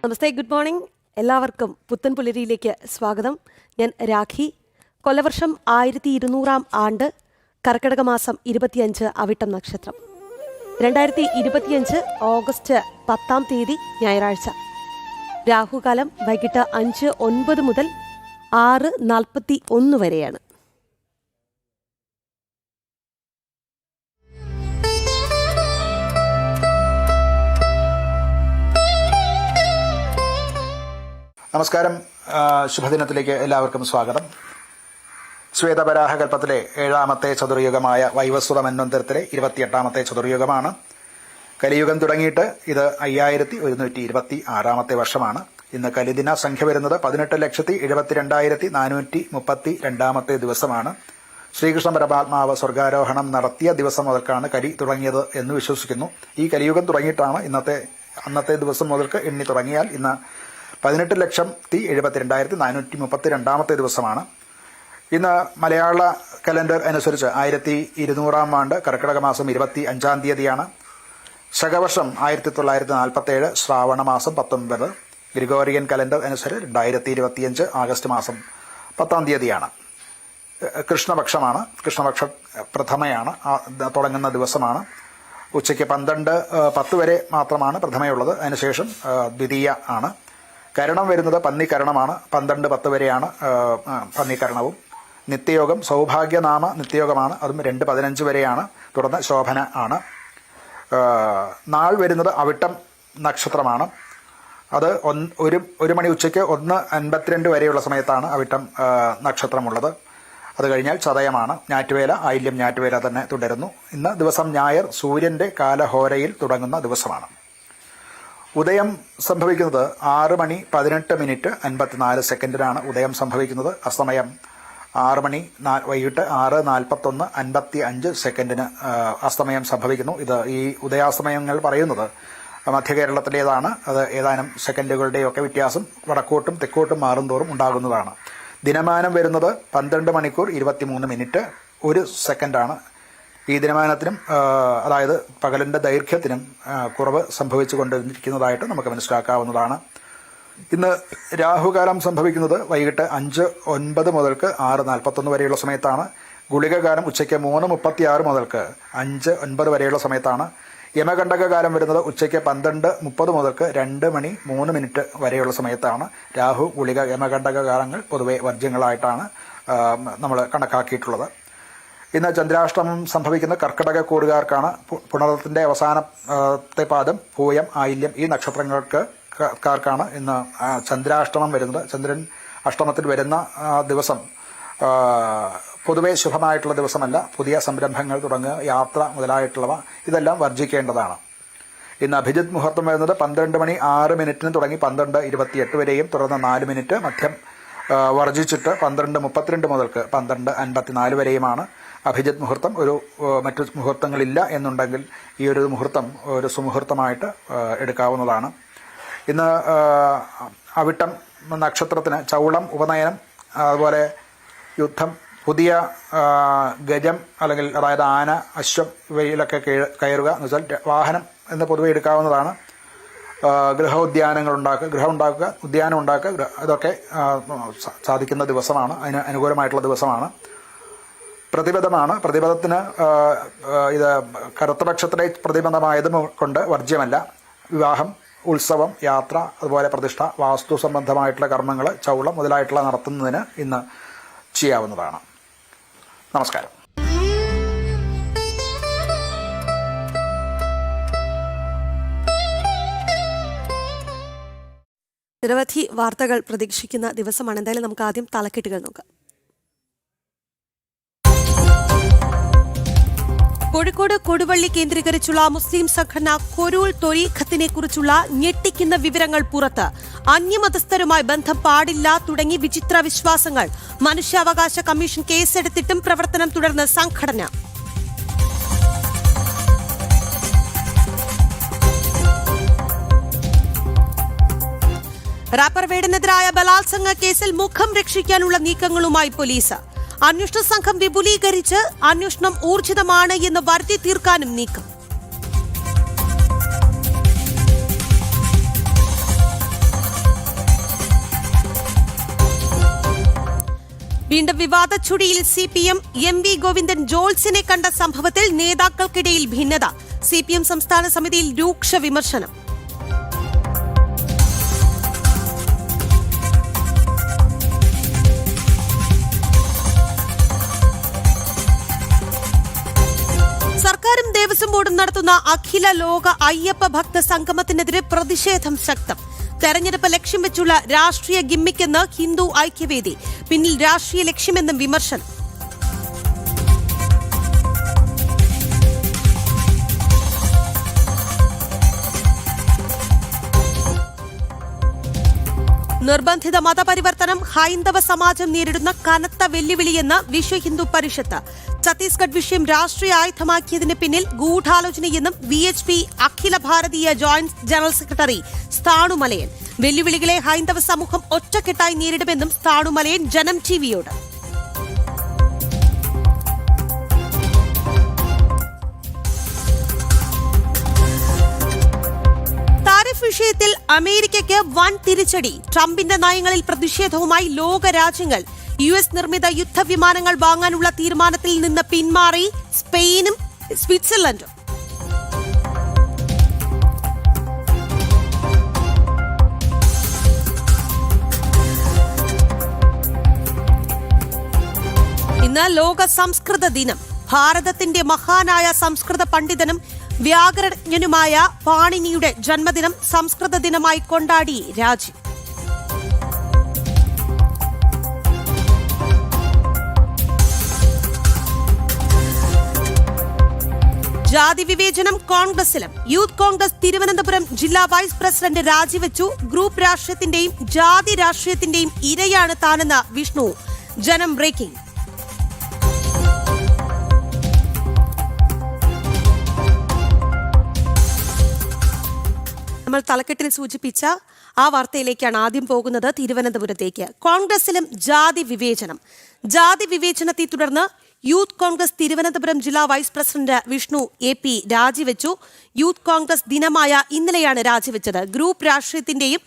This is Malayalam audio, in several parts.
നമസ്തേ, ഗുഡ് മോർണിംഗ്. എല്ലാവർക്കും പുത്തൻ പുലരിയിലേക്ക് സ്വാഗതം. ഞാൻ രാഖി. കൊല്ലവർഷം 1200 ആണ്ട്, കർക്കിടക മാസം 25 അവിട്ടം നക്ഷത്രം. 2025 ഓഗസ്റ്റ് 10 ഞായറാഴ്ച. രാഹുകാലം വൈകിട്ട് 5:09 മുതൽ 6:41 വരെയാണ്. നമസ്കാരം. ശുഭദിനത്തിലേക്ക് എല്ലാവർക്കും സ്വാഗതം. ശ്വേതപരാഹകൽപ്പത്തിലെ 7ാമത്തെ ചതുർയുഗമായ വൈവസ്വത മന്വന്തരത്തിലെ 28ാമത്തെ ചതുർയുഗമാണ്. കലിയുഗം തുടങ്ങിയിട്ട് ഇത് 5126ാമത്തെ വർഷമാണ്. ഇന്ന് കലിദിന സംഖ്യ വരുന്നത് 18,72,432ാമത്തെ ദിവസമാണ്. ശ്രീകൃഷ്ണ പരമാത്മാവ് സ്വർഗാരോഹണം നടത്തിയ ദിവസം മുതൽക്കാണ് കലി തുടങ്ങിയത് എന്ന് വിശ്വസിക്കുന്നു. ഈ കലിയുഗം തുടങ്ങിയിട്ടാണ് അന്നത്തെ ദിവസം മുതൽക്ക് എണ്ണി തുടങ്ങിയാൽ ഇന്ന് 18,72,432ാമത്തെ ദിവസമാണ്. ഇന്ന് മലയാള കലണ്ടർ അനുസരിച്ച് 1200 ആണ്ട്, കർക്കിടക മാസം 25 തീയതിയാണ്. ശകവർഷം 1947, ശ്രാവണ മാസം 19. ഗ്രിഗോറിയൻ കലണ്ടർ അനുസരിച്ച് 2025 ആഗസ്റ്റ് മാസം 10 തീയതിയാണ്. കൃഷ്ണപക്ഷമാണ്. കൃഷ്ണപക്ഷ പ്രഥമയാണ് തുടങ്ങുന്ന ദിവസമാണ്. ഉച്ചയ്ക്ക് 12:10 വരെ മാത്രമാണ് പ്രഥമയുള്ളത്. അതിനുശേഷം ദ്വിതീയ ആണ്. കരണം വരുന്നത് പന്നിക്കരണമാണ്. 12:10 വരെയാണ് പന്നിക്കരണവും. നിത്യയോഗം സൗഭാഗ്യനാമ നിത്യയോഗമാണ്. അതും 2:15 വരെയാണ്. തുടർന്ന് ശോഭന ആണ്. നാൾ വരുന്നത് അവിട്ടം നക്ഷത്രമാണ്. അത് 1 മണി ഉച്ചയ്ക്ക് 1:52 വരെയുള്ള സമയത്താണ് അവിട്ടം നക്ഷത്രമുള്ളത്. അത് കഴിഞ്ഞാൽ ചതയമാണ്. ഞാറ്റുവേല, ആയില്യം ഞാറ്റുവേല തന്നെ തുടരുന്നു. ഇന്ന് ദിവസം ഞായർ, സൂര്യന്റെ കാലഹോരയിൽ തുടങ്ങുന്ന ദിവസമാണ്. ഉദയം സംഭവിക്കുന്നത് 6:18:54 ഉദയം സംഭവിക്കുന്നത്. അസ്തമയം 6 മണി വൈകിട്ട് 6:41:55 അസ്തമയം സംഭവിക്കുന്നു. ഈ ഉദയാസ്തമയങ്ങൾ പറയുന്നത് മധ്യകേരളത്തിലേതാണ്. അത് ഏതാനും സെക്കൻഡുകളുടെയൊക്കെ വ്യത്യാസം വടക്കോട്ടും തെക്കോട്ടും മാറുന്തോറും ഉണ്ടാകുന്നതാണ്. ദിനമാനം വരുന്നത് 12 മണിക്കൂർ 23 മിനിറ്റ് 1 സെക്കൻഡാണ്. ഈ ദിനമാനത്തിനും അതായത് പകലിന്റെ ദൈർഘ്യത്തിനും കുറവ് സംഭവിച്ചുകൊണ്ടിരിക്കുന്നതായിട്ട് നമുക്ക് മനസ്സിലാക്കാവുന്നതാണ്. ഇന്ന് രാഹുകാലം സംഭവിക്കുന്നത് വൈകിട്ട് 5:09 മുതൽക്ക് 6:41 വരെയുള്ള സമയത്താണ്. ഗുളികകാലം ഉച്ചയ്ക്ക് 3:36 മുതൽക്ക് 5:09 വരെയുള്ള സമയത്താണ്. യമകണ്ഠകാലം വരുന്നത് ഉച്ചയ്ക്ക് 12:30 മുതൽക്ക് 2:03 വരെയുള്ള സമയത്താണ്. രാഹു, ഗുളിക, യമകണ്ഠക കാലങ്ങൾ പൊതുവെ വർജ്യങ്ങളായിട്ടാണ് നമ്മൾ കണക്കാക്കിയിട്ടുള്ളത്. ഇന്ന് ചന്ദ്രാഷ്ടമം സംഭവിക്കുന്ന കർക്കിടക കൂറുകാർക്കാണ്. പുണർത്തിന്റെ അവസാനത്തെ പാദം, പൂയം, ആയില്യം ഈ നക്ഷത്രങ്ങൾക്കാർക്കാണ് ഇന്ന് ചന്ദ്രാഷ്ടമം വരുന്നത്. ചന്ദ്രൻ അഷ്ടമത്തിൽ വരുന്ന ദിവസം പൊതുവെ ശുഭമായിട്ടുള്ള ദിവസമല്ല. പുതിയ സംരംഭങ്ങൾ തുടങ്ങുക, യാത്ര മുതലായിട്ടുള്ളവ ഇതെല്ലാം വർജിക്കേണ്ടതാണ്. ഇന്ന് അഭിജിത് മുഹൂർത്തം വരുന്നത് 12:06 തുടങ്ങി 12:28 വരെയും തുടർന്ന് 4 മിനിറ്റ് മധ്യം വർജിച്ചിട്ട് 12:32 മുതൽക്ക് 12:54 വരെയുമാണ് അഭിജിത് മുഹൂർത്തം. മറ്റു മുഹൂർത്തങ്ങളില്ല എന്നുണ്ടെങ്കിൽ ഈ ഒരു മുഹൂർത്തം ഒരു സുമുഹൂർത്തമായിട്ട് എടുക്കാവുന്നതാണ്. ഇന്ന് അവിട്ടം നക്ഷത്രത്തിന് ചൗളം, ഉപനയനം, അതുപോലെ യുദ്ധം, പുതിയ ഗജം അല്ലെങ്കിൽ അതായത് ആന, അശ്വം ഇവയിലൊക്കെ കയറുക എന്ന് വെച്ചാൽ വാഹനം എന്ന് പൊതുവെ എടുക്കാവുന്നതാണ്. ഗൃഹം ഉണ്ടാക്കുക, ഉദ്യാനം ഉണ്ടാക്കുക, ഇതൊക്കെ സാധിക്കുന്ന ദിവസമാണ്. അതിന് അനുകൂലമായിട്ടുള്ള ദിവസമാണ്. പ്രതിപദമാണ്. പ്രതിപദത്തിന് ഇത് കറുത്തപക്ഷത്തിലെ പ്രതിബന്ധമായത് കൊണ്ട് വർജ്യമല്ല. വിവാഹം, ഉത്സവം, യാത്ര, അതുപോലെ പ്രതിഷ്ഠ, വാസ്തു സംബന്ധമായിട്ടുള്ള കർമ്മങ്ങൾ, ചൗളം മുതലായിട്ടുള്ള നടത്തുന്നതിന് ഇന്ന് ചെയ്യാവുന്നതാണ്. നമസ്കാരം. നിരവധി വാർത്തകൾ പ്രതീക്ഷിക്കുന്ന ദിവസമാണ്. എന്തായാലും നമുക്ക് ആദ്യം തലക്കെട്ടുകൾ നോക്കാം. കോഴിക്കോട് കൊടുവള്ളി കേന്ദ്രീകരിച്ചുള്ള മുസ്ലിം സംഘടന കൊരൂൽ ത്വരീഖത്തിനെ കുറിച്ചുള്ള ഞെട്ടിക്കുന്ന വിവരങ്ങൾ പുറത്ത്. അന്യമതസ്ഥരുമായി ബന്ധം പാടില്ല തുടങ്ങി വിചിത്ര വിശ്വാസങ്ങൾ. മനുഷ്യാവകാശ കമ്മീഷൻ കേസെടുത്തിട്ടും പ്രവർത്തനം തുടർന്ന് സംഘടന. റാപ്പർ വേടനെതിരായ ബലാത്സംഗ കേസിൽ മുഖം രക്ഷിക്കാനുള്ള നീക്കങ്ങളുമായി പോലീസ്. അന്വേഷണ സംഘം വിപുലീകരിച്ച് അന്വേഷണം ഊർജിതമാണ് എന്ന് വരുത്തി തീർക്കാനും നീക്കം. വീണ്ടും വിവാദ ചുഴിയിൽ CPM MV ഗോവിന്ദൻ ജോൾസിനെ കണ്ട സംഭവത്തിൽ നേതാക്കൾക്കിടയിൽ ഭിന്നത. CPM സംസ്ഥാന സമിതിയിൽ രൂക്ഷ വിമർശനം. സർക്കാരും ദേവസ്വം ബോർഡും നടത്തുന്ന അഖില ലോക അയ്യപ്പ ഭക്ത സംഗമത്തിനെതിരെ പ്രതിഷേധം ശക്തം. തെരഞ്ഞെടുപ്പ് ലക്ഷ്യം വെച്ചുള്ള രാഷ്ട്രീയ ഗിമ്മിക്കെന്ന് ഹിന്ദു ഐക്യവേദി. പിന്നിൽ രാഷ്ട്രീയ ലക്ഷ്യമെന്നും വിമർശനം. നിർബന്ധിത മതപരിവർത്തനം ഹൈന്ദവ സമാജം നേരിടുന്ന കനത്ത വെല്ലുവിളിയെന്ന് വിശ്വ ഹിന്ദു പരിഷത്ത്. ഛത്തീസ്ഗഡ് വിഷയം രാഷ്ട്രീയ ആയുധമാക്കിയതിന് പിന്നിൽ ഗൂഢാലോചനയെന്നും VHP അഖില ഭാരതീയ ജോയിന്റ് ജനറൽ സെക്രട്ടറി സ്ഥാണുമലയൻ. വെല്ലുവിളികളെ ഹൈന്ദവ സമൂഹം ഒറ്റക്കെട്ടായി നേരിടുമെന്നും സ്ഥാണുമലയൻ ജനം TVയോട്. വിഷയത്തിൽ അമേരിക്കയ്ക്ക് വൻ തിരിച്ചടി. ട്രംപിന്റെ നയങ്ങളിൽ പ്രതിഷേധവുമായി ലോകരാജ്യങ്ങൾ. US നിർമ്മിത യുദ്ധവിമാനങ്ങൾ വാങ്ങാനുള്ള തീരുമാനത്തിൽ നിന്ന് പിന്മാറി സ്പെയിനും സ്വിറ്റ്സർലൻഡും. ഇന്ന് ലോക സംസ്കൃത ദിനം. ഭാരതത്തിന്റെ മഹാനായ സംസ്കൃത പണ്ഡിതനും വ്യാകരണജ്ഞനുമായ പാണിനിയുടെ ജന്മദിനം സംസ്കൃത ദിനമായി കൊണ്ടാടി രാജ്യം. ജാതി വിവേചനം കോൺഗ്രസിലും. യൂത്ത് കോൺഗ്രസ് തിരുവനന്തപുരം ജില്ലാ വൈസ് പ്രസിഡന്റ് രാജിവെച്ചു. ഗ്രൂപ്പ് രാഷ്ട്രീയത്തിന്റെയും ജാതി രാഷ്ട്രീയത്തിന്റെയും ഇരയാണ് താനെന്ന് വിഷ്ണു. ജനം ബ്രേക്കിംഗ്. നമ്മൾ തലക്കെട്ടിൽ സൂചിപ്പിച്ച ആ വാർത്തയിലേക്കാണ് ആദ്യം പോകുന്നത്. തിരുവനന്തപുരത്തേക്ക്. കോൺഗ്രസിലും ജാതി വിവേചനം. ജാതി വിവേചനത്തെ തുടർന്ന് യൂത്ത് കോൺഗ്രസ് തിരുവനന്തപുരം ജില്ലാ വൈസ് പ്രസിഡന്റ് വിഷ്ണു AP രാജിവെച്ചു. യൂത്ത് കോൺഗ്രസ് ദിനമായ ഇന്നലെയാണ് രാജിവെച്ചത്. ഗ്രൂപ്പ് രാഷ്ട്രീയത്തിന്റെയും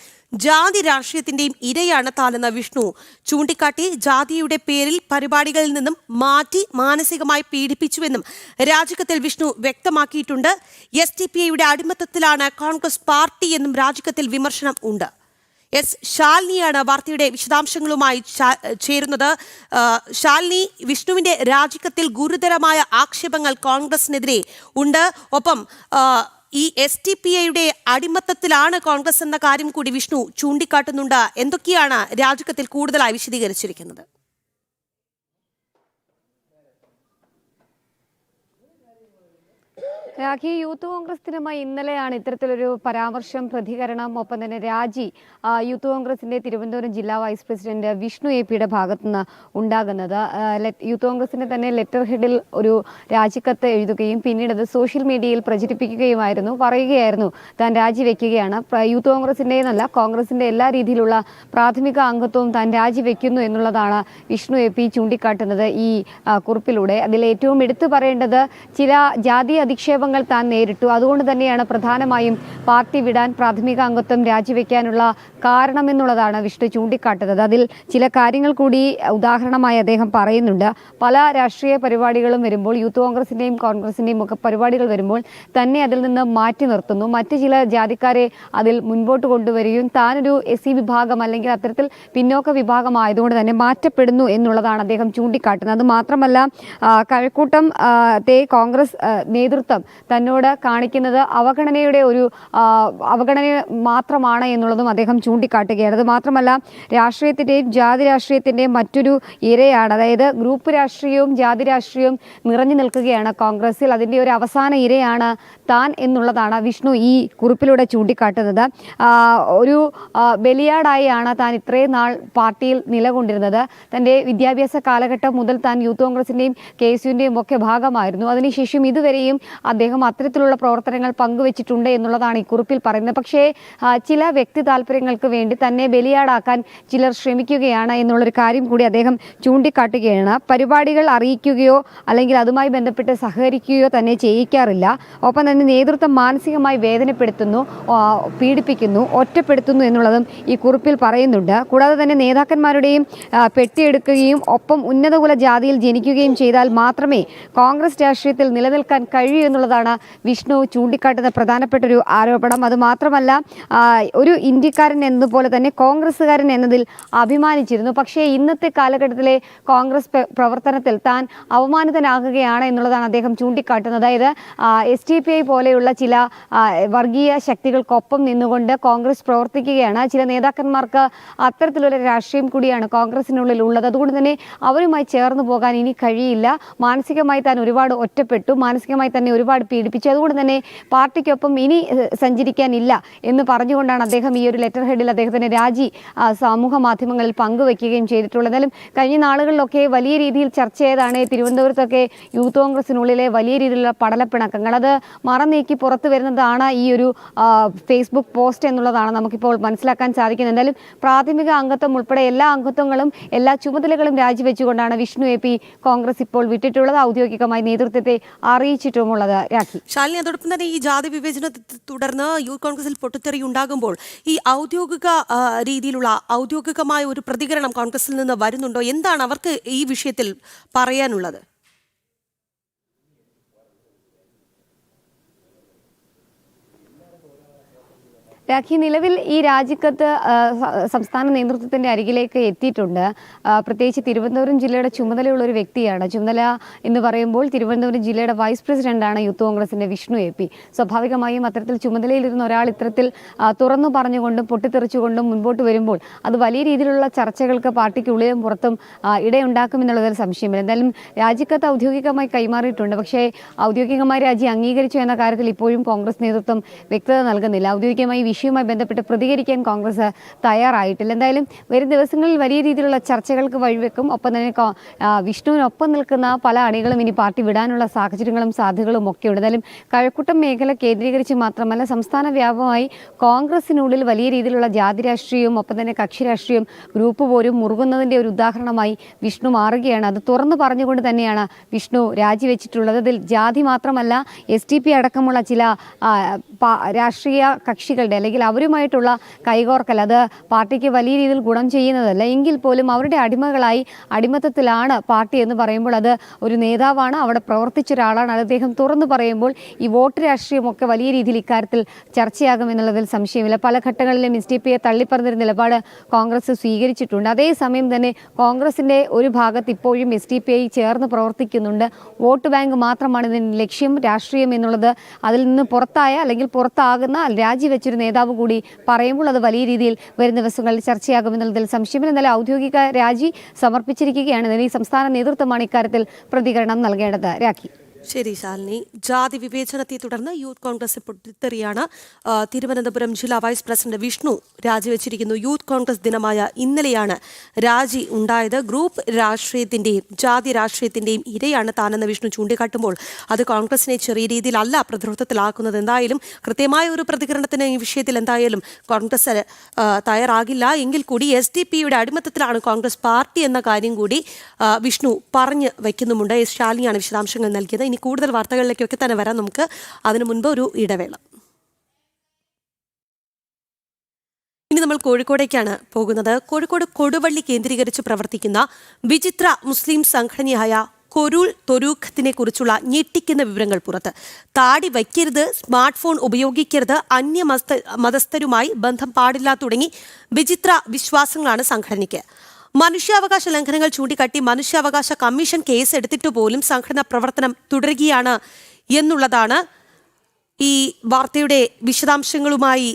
ജാതി രാഷ്ട്രീയത്തിന്റെയും ഇരയാണ് താനെന്ന് വിഷ്ണു ചൂണ്ടിക്കാട്ടി. ജാതിയുടെ പേരിൽ പരിപാടികളിൽ നിന്നും മാറ്റി മാനസികമായി പീഡിപ്പിച്ചുവെന്നും രാജിക്കത്തിൽ വിഷ്ണു വ്യക്തമാക്കിയിട്ടുണ്ട്. SDPIയുടെ അടിമത്തത്തിലാണ് കോൺഗ്രസ് പാർട്ടി എന്നും രാജിക്കത്തിൽ വിമർശനം ഉണ്ട്. ശാലിനിയാണ് വാർത്തയുടെ വിശദാംശങ്ങളുമായി ചേരുന്നത്. ശാലിനി, വിഷ്ണുവിന്റെ രാജിക്കത്തിൽ ഗുരുതരമായ ആക്ഷേപങ്ങൾ കോൺഗ്രസിനെതിരെ ഉണ്ട്. ഒപ്പം ഈ SDPIയുടെ അടിമത്തത്തിലാണ് കോൺഗ്രസ് എന്ന കാര്യം കൂടി വിഷ്ണു ചൂണ്ടിക്കാട്ടുന്നുണ്ട്. എന്തൊക്കെയാണ് രാജിക്കത്തിൽ കൂടുതലായി വിശദീകരിച്ചിരിക്കുന്നത്? രാഖി, യൂത്ത് കോൺഗ്രസ് ദിനമായി ഇന്നലെയാണ് ഇത്തരത്തിലൊരു പരാമർശം, പ്രതികരണം, ഒപ്പം തന്നെ രാജി യൂത്ത് കോൺഗ്രസിന്റെ തിരുവനന്തപുരം ജില്ലാ വൈസ് പ്രസിഡന്റ് വിഷ്ണു AP ഭാഗത്തുനിന്ന് ഉണ്ടാകുന്നത്. യൂത്ത് കോൺഗ്രസിന്റെ തന്നെ ലെറ്റർ ഹെഡിൽ ഒരു രാജിക്കത്ത് എഴുതുകയും പിന്നീട് അത് സോഷ്യൽ മീഡിയയിൽ പ്രചരിപ്പിക്കുകയുമായിരുന്നു. പറയുകയായിരുന്നു താൻ രാജിവെക്കുകയാണ്. യൂത്ത് കോൺഗ്രസിന്റെ എന്നല്ല, കോൺഗ്രസിന്റെ എല്ലാ രീതിയിലുള്ള പ്രാഥമിക അംഗത്വവും താൻ രാജിവെക്കുന്നു എന്നുള്ളതാണ് വിഷ്ണു AP ചൂണ്ടിക്കാട്ടുന്നത് ഈ കുറിപ്പിലൂടെ. അതിൽ ഏറ്റവും എടുത്തു പറയേണ്ടത് ചില ജാതി അധിക്ഷേപങ്ങൾ താൻ നേരിട്ടു. അതുകൊണ്ട് തന്നെയാണ് പ്രധാനമായും പാർട്ടി വിടാൻ, പ്രാഥമിക അംഗത്വം രാജിവെക്കാനുള്ള കാരണമെന്നുള്ളതാണ് വിഷ്ണു ചൂണ്ടിക്കാട്ടുന്നത്. അതിൽ ചില കാര്യങ്ങൾ കൂടി ഉദാഹരണമായി അദ്ദേഹം പറയുന്നുണ്ട്. പല രാഷ്ട്രീയ പരിപാടികളും വരുമ്പോൾ, യൂത്ത് കോൺഗ്രസിന്റെയും കോൺഗ്രസിന്റെയും ഒക്കെ പരിപാടികൾ വരുമ്പോൾ തന്നെ അതിൽ നിന്ന് മാറ്റി നിർത്തുന്നു. മറ്റ് ചില ജാതിക്കാരെ അതിൽ മുൻപോട്ട് കൊണ്ടുവരികയും താനൊരു SC വിഭാഗം അല്ലെങ്കിൽ അത്തരത്തിൽ പിന്നോക്ക വിഭാഗമായതുകൊണ്ട് തന്നെ മാറ്റപ്പെടുന്നു എന്നുള്ളതാണ് അദ്ദേഹം ചൂണ്ടിക്കാട്ടുന്നത്. അത് മാത്രമല്ല, കഴക്കൂട്ടം കോൺഗ്രസ് നേതൃത്വം തന്നോട് കാണിക്കുന്നത് അവഗണന മാത്രമാണ് എന്നുള്ളതും അദ്ദേഹം ചൂണ്ടിക്കാട്ടുകയാണ്. അത് മാത്രമല്ല, രാഷ്ട്രീയത്തിന്റെയും ജാതി രാഷ്ട്രീയത്തിന്റെയും മറ്റൊരു ഇരയാണ്, അതായത് ഗ്രൂപ്പ് രാഷ്ട്രീയവും ജാതി രാഷ്ട്രീയവും നിറഞ്ഞു നിൽക്കുകയാണ് കോൺഗ്രസിൽ. അതിന്റെ ഒരു അവസാന ഇരയാണ് താൻ എന്നുള്ളതാണ് വിഷ്ണു ഈ കുറിപ്പിലൂടെ ചൂണ്ടിക്കാട്ടുന്നത്. ഒരു ബലിയാടായാണ് താൻ ഇത്രയും നാൾ പാർട്ടിയിൽ നിലകൊണ്ടിരുന്നത്. തന്റെ വിദ്യാഭ്യാസ കാലഘട്ടം മുതൽ താൻ യൂത്ത് കോൺഗ്രസിന്റെയും KSUവിന്റെയും ഒക്കെ ഭാഗമായിരുന്നു. അതിനുശേഷം ഇതുവരെയും അദ്ദേഹം അത്തരത്തിലുള്ള പ്രവർത്തനങ്ങൾ പങ്കുവച്ചിട്ടുണ്ട് എന്നുള്ളതാണ് ഈ കുറിപ്പിൽ പറയുന്നത്. പക്ഷേ ചില വ്യക്തി താല്പര്യങ്ങൾക്ക് വേണ്ടി തന്നെ ബലിയാടാക്കാൻ ചിലർ ശ്രമിക്കുകയാണ് എന്നുള്ളൊരു കാര്യം കൂടി അദ്ദേഹം ചൂണ്ടിക്കാട്ടുകയാണ്. പരിപാടികൾ അറിയിക്കുകയോ അല്ലെങ്കിൽ അതുമായി ബന്ധപ്പെട്ട് സഹകരിക്കുകയോ തന്നെ ചെയ്യിക്കാറില്ല. ഒപ്പം തന്നെ നേതൃത്വം മാനസികമായി വേദനപ്പെടുത്തുന്നു, പീഡിപ്പിക്കുന്നു, ഒറ്റപ്പെടുത്തുന്നു എന്നുള്ളതും ഈ കുറിപ്പിൽ പറയുന്നുണ്ട്. കൂടാതെ തന്നെ നേതാക്കന്മാരുടെയും പെട്ടിയെടുക്കുകയും ഒപ്പം ഉന്നതകുല ജാതിയിൽ ജനിക്കുകയും ചെയ്താൽ മാത്രമേ കോൺഗ്രസ് രാഷ്ട്രീയത്തിൽ നിലനിൽക്കാൻ കഴിയൂ എന്നുള്ളതാണ് വിഷ്ണു ചൂണ്ടിക്കാട്ടുന്ന പ്രധാനപ്പെട്ട ഒരു ആരോപണം. അതുമാത്രമല്ല, ഒരു ഇന്ത്യക്കാരൻ എന്നതുപോലെ തന്നെ കോൺഗ്രസ്സുകാരൻ എന്നതിൽ അഭിമാനിച്ചിരുന്നു. പക്ഷേ ഇന്നത്തെ കാലഘട്ടത്തിലെ കോൺഗ്രസ് പ്രവർത്തനത്തിൽ താൻ അവമാനിതനാകുകയാണ് എന്നുള്ളതാണ് അദ്ദേഹം ചൂണ്ടിക്കാട്ടുന്നത്. അതായത് SDPI പോലെയുള്ള ചില വർഗീയ ശക്തികൾക്കൊപ്പം നിന്നുകൊണ്ട് കോൺഗ്രസ് പ്രവർത്തിക്കുകയാണ്. ചില നേതാക്കന്മാർക്ക് അത്തരത്തിലുള്ള രാഷ്ട്രീയം കൂടിയാണ് കോൺഗ്രസിനുള്ളിൽ ഉള്ളത്. അതുകൊണ്ട് തന്നെ അവരുമായി ചേർന്ന് പോകാൻ ഇനി കഴിയില്ല. മാനസികമായി താൻ ഒരുപാട് ഒറ്റപ്പെട്ടു, മാനസികമായി തന്നെ ഒരുപാട് പീഡിപ്പിച്ചു. അതുകൊണ്ട് തന്നെ പാർട്ടിക്കൊപ്പം ഇനി സഞ്ചരിക്കാനില്ല എന്ന് പറഞ്ഞുകൊണ്ടാണ് അദ്ദേഹം ഈ ഒരു ലെറ്റർ ഹെഡിൽ അദ്ദേഹത്തിന്റെ രാജി സമൂഹ മാധ്യമങ്ങളിൽ പങ്കുവെക്കുകയും ചെയ്തിട്ടുള്ളത്. എന്നാലും കഴിഞ്ഞ നാളുകളിലൊക്കെ വലിയ രീതിയിൽ ചർച്ച ചെയ്താണ് തിരുവനന്തപുരത്തൊക്കെ യൂത്ത് കോൺഗ്രസിനുള്ളിലെ വലിയ രീതിയിലുള്ള പടലപ്പിണക്കങ്ങൾ. അത് മറനീക്കി പുറത്തു വരുന്നതാണ് ഈ ഒരു ഫേസ്ബുക്ക് പോസ്റ്റ് എന്നുള്ളതാണ് നമുക്കിപ്പോൾ മനസ്സിലാക്കാൻ സാധിക്കുന്നത്. എന്തായാലും പ്രാഥമിക അംഗത്വം ഉൾപ്പെടെ എല്ലാ അംഗത്വങ്ങളും എല്ലാ ചുമതലകളും രാജിവെച്ചുകൊണ്ടാണ് വിഷ്ണു AP കോൺഗ്രസ് ഇപ്പോൾ വിട്ടിട്ടുള്ളത്. ഔദ്യോഗികമായി നേതൃത്വത്തെ അറിയിച്ചിട്ടുമുള്ളത്. രാഖി ശാലിനി, അതോടൊപ്പം തന്നെ ഈ ജാതി വിവേചനത്തെ തുടർന്ന് യൂത്ത് കോൺഗ്രസിൽ പൊട്ടിത്തെറി ഉണ്ടാകുമ്പോൾ ഈ ഔദ്യോഗികമായ ഒരു പ്രതികരണം കോൺഗ്രസിൽ നിന്ന് വരുന്നുണ്ടോ? എന്താണ് അവർക്ക് ഈ വിഷയത്തിൽ പറയാനുള്ളത്? രാഖി, നിലവിൽ ഈ രാജിക്കത്ത് സംസ്ഥാന നേതൃത്വത്തിൻ്റെ അരികിലേക്ക് എത്തിയിട്ടുണ്ട്. പ്രത്യേകിച്ച് തിരുവനന്തപുരം ജില്ലയുടെ ചുമതലയുള്ള ഒരു വ്യക്തിയാണ്. ചുമതല എന്ന് പറയുമ്പോൾ തിരുവനന്തപുരം ജില്ലയുടെ വൈസ് പ്രസിഡന്റാണ് യൂത്ത് കോൺഗ്രസിൻ്റെ വിഷ്ണു AP. സ്വാഭാവികമായും അത്തരത്തിൽ ചുമതലയിലിരുന്ന ഒരാൾ ഇത്തരത്തിൽ തുറന്നു പറഞ്ഞുകൊണ്ടും പൊട്ടിത്തെറിച്ചുകൊണ്ടും മുൻപോട്ട് വരുമ്പോൾ അത് വലിയ രീതിയിലുള്ള ചർച്ചകൾക്ക് പാർട്ടിക്കുള്ളിലും പുറത്തും ഇടയുണ്ടാക്കുമെന്നുള്ളതിൽ സംശയമില്ല. എന്തായാലും രാജിക്കത്ത് ഔദ്യോഗികമായി കൈമാറിയിട്ടുണ്ട്. പക്ഷേ ഔദ്യോഗികമായി രാജി അംഗീകരിച്ചു എന്ന കാര്യത്തിൽ ഇപ്പോഴും കോൺഗ്രസ് നേതൃത്വം വ്യക്തത നൽകുന്നില്ല. ഔദ്യോഗികമായി വിഷയവുമായി ബന്ധപ്പെട്ട് പ്രതികരിക്കാൻ കോൺഗ്രസ് തയ്യാറായിട്ടില്ല. എന്തായാലും വരും ദിവസങ്ങളിൽ വലിയ രീതിയിലുള്ള ചർച്ചകൾക്ക് വഴിവെക്കും. ഒപ്പം തന്നെ വിഷ്ണുവിനൊപ്പം നിൽക്കുന്ന പല അണികളും ഇനി പാർട്ടി വിടാനുള്ള സാഹചര്യങ്ങളും സാധ്യതകളും ഒക്കെ ഉണ്ട്. എന്തായാലും കഴക്കൂട്ടം മേഖല കേന്ദ്രീകരിച്ച് മാത്രമല്ല സംസ്ഥാന വ്യാപകമായി കോൺഗ്രസിനുള്ളിൽ വലിയ രീതിയിലുള്ള ജാതി രാഷ്ട്രീയവും ഒപ്പം തന്നെ കക്ഷി രാഷ്ട്രീയം ഗ്രൂപ്പ് പോലും മുറുകുന്നതിൻ്റെ ഒരു ഉദാഹരണമായി വിഷ്ണു മാറുകയാണ്. അത് തുറന്നു പറഞ്ഞുകൊണ്ട് തന്നെയാണ് വിഷ്ണു രാജിവെച്ചിട്ടുള്ളത്. ഇതിൽ ജാതി മാത്രമല്ല SDP അടക്കമുള്ള ചില രാഷ്ട്രീയ കക്ഷികളുടെ അല്ലെങ്കിൽ അവരുമായിട്ടുള്ള കൈകോർക്കൽ അത് പാർട്ടിക്ക് വലിയ രീതിയിൽ ഗുണം ചെയ്യുന്നതല്ല. എങ്കിൽ പോലും അവരുടെ അടിമത്തത്തിലാണ് പാർട്ടി എന്ന് പറയുമ്പോൾ അത് ഒരു നേതാവാണ്, അവിടെ പ്രവർത്തിച്ച ഒരാളാണ്. അത് അദ്ദേഹം തുറന്നു പറയുമ്പോൾ ഈ വോട്ട് രാഷ്ട്രീയമൊക്കെ വലിയ രീതിയിൽ ഇക്കാര്യത്തിൽ ചർച്ചയാകുമെന്നുള്ളതിൽ സംശയമില്ല. പല ഘട്ടങ്ങളിലും SDPയെ തള്ളിപ്പറഞ്ഞൊരു നിലപാട് കോൺഗ്രസ് സ്വീകരിച്ചിട്ടുണ്ട്. അതേസമയം തന്നെ കോൺഗ്രസിൻ്റെ ഒരു ഭാഗത്ത് ഇപ്പോഴും SDPI ചേർന്ന് പ്രവർത്തിക്കുന്നുണ്ട്. വോട്ട് ബാങ്ക് മാത്രമാണ് ഇതിൻ്റെ ലക്ഷ്യം, രാഷ്ട്രീയം എന്നുള്ളത് അതിൽ നിന്ന് പുറത്തായ അല്ലെങ്കിൽ പുറത്താകുന്ന രാജിവെച്ചൊരു നേതാവ് കൂടി പറയുമ്പോൾ അത് വലിയ രീതിയിൽ വരും ദിവസങ്ങളിൽ ചർച്ചയാകുമെന്നുള്ളതിൽ സംശയമില്ല. എന്നാലും ഔദ്യോഗിക രാജി സമർപ്പിച്ചിരിക്കുകയാണ്. ഈ സംസ്ഥാന നേതൃത്വമാണ് ഇക്കാര്യത്തിൽ പ്രതികരണം നൽകേണ്ടത്. രാഖി. ശരി ശാലിനി, ജാതി വിവേചനത്തെ തുടർന്ന് യൂത്ത് കോൺഗ്രസ് പൊട്ടിത്തെറിയാണ്. തിരുവനന്തപുരം ജില്ലാ വൈസ് പ്രസിഡന്റ് വിഷ്ണു രാജിവെച്ചിരിക്കുന്നു. യൂത്ത് കോൺഗ്രസ് ദിനമായ ഇന്നലെയാണ് രാജി ഉണ്ടായത്. ഗ്രൂപ്പ് രാഷ്ട്രീയത്തിന്റെയും ജാതി രാഷ്ട്രീയത്തിന്റെയും ഇരയാണ് താനെന്ന് വിഷ്ണു ചൂണ്ടിക്കാട്ടുമ്പോൾ അത് കോൺഗ്രസിനെ ചെറിയ രീതിയിലല്ല പ്രതിരോധത്തിലാക്കുന്നത്. എന്തായാലും കൃത്യമായ ഒരു പ്രതികരണത്തിന് ഈ വിഷയത്തിൽ എന്തായാലും കോൺഗ്രസ് തയ്യാറാകില്ല. എങ്കിൽ കൂടി SDP-യുടെ അടിമത്തത്തിലാണ് കോൺഗ്രസ് പാർട്ടി എന്ന കാര്യം കൂടി വിഷ്ണു പറഞ്ഞു വയ്ക്കുന്നുമുണ്ട്. ശാലിനിയാണ് വിശദാംശങ്ങൾ നൽകിയത്. ഇനി കൂടുതൽ വാർത്തകളിലേക്കൊക്കെ തന്നെ വരാം. നമുക്ക് അതിനു മുൻപ് ഒരു ഇടവേള. ഇനി നമ്മൾ കോഴിക്കോടേക്കാണ് പോകുന്നത്. കോഴിക്കോട് കൊടുവള്ളി കേന്ദ്രീകരിച്ച് പ്രവർത്തിക്കുന്ന വിചിത്ര മുസ്ലിം സംഘടനയായ കൊരൂൾ തൊരൂഖത്തിനെ കുറിച്ചുള്ള ഞെട്ടിക്കുന്ന വിവരങ്ങൾ പുറത്ത്. താടി വയ്ക്കരുത്, സ്മാർട്ട് ഫോൺ ഉപയോഗിക്കരുത്, മതസ്ഥരുമായി ബന്ധം പാടില്ല തുടങ്ങി വിചിത്ര വിശ്വാസങ്ങളാണ് സംഘടനയ്ക്ക്. മനുഷ്യാവകാശ ലംഘനങ്ങൾ ചൂണ്ടിക്കാട്ടി മനുഷ്യാവകാശ കമ്മീഷൻ കേസ് എടുത്തിട്ട് പോലും സംഘടന പ്രവർത്തനം തുടരുകയാണ് എന്നുള്ളതാണ്. ഈ വാർത്തയുടെ വിശദാംശങ്ങളുമായി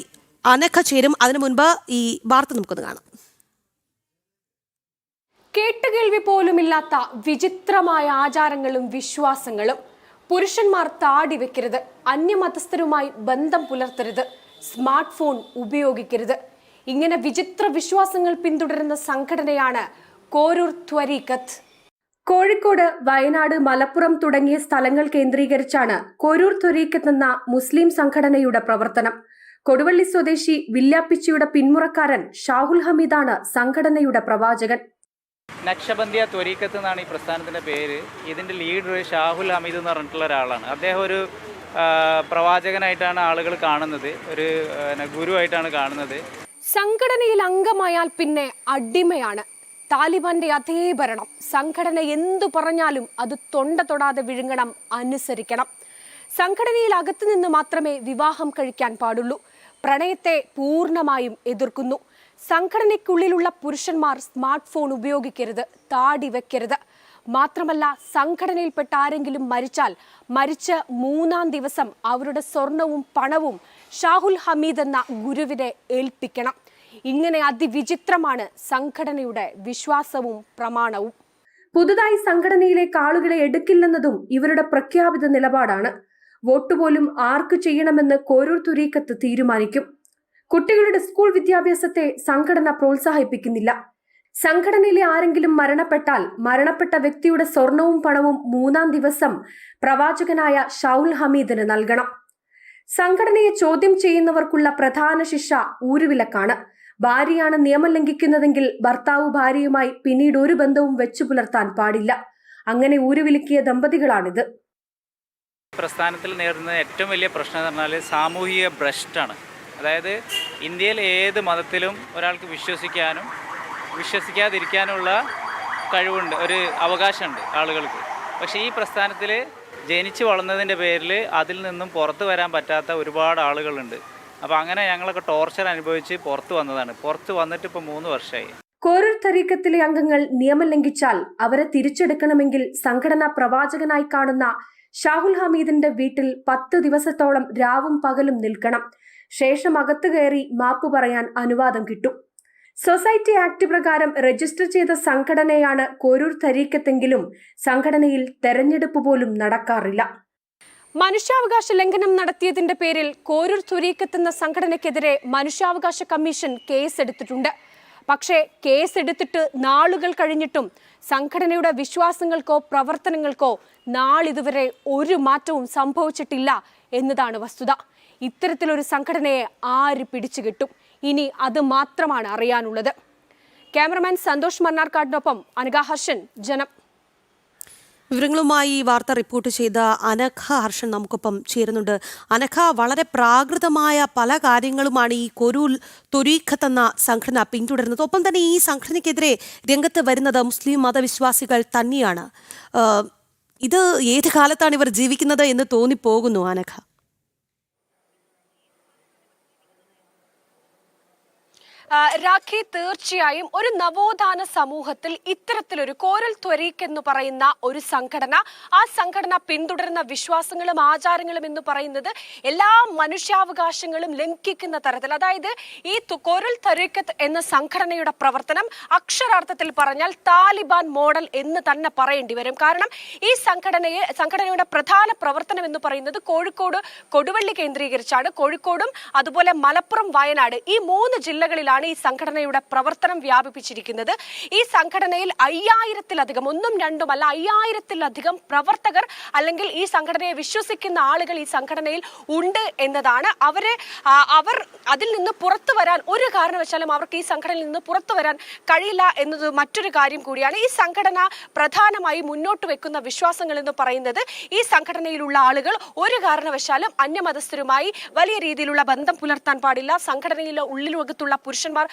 അനഘ ചേരും. അതിനു മുൻപ് ഈ വാർത്ത നമുക്കൊന്ന് കാണാം. കേട്ടുകേൾവി പോലുമില്ലാത്ത വിചിത്രമായ ആചാരങ്ങളും വിശ്വാസങ്ങളും. പുരുഷന്മാർ താടി വെക്കരുത്, അന്യമതസ്ഥരുമായി ബന്ധം പുലർത്തരുത്, സ്മാർട്ട് ഫോൺ ഉപയോഗിക്കരുത്. ഇങ്ങനെ വിചിത്ര വിശ്വാസങ്ങൾ പിന്തുടരുന്ന സംഘടനയാണ് കോരൂർ ത്വരീഖത്ത്. കോഴിക്കോട്, വയനാട്, മലപ്പുറം തുടങ്ങിയ സ്ഥലങ്ങൾ കേന്ദ്രീകരിച്ചാണ് കൊരൂർ ത്വരീഖത്ത് എന്ന മുസ്ലിം സംഘടനയുടെ പ്രവർത്തനം. കൊടുവള്ളി സ്വദേശി വില്യാപ്പിച്ചിയുടെ പിന്മുറക്കാരൻ ഷാഹുൽ ഹമീദാണ് സംഘടനയുടെ പ്രവാചകൻ. നക്ഷബന്ദിയ ത്വരീഖത്ത് എന്നാണ് ഈ പ്രസ്ഥാനത്തിൻ്റെ പേര്. ഇതിൻ്റെ ലീഡർ ഷാഹുൽ ഹമീദ് എന്ന് പറഞ്ഞിട്ടുള്ള ഒരാളാണ്. അദ്ദേഹം ഒരു പ്രവാചകനായിട്ടാണ് ആളുകൾ കാണുന്നത്, ഒരു ഗുരുവായിട്ടാണ് കാണുന്നത്. സംഘടനയിൽ അംഗമായാൽ പിന്നെ അടിമയാണ്. താലിബാന്റെ അതേ ഭരണം. സംഘടന എന്തു പറഞ്ഞാലും അത് തൊണ്ട തൊടാതെ വിഴുങ്ങണം, അനുസരിക്കണം. സംഘടനയിൽ അകത്തു നിന്ന് മാത്രമേ വിവാഹം കഴിക്കാൻ പാടുള്ളൂ. പ്രണയത്തെ പൂർണ്ണമായും എതിർക്കുന്നു. സംഘടനയ്ക്കുള്ളിലുള്ള പുരുഷന്മാർ സ്മാർട്ട് ഫോൺ ഉപയോഗിക്കരുത്, താടി വെക്കരുത്. മാത്രമല്ല, സംഘടനയിൽപ്പെട്ട ആരെങ്കിലും മരിച്ചാൽ മരിച്ച് 3-ാം ദിവസം അവരുടെ സ്വർണവും പണവും ഷാഹുൽ ഹമീദ് എന്ന ഗുരുവിനെ ഏൽപ്പിക്കണം. ഇങ്ങനെ അതിവിചിത്രമാണ് സംഘടനയുടെ വിശ്വാസവും പ്രമാണവും. പുതുതായി സംഘടനയിലേക്ക് ആളുകളെ എടുക്കില്ലെന്നതും ഇവരുടെ പ്രഖ്യാപിത നിലപാടാണ്. വോട്ട് പോലും ആർക്ക് ചെയ്യണമെന്ന് കോരൂർ ത്വരീഖത്ത് തീരുമാനിക്കും. കുട്ടികളുടെ സ്കൂൾ വിദ്യാഭ്യാസത്തെ സംഘടന പ്രോത്സാഹിപ്പിക്കുന്നില്ല. സംഘടനയിലെ ആരെങ്കിലും മരണപ്പെട്ടാൽ മരണപ്പെട്ട വ്യക്തിയുടെ സ്വർണവും പണവും 3-ാം ദിവസം പ്രവാചകനായ ഷാഹുൽ ഹമീദിന് നൽകണം. സംഘടനയെ ചോദ്യം ചെയ്യുന്നവർക്കുള്ള പ്രധാന ശിക്ഷ ഊരുവിലക്കാണ്. ഭാര്യയാണ് നിയമം ലംഘിക്കുന്നതെങ്കിൽ ഭർത്താവ് ഭാര്യയുമായി പിന്നീട് ഒരു ബന്ധവും വെച്ചു പുലർത്താൻ പാടില്ല. അങ്ങനെ ഊരുവിലക്കിയ ദമ്പതികളാണിത്. പ്രസ്ഥാനത്തിൽ നേരിടുന്ന ഏറ്റവും വലിയ പ്രശ്നം എന്ന് പറഞ്ഞാൽ സാമൂഹിക ഭ്രഷ്ടാണ്. അതായത് ഇന്ത്യയിൽ ഏത് മതത്തിലും ഒരാൾക്ക് വിശ്വസിക്കാനും വിശ്വസിക്കാതിരിക്കാനുള്ള കഴിവുണ്ട്, ഒരു അവകാശമുണ്ട് ആളുകൾക്ക്. പക്ഷേ ഈ പ്രസ്ഥാനത്തിൽ ജനിച്ചു വളർന്നതിൻ്റെ പേരിൽ അതിൽ നിന്നും പുറത്തു വരാൻ പറ്റാത്ത ഒരുപാട് ആളുകളുണ്ട്. അപ്പോൾ അങ്ങനെ ഞങ്ങളൊക്കെ ടോർച്ചർ അനുഭവിച്ച് പുറത്തു വന്നതാണ്. പുറത്ത് വന്നിട്ട് ഇപ്പോൾ 3 വർഷമായി. കോരൂർ ത്വരീഖത്തിലെ അംഗങ്ങൾ നിയമം ലംഘിച്ചാൽ അവരെ തിരിച്ചെടുക്കണമെങ്കിൽ സംഘടനാ പ്രവാചകനായി കാണുന്ന ഷാഹുൽ ഹമീദിന്റെ വീട്ടിൽ 10 ദിവസത്തോളം രാവും പകലും നിൽക്കണം. ശേഷം അകത്തു കയറി മാപ്പ് പറയാൻ അനുവാദം കിട്ടും. സൊസൈറ്റി ആക്ട് പ്രകാരം രജിസ്റ്റർ ചെയ്ത സംഘടനയാണ് കോരൂർ ത്വരീഖത്തെങ്കിലും സംഘടനയിൽ തെരഞ്ഞെടുപ്പ് പോലും നടക്കാറില്ല. മനുഷ്യാവകാശ ലംഘനം നടത്തിയതിന്റെ പേരിൽ കോരൂർ ത്വരീഖത്ത് എന്ന സംഘടനയ്ക്കെതിരെ മനുഷ്യാവകാശ കമ്മീഷൻ കേസെടുത്തിട്ടുണ്ട്. പക്ഷേ കേസെടുത്തിട്ട് നാളുകൾ കഴിഞ്ഞിട്ടും സംഘടനയുടെ വിശ്വാസങ്ങൾക്കോ പ്രവർത്തനങ്ങൾക്കോ നാളിതുവരെ ഒരു മാറ്റവും സംഭവിച്ചിട്ടില്ല എന്നതാണ് വസ്തുത. ഇത്തരത്തിലൊരു സംഘടനയെ ആര് പിടിച്ചുകെട്ടും? ഇനി അത് മാത്രമാണ് അറിയാനുള്ളത്. ക്യാമറമാൻ സന്തോഷ് മണ്ണാർക്കാടിനൊപ്പം അനഘ ഹർഷൻ, ജനം. വിവരങ്ങളുമായി ഈ വാർത്ത റിപ്പോർട്ട് ചെയ്ത അനഘ ഹർഷൻ നമുക്കൊപ്പം ചേരുന്നുണ്ട്. അനഘ, വളരെ പ്രാകൃതമായ പല കാര്യങ്ങളുമാണ് ഈ കൊരൂർ ത്വരീഖത്ത് എന്ന സംഘടന പിന്തുടരുന്നത്. ഒപ്പം തന്നെ ഈ സംഘടനയ്ക്കെതിരെ രംഗത്ത് വരുന്നത് മുസ്ലിം മതവിശ്വാസികൾ തന്നെയാണ്. ഇത് ഏത് കാലത്താണ് ഇവർ ജീവിക്കുന്നത് എന്ന് തോന്നിപ്പോകുന്നു അനഘ. രാഖി, തീർച്ചയായും ഒരു നവോത്ഥാന സമൂഹത്തിൽ ഇത്തരത്തിലൊരു കോരൂർ ത്വരീഖ് എന്ന് പറയുന്ന ഒരു സംഘടന, ആ സംഘടന പിന്തുടരുന്ന വിശ്വാസങ്ങളും ആചാരങ്ങളും എന്ന് പറയുന്നത് എല്ലാ മനുഷ്യാവകാശങ്ങളും ലംഘിക്കുന്ന തരത്തിൽ, അതായത് ഈ കോരൂർ ത്വരീഖത്ത് എന്ന സംഘടനയുടെ പ്രവർത്തനം അക്ഷരാർത്ഥത്തിൽ പറഞ്ഞാൽ താലിബാൻ മോഡൽ എന്ന് തന്നെ പറയേണ്ടി വരും. കാരണം ഈ സംഘടനയുടെ പ്രധാന പ്രവർത്തനം എന്ന് പറയുന്നത് കോഴിക്കോട് കൊടുവള്ളി കേന്ദ്രീകരിച്ചാണ്. കോഴിക്കോടും അതുപോലെ മലപ്പുറം, വയനാട് ഈ 3 ജില്ലകളിലാണ് ഈ സംഘടനയുടെ പ്രവർത്തനം വ്യാപിപ്പിച്ചിരിക്കുന്നത്. ഈ സംഘടനയിൽ 5000-ത്തിലധികം, 1-2 അല്ല 5000-ത്തിലധികം പ്രവർത്തകർ അല്ലെങ്കിൽ ഈ സംഘടനയെ വിശ്വസിക്കുന്ന ആളുകൾ ഈ സംഘടനയിൽ ഉണ്ട് എന്നതാണ്. അവർ അതിൽ നിന്ന് പുറത്തു വരാൻ ഒരു കാരണവശാലും അവർക്ക് ഈ സംഘടനയിൽ നിന്ന് പുറത്തു വരാൻ കഴിയില്ല എന്നത് മറ്റൊരു കാര്യം കൂടിയാണ്. ഈ സംഘടന പ്രധാനമായി മുന്നോട്ട് വെക്കുന്ന വിശ്വാസങ്ങൾ എന്ന് പറയുന്നത് ഈ സംഘടനയിലുള്ള ആളുകൾ ഒരു കാരണവശാലും അന്യമതസ്ഥരുമായി വലിയ രീതിയിലുള്ള ബന്ധം പുലർത്താൻ പാടില്ല, സംഘടനയിലെ ഉള്ളിലുകത്തുള്ള പുരുഷന്മാർ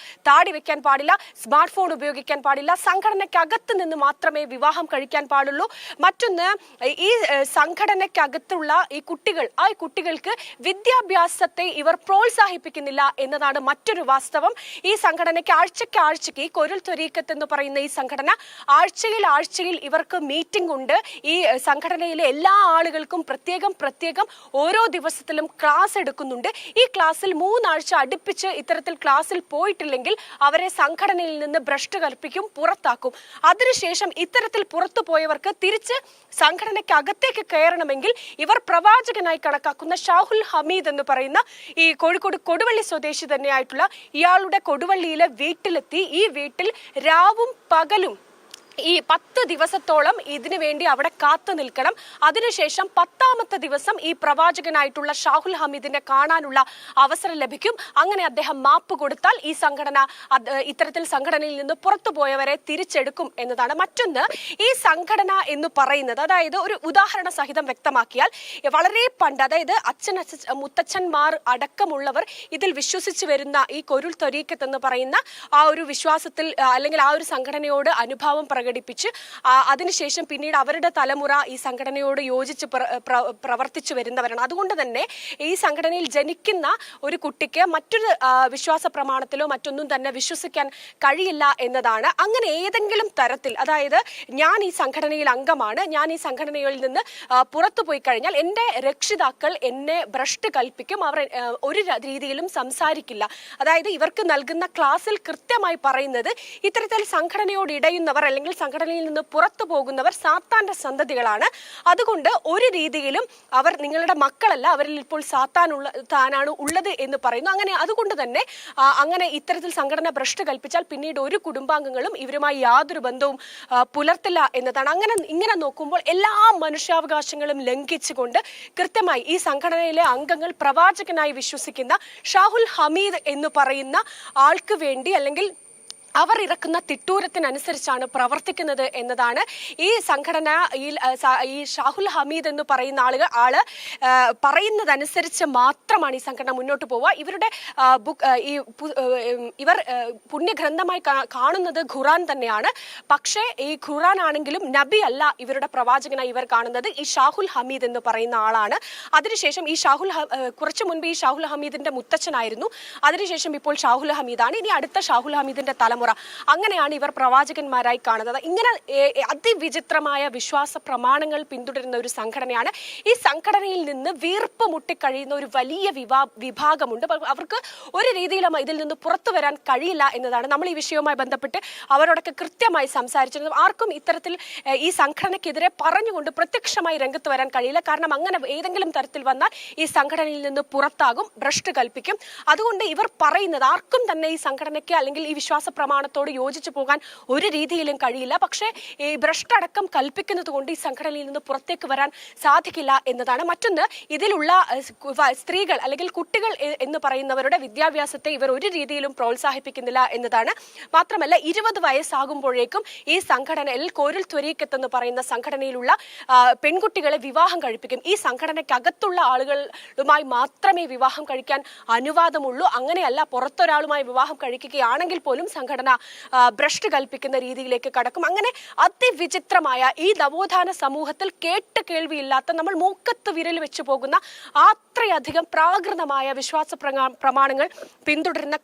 താടി വെക്കാൻ പാടില്ല, സ്മാർട്ട് ഫോൺ ഉപയോഗിക്കാൻ പാടില്ല, സംഘടനയ്ക്കകത്ത് നിന്ന് മാത്രമേ വിവാഹം കഴിക്കാൻ പാടുള്ളൂ. മറ്റൊന്ന്, ഈ സംഘടനയ്ക്കകത്തുള്ള ഈ കുട്ടികൾ, ആ കുട്ടികൾക്ക് വിദ്യാഭ്യാസത്തെ ഇവർ പ്രോത്സാഹിപ്പിക്കുന്നില്ല എന്നതാണ് മറ്റൊരു വാസ്തവം. ഈ സംഘടനയ്ക്ക് ആഴ്ചയ്ക്ക് ഈ കോരൂർ ത്വരീഖത്ത് എന്ന് പറയുന്ന ഈ സംഘടന ആഴ്ചയിൽ ഇവർക്ക് മീറ്റിംഗ് ഉണ്ട്. ഈ സംഘടനയിലെ എല്ലാ ആളുകൾക്കും പ്രത്യേകം ഓരോ ദിവസത്തിലും ക്ലാസ് എടുക്കുന്നുണ്ട്. ഈ ക്ലാസ്സിൽ 3 ആഴ്ച അടുപ്പിച്ച് ഇത്തരത്തിൽ ക്ലാസ്സിൽ പോയിട്ടില്ലെങ്കിൽ അവരെ സംഘടനയിൽ നിന്ന് ഭ്രഷ്ട് കൽപ്പിക്കും, പുറത്താക്കും. അതിനുശേഷം ഇത്തരത്തിൽ പുറത്തു പോയവർക്ക് തിരിച്ച് സംഘടനയ്ക്കകത്തേക്ക് കയറണമെങ്കിൽ ഇവർ പ്രവാചകനായി കണക്കാക്കുന്ന ഷാഹുൽ ഹമീദ് എന്ന് പറയുന്ന ഈ കോഴിക്കോട് കൊടുവള്ളി സ്വദേശി തന്നെയായിട്ടുള്ള ഇയാളുടെ കൊടുവള്ളിയിലെ വീട്ടിലെത്തി ഈ വീട്ടിൽ രാവും പകലും ഈ 10 ദിവസത്തോളം ഇതിനു വേണ്ടി അവിടെ കാത്തു നിൽക്കണം. അതിനുശേഷം 10ാമത്തെ ദിവസം ഈ പ്രവാചകനായിട്ടുള്ള ഷാഹുൽ ഹമീദിനെ കാണാനുള്ള അവസരം ലഭിക്കും. അങ്ങനെ അദ്ദേഹം മാപ്പ് കൊടുത്താൽ ഈ സംഘടന ഇത്തരത്തിൽ സംഘടനയിൽ നിന്ന് പുറത്തുപോയവരെ തിരിച്ചെടുക്കും എന്നതാണ്. മറ്റൊന്ന്, ഈ സംഘടന എന്ന് പറയുന്നത്, അതായത് ഒരു ഉദാഹരണ സഹിതം വ്യക്തമാക്കിയാൽ, വളരെ പണ്ട്, അതായത് മുത്തച്ഛന്മാർ അടക്കമുള്ളവർ ഇതിൽ വിശ്വസിച്ച് വരുന്ന ഈ കൊരുൾ ത്വരീഖത്ത് എന്ന് പറയുന്ന ആ ഒരു വിശ്വാസത്തിൽ അല്ലെങ്കിൽ ആ ഒരു സംഘടനയോട് അനുഭാവം പ്രകടിപ്പിച്ച് അതിനുശേഷം പിന്നീട് അവരുടെ തലമുറ ഈ സംഘടനയോട് യോജിച്ച് പ്രവർത്തിച്ചു വരുന്നവരാണ്. അതുകൊണ്ട് തന്നെ ഈ സംഘടനയിൽ ജനിക്കുന്ന ഒരു കുട്ടിക്ക് മറ്റൊരു വിശ്വാസ പ്രമാണത്തിലോ മറ്റൊന്നും തന്നെ വിശ്വസിക്കാൻ കഴിയില്ല എന്നതാണ്. അങ്ങനെ ഏതെങ്കിലും തരത്തിൽ, അതായത് ഞാൻ ഈ സംഘടനയിൽ അംഗമാണ്, ഞാൻ ഈ സംഘടനയിൽ നിന്ന് പുറത്തു പോയി കഴിഞ്ഞാൽ എൻ്റെ രക്ഷിതാക്കൾ എന്നെ ഭ്രഷ്ട് കൽപ്പിക്കും, അവർ ഒരു രീതിയിലും സംസാരിക്കില്ല. അതായത് ഇവർക്ക് നൽകുന്ന ക്ലാസ്സിൽ കൃത്യമായി പറയുന്നത്, ഇത്തരത്തിൽ സംഘടനയോട് ഇടയുന്നവർ അല്ലെങ്കിൽ സംഘടനയിൽ നിന്ന് പുറത്തു പോകുന്നവർ സാത്താന്റെ സന്തതികളാണ്. അതുകൊണ്ട് ഒരു രീതിയിലും അവർ നിങ്ങളുടെ മക്കളല്ല, അവരിൽ ഇപ്പോൾ താനാണ് ഉള്ളത് എന്ന് പറയുന്നു. അങ്ങനെ അതുകൊണ്ട് തന്നെ അങ്ങനെ ഇത്തരത്തിൽ സംഘടന ഭ്രഷ്ട് കൽപ്പിച്ചാൽ പിന്നീട് ഒരു കുടുംബാംഗങ്ങളും ഇവരുമായി യാതൊരു ബന്ധവും പുലർത്തില്ല എന്നതാണ്. ഇങ്ങനെ നോക്കുമ്പോൾ എല്ലാ മനുഷ്യാവകാശങ്ങളും ലംഘിച്ചുകൊണ്ട് കൃത്യമായി ഈ സംഘടനയിലെ അംഗങ്ങൾ പ്രവാചകനായി വിശ്വസിക്കുന്ന ഷാഹുൽ ഹമീദ് എന്ന് പറയുന്ന ആൾക്ക് വേണ്ടി അല്ലെങ്കിൽ അവർ ഇറക്കുന്ന തിട്ടൂരത്തിനനുസരിച്ചാണ് പ്രവർത്തിക്കുന്നത് എന്നതാണ്. ഈ സംഘടന ഈ ഷാഹുൽ ഹമീദ് എന്ന് പറയുന്ന ആള് പറയുന്നതനുസരിച്ച് മാത്രമാണ് ഈ സംഘടന മുന്നോട്ട് പോവുക. ഇവരുടെ ഇവർ പുണ്യഗ്രന്ഥമായി കാണുന്നത് ഖുറാൻ തന്നെയാണ്. പക്ഷേ ഈ ഖുറാൻ ആണെങ്കിലും നബി അല്ല ഇവരുടെ പ്രവാചകനായി ഇവർ കാണുന്നത് ഈ ഷാഹുൽ ഹമീദ് എന്ന് പറയുന്ന ആളാണ്. അതിനുശേഷം ഈ കുറച്ചു മുൻപ് ഈ ഷാഹുൽ ഹമീദിന്റെ മുത്തച്ഛനായിരുന്നു. അതിനുശേഷം ഇപ്പോൾ ഷാഹുൽ ഹമീദാണ്. ഇനി അടുത്ത ഷാഹുൽ ഹമീദിന്റെ തലമുറ. അങ്ങനെയാണ് ഇവർ പ്രവാചകന്മാരായി കാണുന്നത്. ഇങ്ങനെ അതിവിചിത്രമായ വിശ്വാസ പ്രമാണങ്ങൾ പിന്തുടരുന്ന ഒരു സംഘടനയാണ്. ഈ സംഘടനയിൽ നിന്ന് വീർപ്പ് മുട്ടിക്കഴിയുന്ന ഒരു വലിയ വിഭാഗമുണ്ട്. അവർക്ക് ഒരു രീതിയിലും ഇതിൽ നിന്ന് പുറത്തു വരാൻ കഴിയില്ല എന്നതാണ്. നമ്മൾ ഈ വിഷയവുമായി ബന്ധപ്പെട്ട് അവരോടൊക്കെ കൃത്യമായി സംസാരിച്ചിരുന്നു. ആർക്കും ഇത്തരത്തിൽ ഈ സംഘടനയ്ക്കെതിരെ പറഞ്ഞുകൊണ്ട് പ്രത്യക്ഷമായി രംഗത്ത് വരാൻ കഴിയില്ല. കാരണം അങ്ങനെ ഏതെങ്കിലും തരത്തിൽ വന്നാൽ ഈ സംഘടനയിൽ നിന്ന് പുറത്താകും, ഭ്രഷ്ട് കൽപ്പിക്കും. അതുകൊണ്ട് ഇവർ പറയുന്നത് ആർക്കും തന്നെ ഈ സംഘടനയ്ക്ക് അല്ലെങ്കിൽ ഈ വിശ്വാസ പ്രമാണത്തോട് യോജിച്ചു പോകാൻ ഒരു രീതിയിലും കഴിയില്ല. പക്ഷേ ഈ ഭ്രഷ്ടടക്കം കൽപ്പിക്കുന്നത് കൊണ്ട് ഈ സംഘടനയിൽ നിന്ന് പുറത്തേക്ക് വരാൻ സാധിക്കില്ല എന്നതാണ്. മറ്റൊന്ന്, ഇതിലുള്ള സ്ത്രീകൾ അല്ലെങ്കിൽ കുട്ടികൾ എന്ന് പറയുന്നവരുടെ വിദ്യാഭ്യാസത്തെ ഇവർ ഒരു രീതിയിലും പ്രോത്സാഹിപ്പിക്കുന്നില്ല എന്നതാണ്. മാത്രമല്ല 20 വയസ്സാകുമ്പോഴേക്കും ഈ സംഘടനയിൽ കോരുൽ ത്വരീഖത്ത് എന്ന് പറയുന്ന സംഘടനയിലുള്ള പെൺകുട്ടികളെ വിവാഹം കഴിപ്പിക്കും. ഈ സംഘടനയ്ക്കകത്തുള്ള ആളുകളുമായി മാത്രമേ വിവാഹം കഴിക്കാൻ അനുവാദമുള്ളൂ. അങ്ങനെയല്ല, പുറത്തൊരാളുമായി വിവാഹം കഴിക്കുകയാണെങ്കിൽ പോലും സംഘടന ഭ്രഷ്ട് കൽപ്പിക്കുന്ന രീതിയിലേക്ക് കടക്കും. അങ്ങനെ അതിവിചിത്രമായ ഈ നവോത്ഥാന സമൂഹത്തിൽ കേട്ട് കേൾവിയില്ലാത്ത, നമ്മൾ മൂക്കത്ത് വിരൽ വെച്ച് പോകുന്ന അത്രയധികം പ്രാകൃതമായ വിശ്വാസ പ്രമാണങ്ങൾ പിന്തുടരുന്ന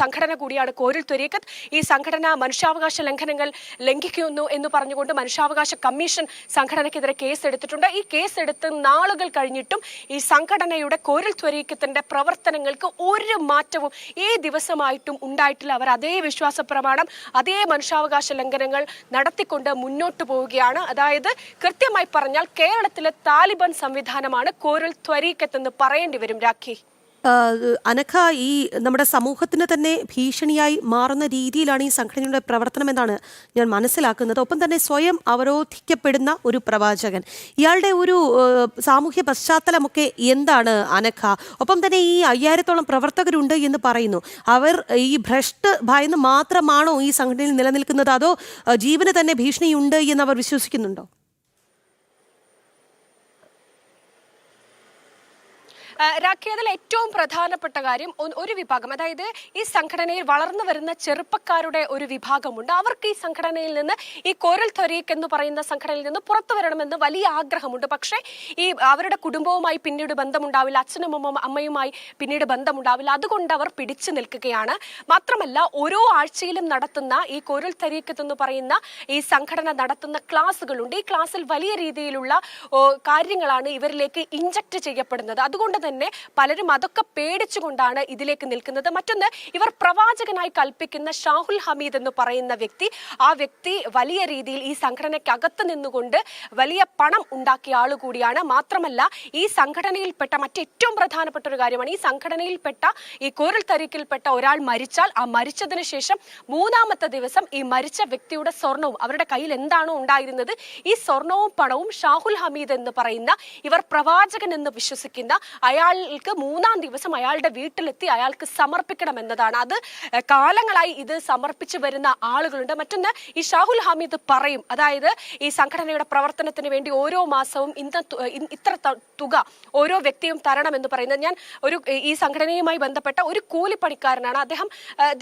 സംഘടന കൂടിയാണ് കോരുൽ ത്വരീഖത്ത്. ഈ സംഘടന മനുഷ്യാവകാശ ലംഘനങ്ങൾ ലംഘിക്കുന്നു എന്ന് പറഞ്ഞുകൊണ്ട് മനുഷ്യാവകാശ കമ്മീഷൻ സംഘടനയ്ക്കെതിരെ കേസെടുത്തിട്ടുണ്ട്. ഈ കേസെടുത്ത് നാളുകൾ കഴിഞ്ഞിട്ടും ഈ സംഘടനയുടെ കോരുൽ ത്വരീഖത്തിന്റെ പ്രവർത്തനങ്ങൾക്ക് ഒരു മാറ്റവും ഈ ദിവസമായിട്ടും ഉണ്ടായിട്ടില്ല. അവർ അതേ വിശ്വാസ പ്രമാണം, അതേ മനുഷ്യാവകാശ ലംഘനങ്ങൾ നടത്തിക്കൊണ്ട് മുന്നോട്ട് പോവുകയാണ്. അതായത് കൃത്യമായി പറഞ്ഞാൽ കേരളത്തിലെ താലിബാൻ സംവിധാനമാണ് കോരുൽ ത്വരീഖത്ത് എന്ന് പറയേണ്ടി വരും. രാഖി, അനഘ, ഈ നമ്മുടെ സമൂഹത്തിന് തന്നെ ഭീഷണിയായി മാറുന്ന രീതിയിലാണ് ഈ സംഘടനയുടെ പ്രവർത്തനം എന്നാണ് ഞാൻ മനസ്സിലാക്കുന്നത്. ഒപ്പം തന്നെ സ്വയം അവരോധിക്കപ്പെടുന്ന ഒരു പ്രവാചകൻ, ഇയാളുടെ ഒരു സാമൂഹ്യ പശ്ചാത്തലമൊക്കെ എന്താണ് അനഘ? ഒപ്പം തന്നെ ഈ 5000-ഓളം പ്രവർത്തകരുണ്ട് എന്ന് പറയുന്നു. അവർ ഈ ഭ്രഷ്ട് ഭയന്ന് മാത്രമാണോ ഈ സംഘടനയിൽ നിലനിൽക്കുന്നത്, അതോ ജീവന് തന്നെ ഭീഷണിയുണ്ട് എന്ന് അവർ വിശ്വസിക്കുന്നുണ്ടോ? രാഖി, അതിൽ ഏറ്റവും പ്രധാനപ്പെട്ട കാര്യം, ഒരു വിഭാഗം, അതായത് ഈ സംഘടനയിൽ വളർന്നു വരുന്ന ചെറുപ്പക്കാരുടെ ഒരു വിഭാഗമുണ്ട്. അവർക്ക് ഈ സംഘടനയിൽ നിന്ന്, ഈ കോരുൽ ത്വരീഖ് എന്ന് പറയുന്ന സംഘടനയിൽ നിന്ന് പുറത്തു വരണമെന്ന് വലിയ ആഗ്രഹമുണ്ട്. പക്ഷേ ഈ അവരുടെ കുടുംബവുമായി പിന്നീട് ബന്ധമുണ്ടാവില്ല, അച്ഛനും അമ്മയുമായി പിന്നീട് ബന്ധമുണ്ടാവില്ല. അതുകൊണ്ട് അവർ പിടിച്ചു നിൽക്കുകയാണ്. മാത്രമല്ല, ഓരോ ആഴ്ചയിലും നടത്തുന്ന ഈ കോരുൽ ത്വരീഖ് എന്ന് പറയുന്ന ഈ സംഘടന നടത്തുന്ന ക്ലാസ്സുകളുണ്ട്. ഈ ക്ലാസ്സിൽ വലിയ രീതിയിലുള്ള കാര്യങ്ങളാണ് ഇവരിലേക്ക് ഇഞ്ചക്ട് ചെയ്യപ്പെടുന്നത്. അതുകൊണ്ട് തന്നെ പലരും അതൊക്കെ പേടിച്ചുകൊണ്ടാണ് ഇതിലേക്ക് നിൽക്കുന്നത്. മറ്റൊന്ന്, ഇവർ പ്രവാചകനായി കൽപ്പിക്കുന്ന ഷാഹുൽ ഹമീദ് എന്ന് പറയുന്ന വ്യക്തി, ആ വ്യക്തി വലിയ രീതിയിൽ ഈ സംഘടനയ്ക്കകത്ത് നിന്നുകൊണ്ട് വലിയ പണം ഉണ്ടാക്കിയ ആൾ കൂടിയാണ്. മാത്രമല്ല, ഈ സംഘടനയിൽപ്പെട്ട മറ്റേറ്റവും പ്രധാനപ്പെട്ട ഒരു കാര്യമാണ്, ഈ സംഘടനയിൽപ്പെട്ട ഈ കോരൽ തരീക്കിൽപ്പെട്ട ഒരാൾ മരിച്ചാൽ ആ മരിച്ചതിന് ശേഷം 3-ാമത്തെ ദിവസം ഈ മരിച്ച വ്യക്തിയുടെ സ്വർണവും അവരുടെ കയ്യിൽ എന്താണോ ഉണ്ടായിരുന്നത് ഈ സ്വർണവും പണവും ഷാഹുൽ ഹമീദ് എന്ന് പറയുന്ന ഇവർ പ്രവാചകൻ എന്ന് വിശ്വസിക്കുന്ന അയാൾക്ക് 3-ാം ദിവസം അയാളുടെ വീട്ടിലെത്തി അയാൾക്ക് സമർപ്പിക്കണം എന്നതാണ്. അത് കാലങ്ങളായി ഇത് സമർപ്പിച്ചു വരുന്ന ആളുകളുണ്ട്. മറ്റൊന്ന്, ഈ ഷാഹുൽ ഹമീദ് പറയും, അതായത് ഈ സംഘടനയുടെ പ്രവർത്തനത്തിന് വേണ്ടി ഓരോ മാസവും ഇത്ര തുക ഓരോ വ്യക്തിയും തരണമെന്ന് പറയുന്നത്. ഞാൻ ഈ സംഘടനയുമായി ബന്ധപ്പെട്ട ഒരു കൂലിപ്പണിക്കാരനാണ്. അദ്ദേഹം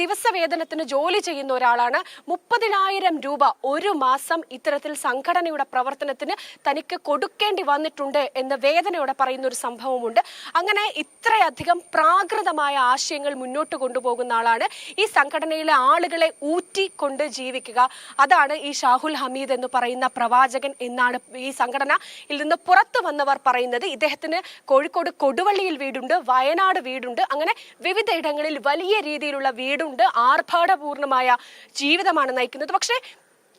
ദിവസവേതനത്തിന് ജോലി ചെയ്യുന്ന ഒരാളാണ്. 30,000 രൂപ ഒരു മാസം ഇത്തരത്തിൽ സംഘടനയുടെ പ്രവർത്തനത്തിന് തനിക്ക് കൊടുക്കേണ്ടി വന്നിട്ടുണ്ട് എന്ന് വേദനയോടെ പറയുന്ന ഒരു സംഭവമുണ്ട്. അങ്ങനെ ഇത്രയധികം പ്രാകൃതമായ ആശയങ്ങൾ മുന്നോട്ട് കൊണ്ടുപോകുന്ന ആളാണ്. ഈ സംഘടനയിലെ ആളുകളെ ഊറ്റിക്കൊണ്ട് ജീവിക്കുക, അതാണ് ഈ ഷാഹുൽ ഹമീദ് എന്ന് പറയുന്ന പ്രവാചകൻ എന്നാണ് ഈ സംഘടനയിൽ നിന്ന് പുറത്തു വന്നവർ പറയുന്നത്. ഇദ്ദേഹത്തിന് കോഴിക്കോട് കൊടുവള്ളിയിൽ വീടുണ്ട്, വയനാട് വീടുണ്ട്, അങ്ങനെ വിവിധ ഇടങ്ങളിൽ വലിയ രീതിയിലുള്ള വീടുണ്ട്. ആർഭാടപൂർണമായ ജീവിതമാണ് നയിക്കുന്നത്. പക്ഷേ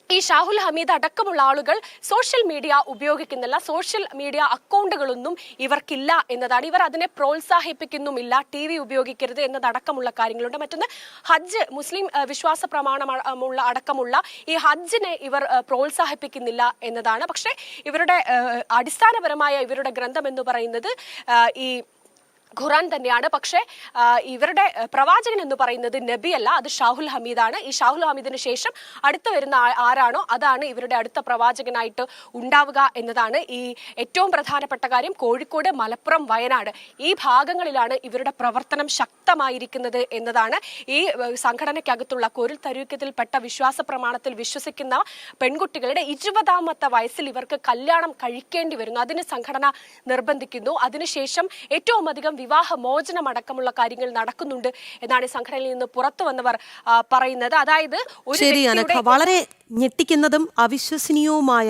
ഈ ഷാഹുൽ ഹമീദ് അടക്കമുള്ള ആളുകൾ സോഷ്യൽ മീഡിയ ഉപയോഗിക്കുന്നില്ല, സോഷ്യൽ മീഡിയ അക്കൗണ്ടുകളൊന്നും ഇവർക്കില്ല എന്നതാണ്. ഇവർ അതിനെ പ്രോത്സാഹിപ്പിക്കുന്നുമില്ല, TV ഉപയോഗിക്കരുത് എന്നതടക്കമുള്ള കാര്യങ്ങളുണ്ട്. മറ്റൊന്ന്, ഹജ്ജ്, മുസ്ലിം വിശ്വാസ പ്രമാണമുള്ള അടക്കമുള്ള ഈ ഹജ്ജിനെ ഇവർ പ്രോത്സാഹിപ്പിക്കുന്നില്ല എന്നതാണ്. പക്ഷേ ഇവരുടെ അടിസ്ഥാനപരമായ ഇവരുടെ ഗ്രന്ഥം എന്ന് പറയുന്നത് ഈ ഖുറാൻ തന്നെയാണ്. പക്ഷേ ഇവരുടെ പ്രവാചകൻ എന്ന് പറയുന്നത് നബിയല്ല, അത് ഷാഹുൽ ഹമീദാണ്. ഈ ഷാഹുൽ ഹമീദിന് ശേഷം അടുത്ത് വരുന്ന ആരാണോ അതാണ് ഇവരുടെ അടുത്ത പ്രവാചകനായിട്ട് ഉണ്ടാവുക എന്നതാണ് ഈ ഏറ്റവും പ്രധാനപ്പെട്ട കാര്യം. കോഴിക്കോട്, മലപ്പുറം, വയനാട് ഈ ഭാഗങ്ങളിലാണ് ഇവരുടെ പ്രവർത്തനം ശക്തമായിരിക്കുന്നത് എന്നതാണ്. ഈ സംഘടനയ്ക്കകത്തുള്ള കോരൽ തരീക്കത്തിൽപ്പെട്ട വിശ്വാസ പ്രമാണത്തിൽ വിശ്വസിക്കുന്ന പെൺകുട്ടികളുടെ 20-ാമത്തെ വയസ്സിൽ ഇവർക്ക് കല്യാണം കഴിക്കേണ്ടി വരുന്നു. അതിന് സംഘടന നിർബന്ധിക്കുന്നു. അതിനുശേഷം ഏറ്റവും അധികം വിവാഹമോചനം അടക്കമുള്ള കാര്യങ്ങൾ നടക്കുന്നുണ്ട് എന്നാണ് ഈ സംഘടനയിൽ നിന്ന് പുറത്തു വന്നവർ പറയുന്നത്. അതായത് വളരെ ഞെട്ടിക്കുന്നതും അവിശ്വസനീയവുമായ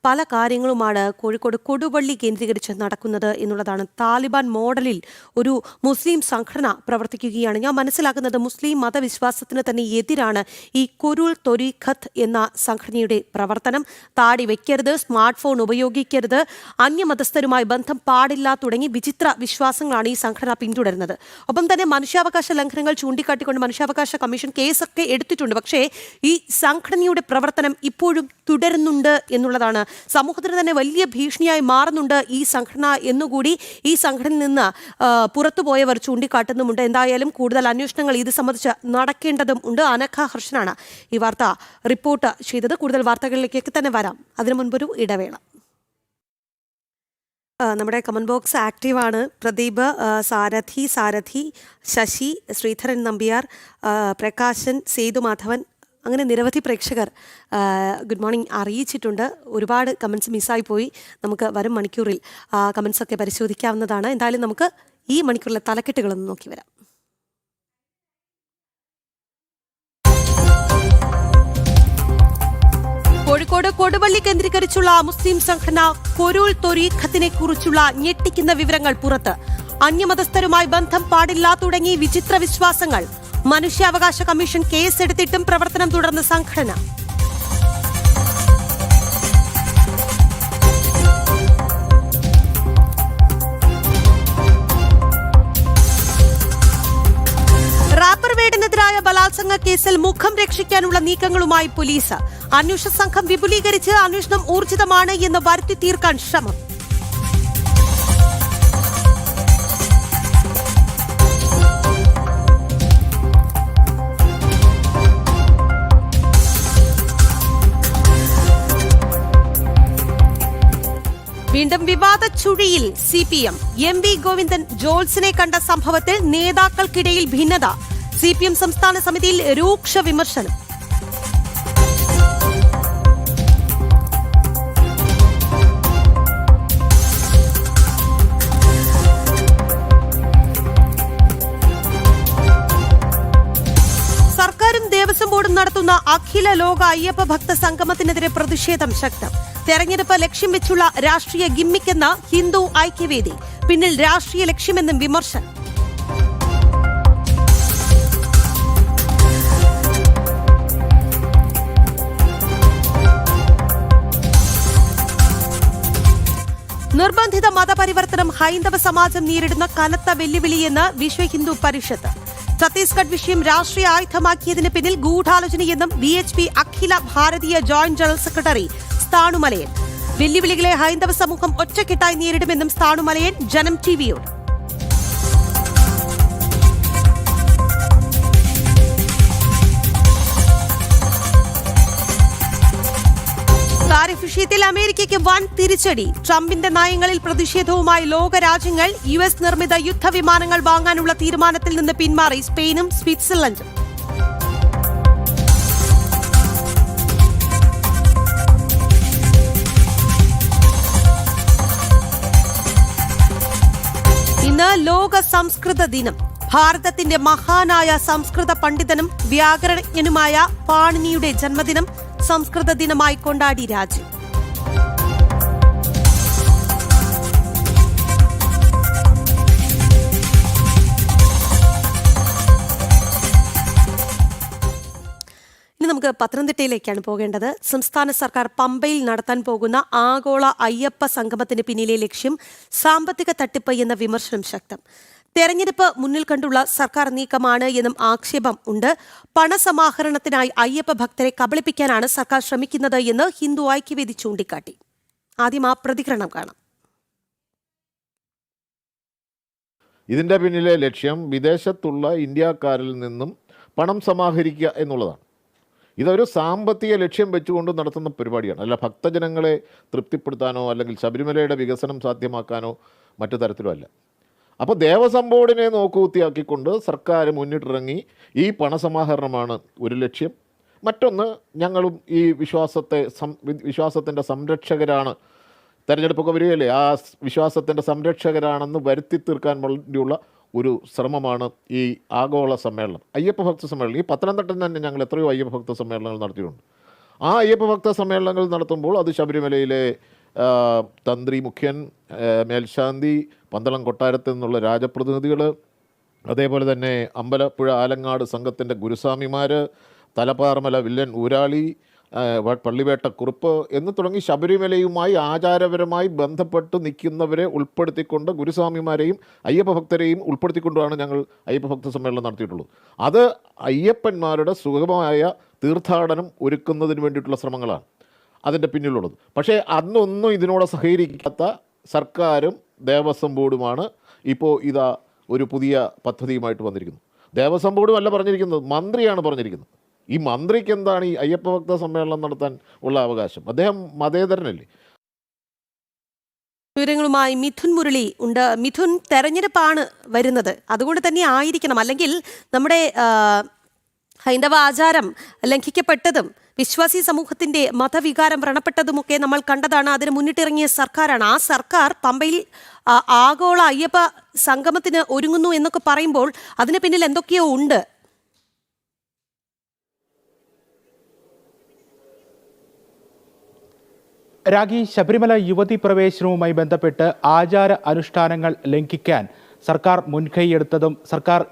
പല കാര്യങ്ങളുമാണ് കോഴിക്കോട് കൊടുവള്ളി കേന്ദ്രീകരിച്ച് നടക്കുന്നത് എന്നുള്ളതാണ്. താലിബാൻ മോഡലിൽ ഒരു മുസ്ലിം സംഘടന പ്രവർത്തിക്കുകയാണ്. ഞാൻ മനസ്സിലാക്കുന്നത് മുസ്ലിം മതവിശ്വാസത്തിന് തന്നെ എതിരാണ് ഈ കുരുൾ തൊരീഖത്ത് എന്ന സംഘടനയുടെ പ്രവർത്തനം. താടി വെക്കരുത്, സ്മാർട്ട് ഫോൺ ഉപയോഗിക്കരുത്, അന്യമതസ്ഥരുമായി ബന്ധം പാടില്ല തുടങ്ങി വിചിത്ര വിശ്വാസങ്ങളാണ് ഈ സംഘടന പിന്തുടരുന്നത്. ഒപ്പം തന്നെ മനുഷ്യാവകാശ ലംഘനങ്ങൾ ചൂണ്ടിക്കാട്ടിക്കൊണ്ട് മനുഷ്യാവകാശ കമ്മീഷൻ കേസൊക്കെ എടുത്തിട്ടുണ്ട്. പക്ഷേ ഈ സംഘടനയുടെ പ്രവർത്തനം ഇപ്പോഴും തുടരുന്നുണ്ട് എന്നുള്ളതാണ്. സമൂഹത്തിന് തന്നെ വലിയ ഭീഷണിയായി മാറുന്നുണ്ട് ഈ സംഘടന എന്നുകൂടി ഈ സംഘടനയിൽ നിന്ന് പുറത്തുപോയവർ ചൂണ്ടിക്കാട്ടുന്നുമുണ്ട്. എന്തായാലും കൂടുതൽ അന്വേഷണങ്ങൾ ഇത് സംബന്ധിച്ച് നടക്കേണ്ടതും ഉണ്ട്. അനഘ ഹർഷനാണ് ഈ വാർത്ത റിപ്പോർട്ട് ചെയ്തത്. കൂടുതൽ വാർത്തകളിലേക്കൊക്കെ തന്നെ വരാം. അതിനു മുൻപൊരു ഇടവേള. നമ്മുടെ കമന്റ് ബോക്സ് ആക്റ്റീവാണ്. പ്രദീപ്, സാരഥി, ശശി, ശ്രീധരൻ നമ്പ്യാർ, പ്രകാശൻ, സേതുമാധവൻ, അങ്ങനെ നിരവധി പ്രേക്ഷകർ ഗുഡ് മോർണിംഗ് അറിയിച്ചിട്ടുണ്ട്. ഒരുപാട് കമൻസ് മിസ്സായി പോയി. നമുക്ക് വരും മണിക്കൂറിൽ കമൻസൊക്കെ പരിശോധിക്കാവുന്നതാണ്. എന്തായാലും നമുക്ക് ഈ മണിക്കൂറിലെ തലക്കെട്ടുകളൊന്ന് നോക്കി വരാം. കോഴിക്കോട് കൊടുവള്ളി കേന്ദ്രീകരിച്ചുള്ള മുസ്ലിം സംഘടന കൊരൂൽ തൊരീഖത്തിനെ കുറിച്ചുള്ള ഞെട്ടിക്കുന്ന വിവരങ്ങൾ പുറത്ത്. അന്യമതസ്ഥരുമായി ബന്ധം പാടില്ല തുടങ്ങി വിചിത്ര വിശ്വാസങ്ങൾ. മനുഷ്യാവകാശ കമ്മീഷൻ കേസെടുത്തിട്ടും പ്രവർത്തനം തുടർന്ന സംഘടന. റാപ്പർ വേഡിനെതിരായ ബലാത്സംഗ കേസിൽ മുഖം രക്ഷിക്കാനുള്ള നീക്കങ്ങളുമായി പോലീസ്. അന്വേഷണ സംഘം വിപുലീകരിച്ച് അന്വേഷണം ഊർജിതമാണ് എന്ന് വരുത്തി തീർക്കാൻ ശ്രമം. വീണ്ടും വിവാദ ചുഴിയിൽ CPM. MV ഗോവിന്ദൻ ജോൾസിനെ കണ്ട സംഭവത്തിൽ നേതാക്കൾക്കിടയിൽ ഭിന്നത. CPM സംസ്ഥാന സമിതിയിൽ രൂക്ഷ വിമർശനം. സർക്കാരും ദേവസ്വം ബോർഡും നടത്തുന്ന അഖില ലോക അയ്യപ്പ ഭക്ത സംഗമത്തിനെതിരെ പ്രതിഷേധം ശക്തം. തെരഞ്ഞെടുപ്പ് ലക്ഷ്യം വെച്ചുള്ള രാഷ്ട്രീയ ഗിമ്മിക്കെന്ന് ഹിന്ദു ഐക്യവേദി. പിന്നിൽ രാഷ്ട്രീയ ലക്ഷ്യമെന്നും വിമർശനം. നിർബന്ധിത മതപരിവർത്തനം ഹൈന്ദവ സമാജം നേരിടുന്ന കനത്ത വെല്ലുവിളിയെന്ന് വിശ്വ ഹിന്ദു പരിഷത്ത്. ഛത്തീസ്ഗഡ് വിഷയം രാഷ്ട്രീയ ആയുധമാക്കിയതിന് പിന്നിൽ ഗൂഢാലോചനയെന്നും BHP അഖില ഭാരതീയ ജോയിന്റ് ജനറൽ സെക്രട്ടറി സ്ഥാണുമലയൻ. വെല്ലുവിളികളെ ഹൈന്ദവ സമൂഹം ഒറ്റക്കെട്ടായി നേരിടുമെന്നും സ്ഥാണുമലയൻ ജനം TVയോട്. താരിഫ് വിഷയത്തിൽ അമേരിക്കയ്ക്ക് വൻ തിരിച്ചടി. ട്രംപിന്റെ നയങ്ങളിൽ പ്രതിഷേധവുമായി ലോകരാജ്യങ്ങൾ. US നിർമ്മിത യുദ്ധവിമാനങ്ങൾ വാങ്ങാനുള്ള തീരുമാനത്തിൽ നിന്ന് പിന്മാറി സ്പെയിനും സ്വിറ്റ്സർലൻഡും. ഇന്ന് ലോക സംസ്കൃത ദിനം. ഭാരതത്തിന്റെ മഹാനായ സംസ്കൃത പണ്ഡിതനും വ്യാകരണജ്ഞനുമായ പാണിനിയുടെ ജന്മദിനം സംസ്കൃത ദിനമായി കൊണ്ടാടി രാജ്യം. ഇനി നമുക്ക് പത്തനംതിട്ടയിലേക്കാണ് പോകേണ്ടത്. സംസ്ഥാന സർക്കാർ പമ്പയിൽ നടത്താൻ പോകുന്ന ആഗോള അയ്യപ്പ സംഗമത്തിന് പിന്നിലെ ലക്ഷ്യം സാമ്പത്തിക തട്ടിപ്പ് എന്ന വിമർശനം ശക്തം. തെരഞ്ഞെടുപ്പ് മുന്നിൽ കണ്ടുള്ള സർക്കാർ നീക്കമാണ് എന്നും ആക്ഷേപം ഉണ്ട്. പണസമാഹരണത്തിനായി അയ്യപ്പ ഭക്തരെ കബളിപ്പിക്കാനാണ് സർക്കാർ ശ്രമിക്കുന്നത് എന്ന് ഹിന്ദു ഐക്യവേദി ചൂണ്ടിക്കാട്ടി. ആദ്യം ആ പ്രതികരണം കാണാം. ഇതിൻ്റെ പിന്നിലെ ലക്ഷ്യം വിദേശത്തുള്ള ഇന്ത്യക്കാരിൽ നിന്നും പണം സമാഹരിക്കുക എന്നുള്ളതാണ്. ഇതൊരു സാമ്പത്തിക ലക്ഷ്യം വെച്ചുകൊണ്ട് നടത്തുന്ന പരിപാടിയാണ്. അല്ല ഭക്തജനങ്ങളെ തൃപ്തിപ്പെടുത്താനോ അല്ലെങ്കിൽ ശബരിമലയുടെ വികസനം സാധ്യമാക്കാനോ മറ്റു തരത്തിലോ അല്ല. അപ്പോൾ ദേവസ്വം ബോർഡിനെ നോക്കുകുത്തിയാക്കിക്കൊണ്ട് സർക്കാർ മുന്നിട്ടിറങ്ങി ഈ പണസമാഹരണമാണ് ഒരു ലക്ഷ്യം. മറ്റൊന്ന്, ഞങ്ങളും ഈ വിശ്വാസത്തിൻ്റെ സംരക്ഷകരാണ്, തെരഞ്ഞെടുപ്പൊക്കെ വരികയല്ലേ, ആ വിശ്വാസത്തിൻ്റെ സംരക്ഷകരാണെന്ന് വരുത്തി തീർക്കാൻ വേണ്ടിയുള്ള ഒരു ശ്രമമാണ് ഈ ആഗോള സമ്മേളനം, അയ്യപ്പ ഭക്ത സമ്മേളനം. ഈ പത്തനംതിട്ടയിൽ തന്നെ ഞങ്ങൾ എത്രയോ അയ്യപ്പ ഭക്ത സമ്മേളനങ്ങൾ നടത്തിയിട്ടുണ്ട്. ആ അയ്യപ്പ ഭക്ത സമ്മേളനങ്ങൾ നടത്തുമ്പോൾ അത് ശബരിമലയിലെ തന്ത്രി മുഖ്യൻ, മേൽശാന്തി, പന്തളം കൊട്ടാരത്തിൽ നിന്നുള്ള രാജപ്രതിനിധികൾ, അതേപോലെ തന്നെ അമ്പലപ്പുഴ ആലങ്ങാട് സംഘത്തിൻ്റെ ഗുരുസ്വാമിമാർ, തലപ്പാർമല വില്ലൻ ഊരാളി, പള്ളിവേട്ട കുറുപ്പ് എന്ന് തുടങ്ങി ശബരിമലയുമായി ആചാരപരമായി ബന്ധപ്പെട്ട് നിൽക്കുന്നവരെ ഉൾപ്പെടുത്തിക്കൊണ്ട് ഗുരുസ്വാമിമാരെയും അയ്യപ്പ ഭക്തരെയും ഉൾപ്പെടുത്തിക്കൊണ്ടാണ് ഞങ്ങൾ അയ്യപ്പ ഭക്ത സമ്മേളനം നടത്തിയിട്ടുള്ളത്. അത് അയ്യപ്പന്മാരുടെ സുഗമമായ തീർത്ഥാടനം ഒരുക്കുന്നതിന് വേണ്ടിയിട്ടുള്ള ശ്രമങ്ങളാണ് അതിൻ്റെ പിന്നിലുള്ളത്. പക്ഷേ അന്നൊന്നും ഇതിനോട് സഹകരിക്കാത്ത സർക്കാരും ദേവസ്വം ബോർഡുമാണ് ഇപ്പോൾ ഇതാ ഒരു പുതിയ പദ്ധതിയുമായിട്ട് വന്നിരിക്കുന്നത്. ദേവസ്വം ബോർഡും അല്ല പറഞ്ഞിരിക്കുന്നത്, മന്ത്രിയാണ് പറഞ്ഞിരിക്കുന്നത്. ഈ മന്ത്രിക്ക് എന്താണ് ഈ അയ്യപ്പ ഭക്ത സമ്മേളനം നടത്താൻ ഉള്ള അവകാശം? അദ്ദേഹം മതേതരനല്ലേ? വിവരങ്ങളുമായി മിഥുൻ മുരളി ഉണ്ട്. മിഥുൻ, തെരഞ്ഞെടുപ്പാണ് വരുന്നത്, അതുകൊണ്ട് തന്നെ ആയിരിക്കണം, അല്ലെങ്കിൽ നമ്മുടെ ഹൈന്ദവ ആചാരം ലംഘിക്കപ്പെട്ടതും വിശ്വാസി സമൂഹത്തിന്റെ മതവികാരം വ്രണപ്പെട്ടതുമൊക്കെ നമ്മൾ കണ്ടതാണ്. അതിന് മുന്നിട്ടിറങ്ങിയ സർക്കാരാണ്. ആ സർക്കാർ പമ്പയിൽ ആഗോള അയ്യപ്പ സംഗമത്തിന് ഒരുങ്ങുന്നു എന്നൊക്കെ പറയുമ്പോൾ അതിന് പിന്നിൽ എന്തൊക്കെയോ ഉണ്ട്. രാഗി, ശബരിമല യുവതി പ്രവേശനവുമായി ബന്ധപ്പെട്ട് ആചാര അനുഷ്ഠാനങ്ങൾ ലംഘിക്കാൻ സർക്കാർ മുൻകൈയെടുത്തതും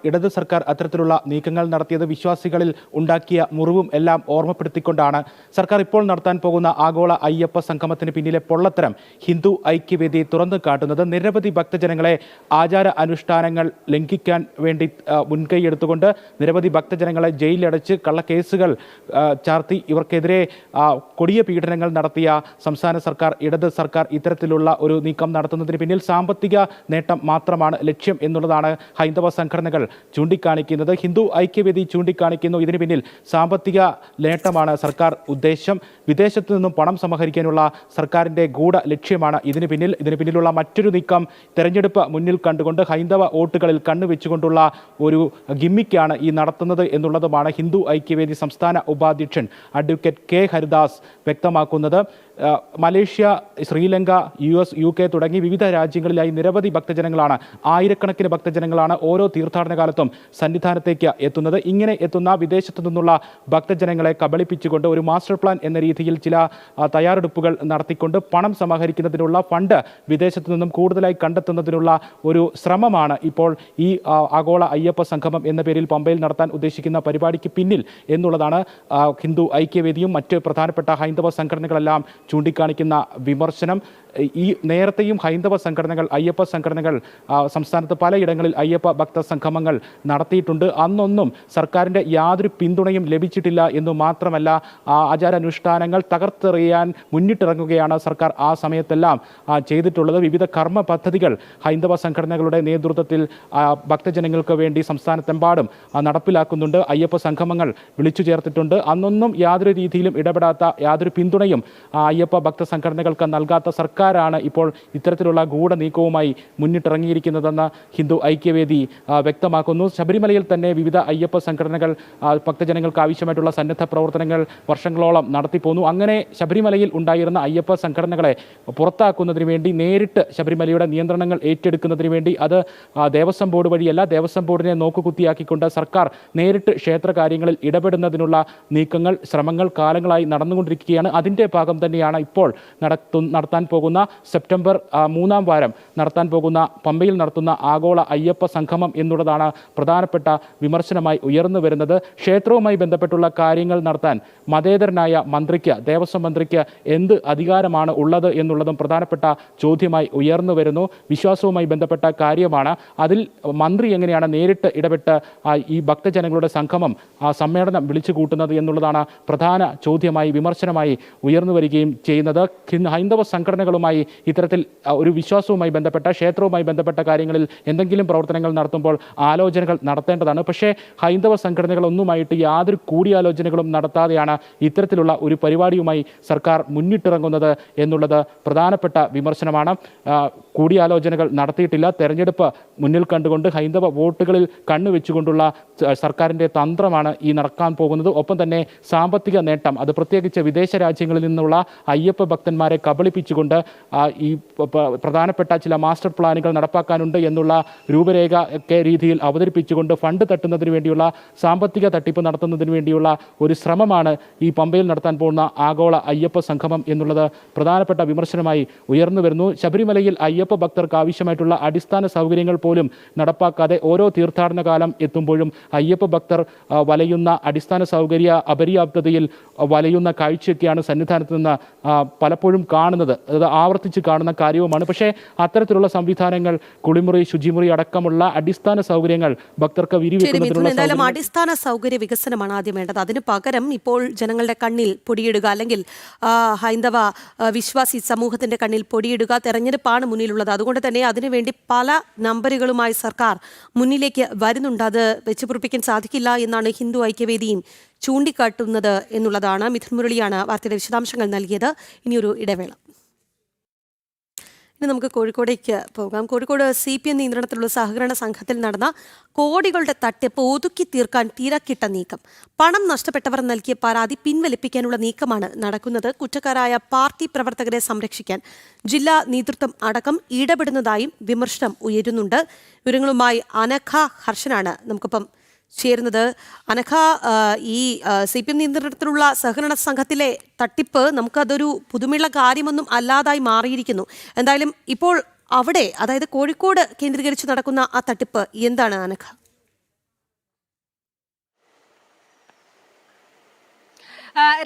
ഇടത് സർക്കാർ അത്തരത്തിലുള്ള നീക്കങ്ങൾ നടത്തിയത് വിശ്വാസികളിൽ ഉണ്ടാക്കിയ മുറിവും എല്ലാം ഓർമ്മപ്പെടുത്തിക്കൊണ്ടാണ് സർക്കാർ ഇപ്പോൾ നടത്താൻ പോകുന്ന ആഗോള അയ്യപ്പ സംഗമത്തിന് പിന്നിലെ പൊള്ളത്തരം ഹിന്ദു ഐക്യവേദി തുറന്നു കാട്ടുന്നത്. നിരവധി ഭക്തജനങ്ങളെ ആചാര അനുഷ്ഠാനങ്ങൾ ലംഘിക്കാൻ വേണ്ടി മുൻകൈയെടുത്തുകൊണ്ട് നിരവധി ഭക്തജനങ്ങളെ ജയിലിലടച്ച് കള്ളക്കേസുകൾ ചാർത്തി ഇവർക്കെതിരെ കൊടിയ പീഡനങ്ങൾ നടത്തിയ സംസ്ഥാന സർക്കാർ, ഇടത് സർക്കാർ ഇത്തരത്തിലുള്ള ഒരു നീക്കം നടത്തുന്നതിന് പിന്നിൽ സാമ്പത്തിക നേട്ടം മാത്രമാണ് ലക്ഷ്യം എന്നുള്ളതാണ് ഹൈന്ദവ സംഘടനകൾ ചൂണ്ടിക്കാണിക്കുന്നത്. ഹിന്ദു ഐക്യവേദി ചൂണ്ടിക്കാണിക്കുന്നു, ഇതിന് പിന്നിൽ സാമ്പത്തിക നേട്ടമാണ് സർക്കാർ ഉദ്ദേശം. വിദേശത്തു നിന്നും പണം സമാഹരിക്കാനുള്ള സർക്കാരിൻ്റെ ഗൂഢ ലക്ഷ്യമാണ് ഇതിന് പിന്നിലുള്ള മറ്റൊരു നീക്കം. തെരഞ്ഞെടുപ്പ് മുന്നിൽ കണ്ടുകൊണ്ട് ഹൈന്ദവ വോട്ടുകളിൽ കണ്ണുവെച്ചുകൊണ്ടുള്ള ഒരു ഗിമ്മിക്കാണ് ഈ നടത്തുന്നത് എന്നുള്ളതുമാണ് ഹിന്ദു ഐക്യവേദി സംസ്ഥാന ഉപാധ്യക്ഷൻ അഡ്വക്കേറ്റ് കെ ഹരിദാസ് വ്യക്തമാക്കുന്നത്. മലേഷ്യ, ശ്രീലങ്ക, US, UK തുടങ്ങി വിവിധ രാജ്യങ്ങളിലായി നിരവധി ഭക്തജനങ്ങളാണ്, ആയിരക്കണക്കിന് ഭക്തജനങ്ങളാണ് ഓരോ തീർത്ഥാടന കാലത്തും സന്നിധാനത്തേക്ക് എത്തുന്നത്. ഇങ്ങനെ എത്തുന്ന വിദേശത്തു നിന്നുള്ള ഭക്തജനങ്ങളെ കബളിപ്പിച്ചുകൊണ്ട് ഒരു മാസ്റ്റർ പ്ലാൻ എന്ന രീതിയിൽ ചില തയ്യാറെടുപ്പുകൾ നടത്തിക്കൊണ്ട് പണം സമാഹരിക്കുന്നതിനുള്ള ഫണ്ട് വിദേശത്തു നിന്നും കൂടുതലായി കണ്ടെത്തുന്നതിനുള്ള ഒരു ശ്രമമാണ് ഇപ്പോൾ ഈ ആഗോള അയ്യപ്പ സംഗമം എന്ന പേരിൽ പമ്പയിൽ നടത്താൻ ഉദ്ദേശിക്കുന്ന പരിപാടിക്ക് പിന്നിൽ എന്നുള്ളതാണ് ഹിന്ദു ഐക്യവേദിയും മറ്റ് പ്രധാനപ്പെട്ട ഹൈന്ദവ സംഘടനകളെല്ലാം ചൂണ്ടിക്കാണിക്കുന്ന വിമർശനം. ഈ നേരത്തെയും ഹൈന്ദവ സംഘടനകൾ, അയ്യപ്പ സംഘടനകൾ സംസ്ഥാനത്ത് പലയിടങ്ങളിൽ അയ്യപ്പ ഭക്ത സംഗമങ്ങൾ നടത്തിയിട്ടുണ്ട്. അന്നൊന്നും സർക്കാരിൻ്റെ യാതൊരു പിന്തുണയും ലഭിച്ചിട്ടില്ല എന്നു മാത്രമല്ല, ആചാരാനുഷ്ഠാനങ്ങൾ തകർത്തെറിയാൻ മുന്നിട്ടിറങ്ങുകയാണ് സർക്കാർ ആ സമയത്തെല്ലാം ചെയ്തിട്ടുള്ളത്. വിവിധ കർമ്മ പദ്ധതികൾ ഹൈന്ദവ സംഘടനകളുടെ നേതൃത്വത്തിൽ ഭക്തജനങ്ങൾക്ക് വേണ്ടി സംസ്ഥാനത്തെമ്പാടും നടപ്പിലാക്കുന്നുണ്ട്. അയ്യപ്പ സംഗമങ്ങൾ വിളിച്ചു ചേർത്തിട്ടുണ്ട്. അന്നൊന്നും യാതൊരു രീതിയിലും ഇടപെടാത്ത, യാതൊരു പിന്തുണയും അയ്യപ്പ ഭക്ത സംഘടനകൾക്ക് നൽകാത്ത സർക്കാരാണ് ഇപ്പോൾ ഇത്തരത്തിലുള്ള ഗൂഢനീക്കവുമായി മുന്നിട്ടിറങ്ങിയിരിക്കുന്നതെന്ന് ഹിന്ദു ഐക്യവേദി വ്യക്തമാക്കുന്നു. ശബരിമലയിൽ തന്നെ വിവിധ അയ്യപ്പ സംഘടനകൾ ഭക്തജനങ്ങൾക്ക് ആവശ്യമായിട്ടുള്ള സന്നദ്ധ പ്രവർത്തനങ്ങൾ വർഷങ്ങളോളം നടത്തിപ്പോന്നു. അങ്ങനെ ശബരിമലയിൽ ഉണ്ടായിരുന്ന അയ്യപ്പ സംഘടനകളെ പുറത്താക്കുന്നതിന് വേണ്ടി, നേരിട്ട് ശബരിമലയുടെ നിയന്ത്രണങ്ങൾ ഏറ്റെടുക്കുന്നതിന് വേണ്ടി, അത് ദേവസ്വം ബോർഡ് വഴിയല്ല, ദേവസ്വം ബോർഡിനെ നോക്കുകുത്തിയാക്കിക്കൊണ്ട് സർക്കാർ നേരിട്ട് ക്ഷേത്ര കാര്യങ്ങളിൽ ഇടപെടുന്നതിനുള്ള നീക്കങ്ങൾ, ശ്രമങ്ങൾ കാലങ്ങളായി നടന്നുകൊണ്ടിരിക്കുകയാണ്. അതിൻ്റെ ഭാഗം തന്നെയാണ് ഇപ്പോൾ നടത്താൻ പോകുന്ന സെപ്റ്റംബർ 3-ാം വാരം നടത്താൻ പോകുന്ന പമ്പയിൽ നടത്തുന്ന ആഗോള അയ്യപ്പ സംഗമം എന്നുള്ളതാണ് പ്രധാനപ്പെട്ട വിമർശനമായി ഉയർന്നു വരുന്നത്. ക്ഷേത്രവുമായി ബന്ധപ്പെട്ടുള്ള കാര്യങ്ങൾ നടത്താൻ മതേതരനായ മന്ത്രിക്ക്, ദേവസ്വം മന്ത്രിക്ക് എന്ത് അധികാരമാണ് ഉള്ളത് എന്നുള്ളതും പ്രധാനപ്പെട്ട ചോദ്യമായി ഉയർന്നു വരുന്നു. വിശ്വാസവുമായി ബന്ധപ്പെട്ട കാര്യമാണ്. അതിൽ മന്ത്രി എങ്ങനെയാണ് നേരിട്ട് ഇടപെട്ട് ഈ ഭക്തജനങ്ങളുടെ സംഗമം, സമ്മേളനം വിളിച്ചു കൂട്ടുന്നത് എന്നുള്ളതാണ് പ്രധാന ചോദ്യമായി, വിമർശനമായി ഉയർന്നു വരികയും ചെയ്യുന്നത്. ഹൈന്ദവ സംഘടനകളുമായി ഇത്തരത്തിൽ ഒരു വിശ്വാസവുമായി ബന്ധപ്പെട്ട, ക്ഷേത്രവുമായി ബന്ധപ്പെട്ട കാര്യങ്ങളിൽ എന്തെങ്കിലും പ്രവർത്തനങ്ങൾ നടത്തുമ്പോൾ ആലോചനകൾ നടത്തേണ്ടതാണ്. പക്ഷേ ഹൈന്ദവ സംഘടനകളൊന്നുമായിട്ട് യാതൊരു കൂടിയാലോചനകളും നടത്താതെയാണ് ഇത്തരത്തിലുള്ള ഒരു പരിപാടിയുമായി സർക്കാർ മുന്നിട്ടിറങ്ങുന്നത് എന്നുള്ളത് പ്രധാനപ്പെട്ട വിമർശനമാണ്. കൂടിയാലോചനകൾ നടത്തിയിട്ടില്ല. തെരഞ്ഞെടുപ്പ് മുന്നിൽ കണ്ടുകൊണ്ട് ഹൈന്ദവ വോട്ടുകളിൽ കണ്ണുവെച്ചുകൊണ്ടുള്ള സർക്കാരിൻ്റെ തന്ത്രമാണ് ഈ നടക്കാൻ പോകുന്നത്. ഒപ്പം തന്നെ സാമ്പത്തിക നേട്ടം, അത് പ്രത്യേകിച്ച് വിദേശ രാജ്യങ്ങളിൽ നിന്നുള്ള അയ്യപ്പ ഭക്തന്മാരെ കബളിപ്പിച്ചുകൊണ്ട് ഈ പ്രധാനപ്പെട്ട ചില മാസ്റ്റർ പ്ലാനുകൾ നടപ്പാക്കാനുണ്ട് എന്നുള്ള രൂപരേഖ ഒക്കെ രീതിയിൽ അവതരിപ്പിച്ചുകൊണ്ട് ഫണ്ട് തട്ടുന്നതിന് വേണ്ടിയുള്ള, സാമ്പത്തിക തട്ടിപ്പ് നടത്തുന്നതിന് വേണ്ടിയുള്ള ഒരു ശ്രമമാണ് ഈ പമ്പയിൽ നടത്താൻ പോകുന്ന ആഗോള അയ്യപ്പ സംഗമം എന്നുള്ളത് പ്രധാനപ്പെട്ട വിമർശനമായി ഉയർന്നു വരുന്നു. ശബരിമലയിൽ അയ്യപ്പ ഭക്തർക്ക് ആവശ്യമായിട്ടുള്ള അടിസ്ഥാന സൗകര്യങ്ങൾ പോലും നടപ്പാക്കാതെ ഓരോ തീർത്ഥാടന കാലം എത്തുമ്പോഴും അയ്യപ്പ ഭക്തർ വലയുന്ന, അടിസ്ഥാന സൗകര്യ അപര്യാപ്തതയിൽ വലയുന്ന കാഴ്ചയൊക്കെയാണ് സന്നിധാനത്ത് നിന്ന് പലപ്പോഴും കാണുന്നത്. അത് ആവർത്തിച്ച് കാണുന്ന കാര്യവുമാണ്. പക്ഷേ അത്തരത്തിലുള്ള സംവിധാനങ്ങൾ, കുളിമുറി, ശുചിമുറി അടക്കമുള്ള അടിസ്ഥാന സൗകര്യങ്ങൾ ഭക്തർക്ക് എന്തായാലും അടിസ്ഥാന സൗകര്യ വികസനമാണ് ആദ്യം വേണ്ടത്. അതിന് പകരം ഇപ്പോൾ ജനങ്ങളുടെ കണ്ണിൽ പൊടിയിടുക, അല്ലെങ്കിൽ ഹൈന്ദവ വിശ്വാസി സമൂഹത്തിന്റെ കണ്ണിൽ പൊടിയിടുക, തെരഞ്ഞെടുപ്പാണ് മുന്നിലുള്ളത്. അതുകൊണ്ട് തന്നെ അതിനുവേണ്ടി പല നമ്പറുകളുമായി സർക്കാർ മുന്നിലേക്ക് വരുന്നുണ്ട്. അത് വെച്ചുപുറപ്പിക്കാൻ സാധിക്കില്ല എന്നാണ് ഹിന്ദു ഐക്യവേദിയും ചൂണ്ടിക്കാട്ടുന്നത് എന്നുള്ളതാണ്. മിഥുൻ മുരളിയാണ് വാർത്തയുടെ വിശദാംശങ്ങൾ നൽകിയത്. ഇനിയൊരു ഇടവേള. ഇനി നമുക്ക് കോഴിക്കോടേക്ക് പോകാം. കോഴിക്കോട് CPM നിയന്ത്രണത്തിലുള്ള സഹകരണ സംഘത്തിൽ നടന്ന കോടികളുടെ തട്ടിപ്പ് ഒതുക്കി തീർക്കാൻ തിരക്കിട്ട നീക്കം. പണം നഷ്ടപ്പെട്ടവർ നൽകിയ പരാതി പിൻവലിപ്പിക്കാനുള്ള നീക്കമാണ് നടക്കുന്നത്. കുറ്റക്കാരായ പാർട്ടി പ്രവർത്തകരെ സംരക്ഷിക്കാൻ ജില്ലാ നേതൃത്വം അടക്കം ഇടപെടുന്നതായും വിമർശനം ഉയരുന്നുണ്ട്. വിവരങ്ങളുമായി അനഘ ഹർഷനാണ് നമുക്കിപ്പം ചേരുന്നത്. അനഘ, ഈ CPM നിയന്ത്രണത്തിലുള്ള സഹകരണ സംഘത്തിലെ തട്ടിപ്പ് നമുക്കതൊരു പുതുമയുള്ള കാര്യമൊന്നും അല്ലാതായി മാറിയിരിക്കുന്നു. എന്തായാലും ഇപ്പോൾ അവിടെ, അതായത് കോഴിക്കോട് കേന്ദ്രീകരിച്ച് നടക്കുന്ന ആ തട്ടിപ്പ് എന്താണ് അനഘ?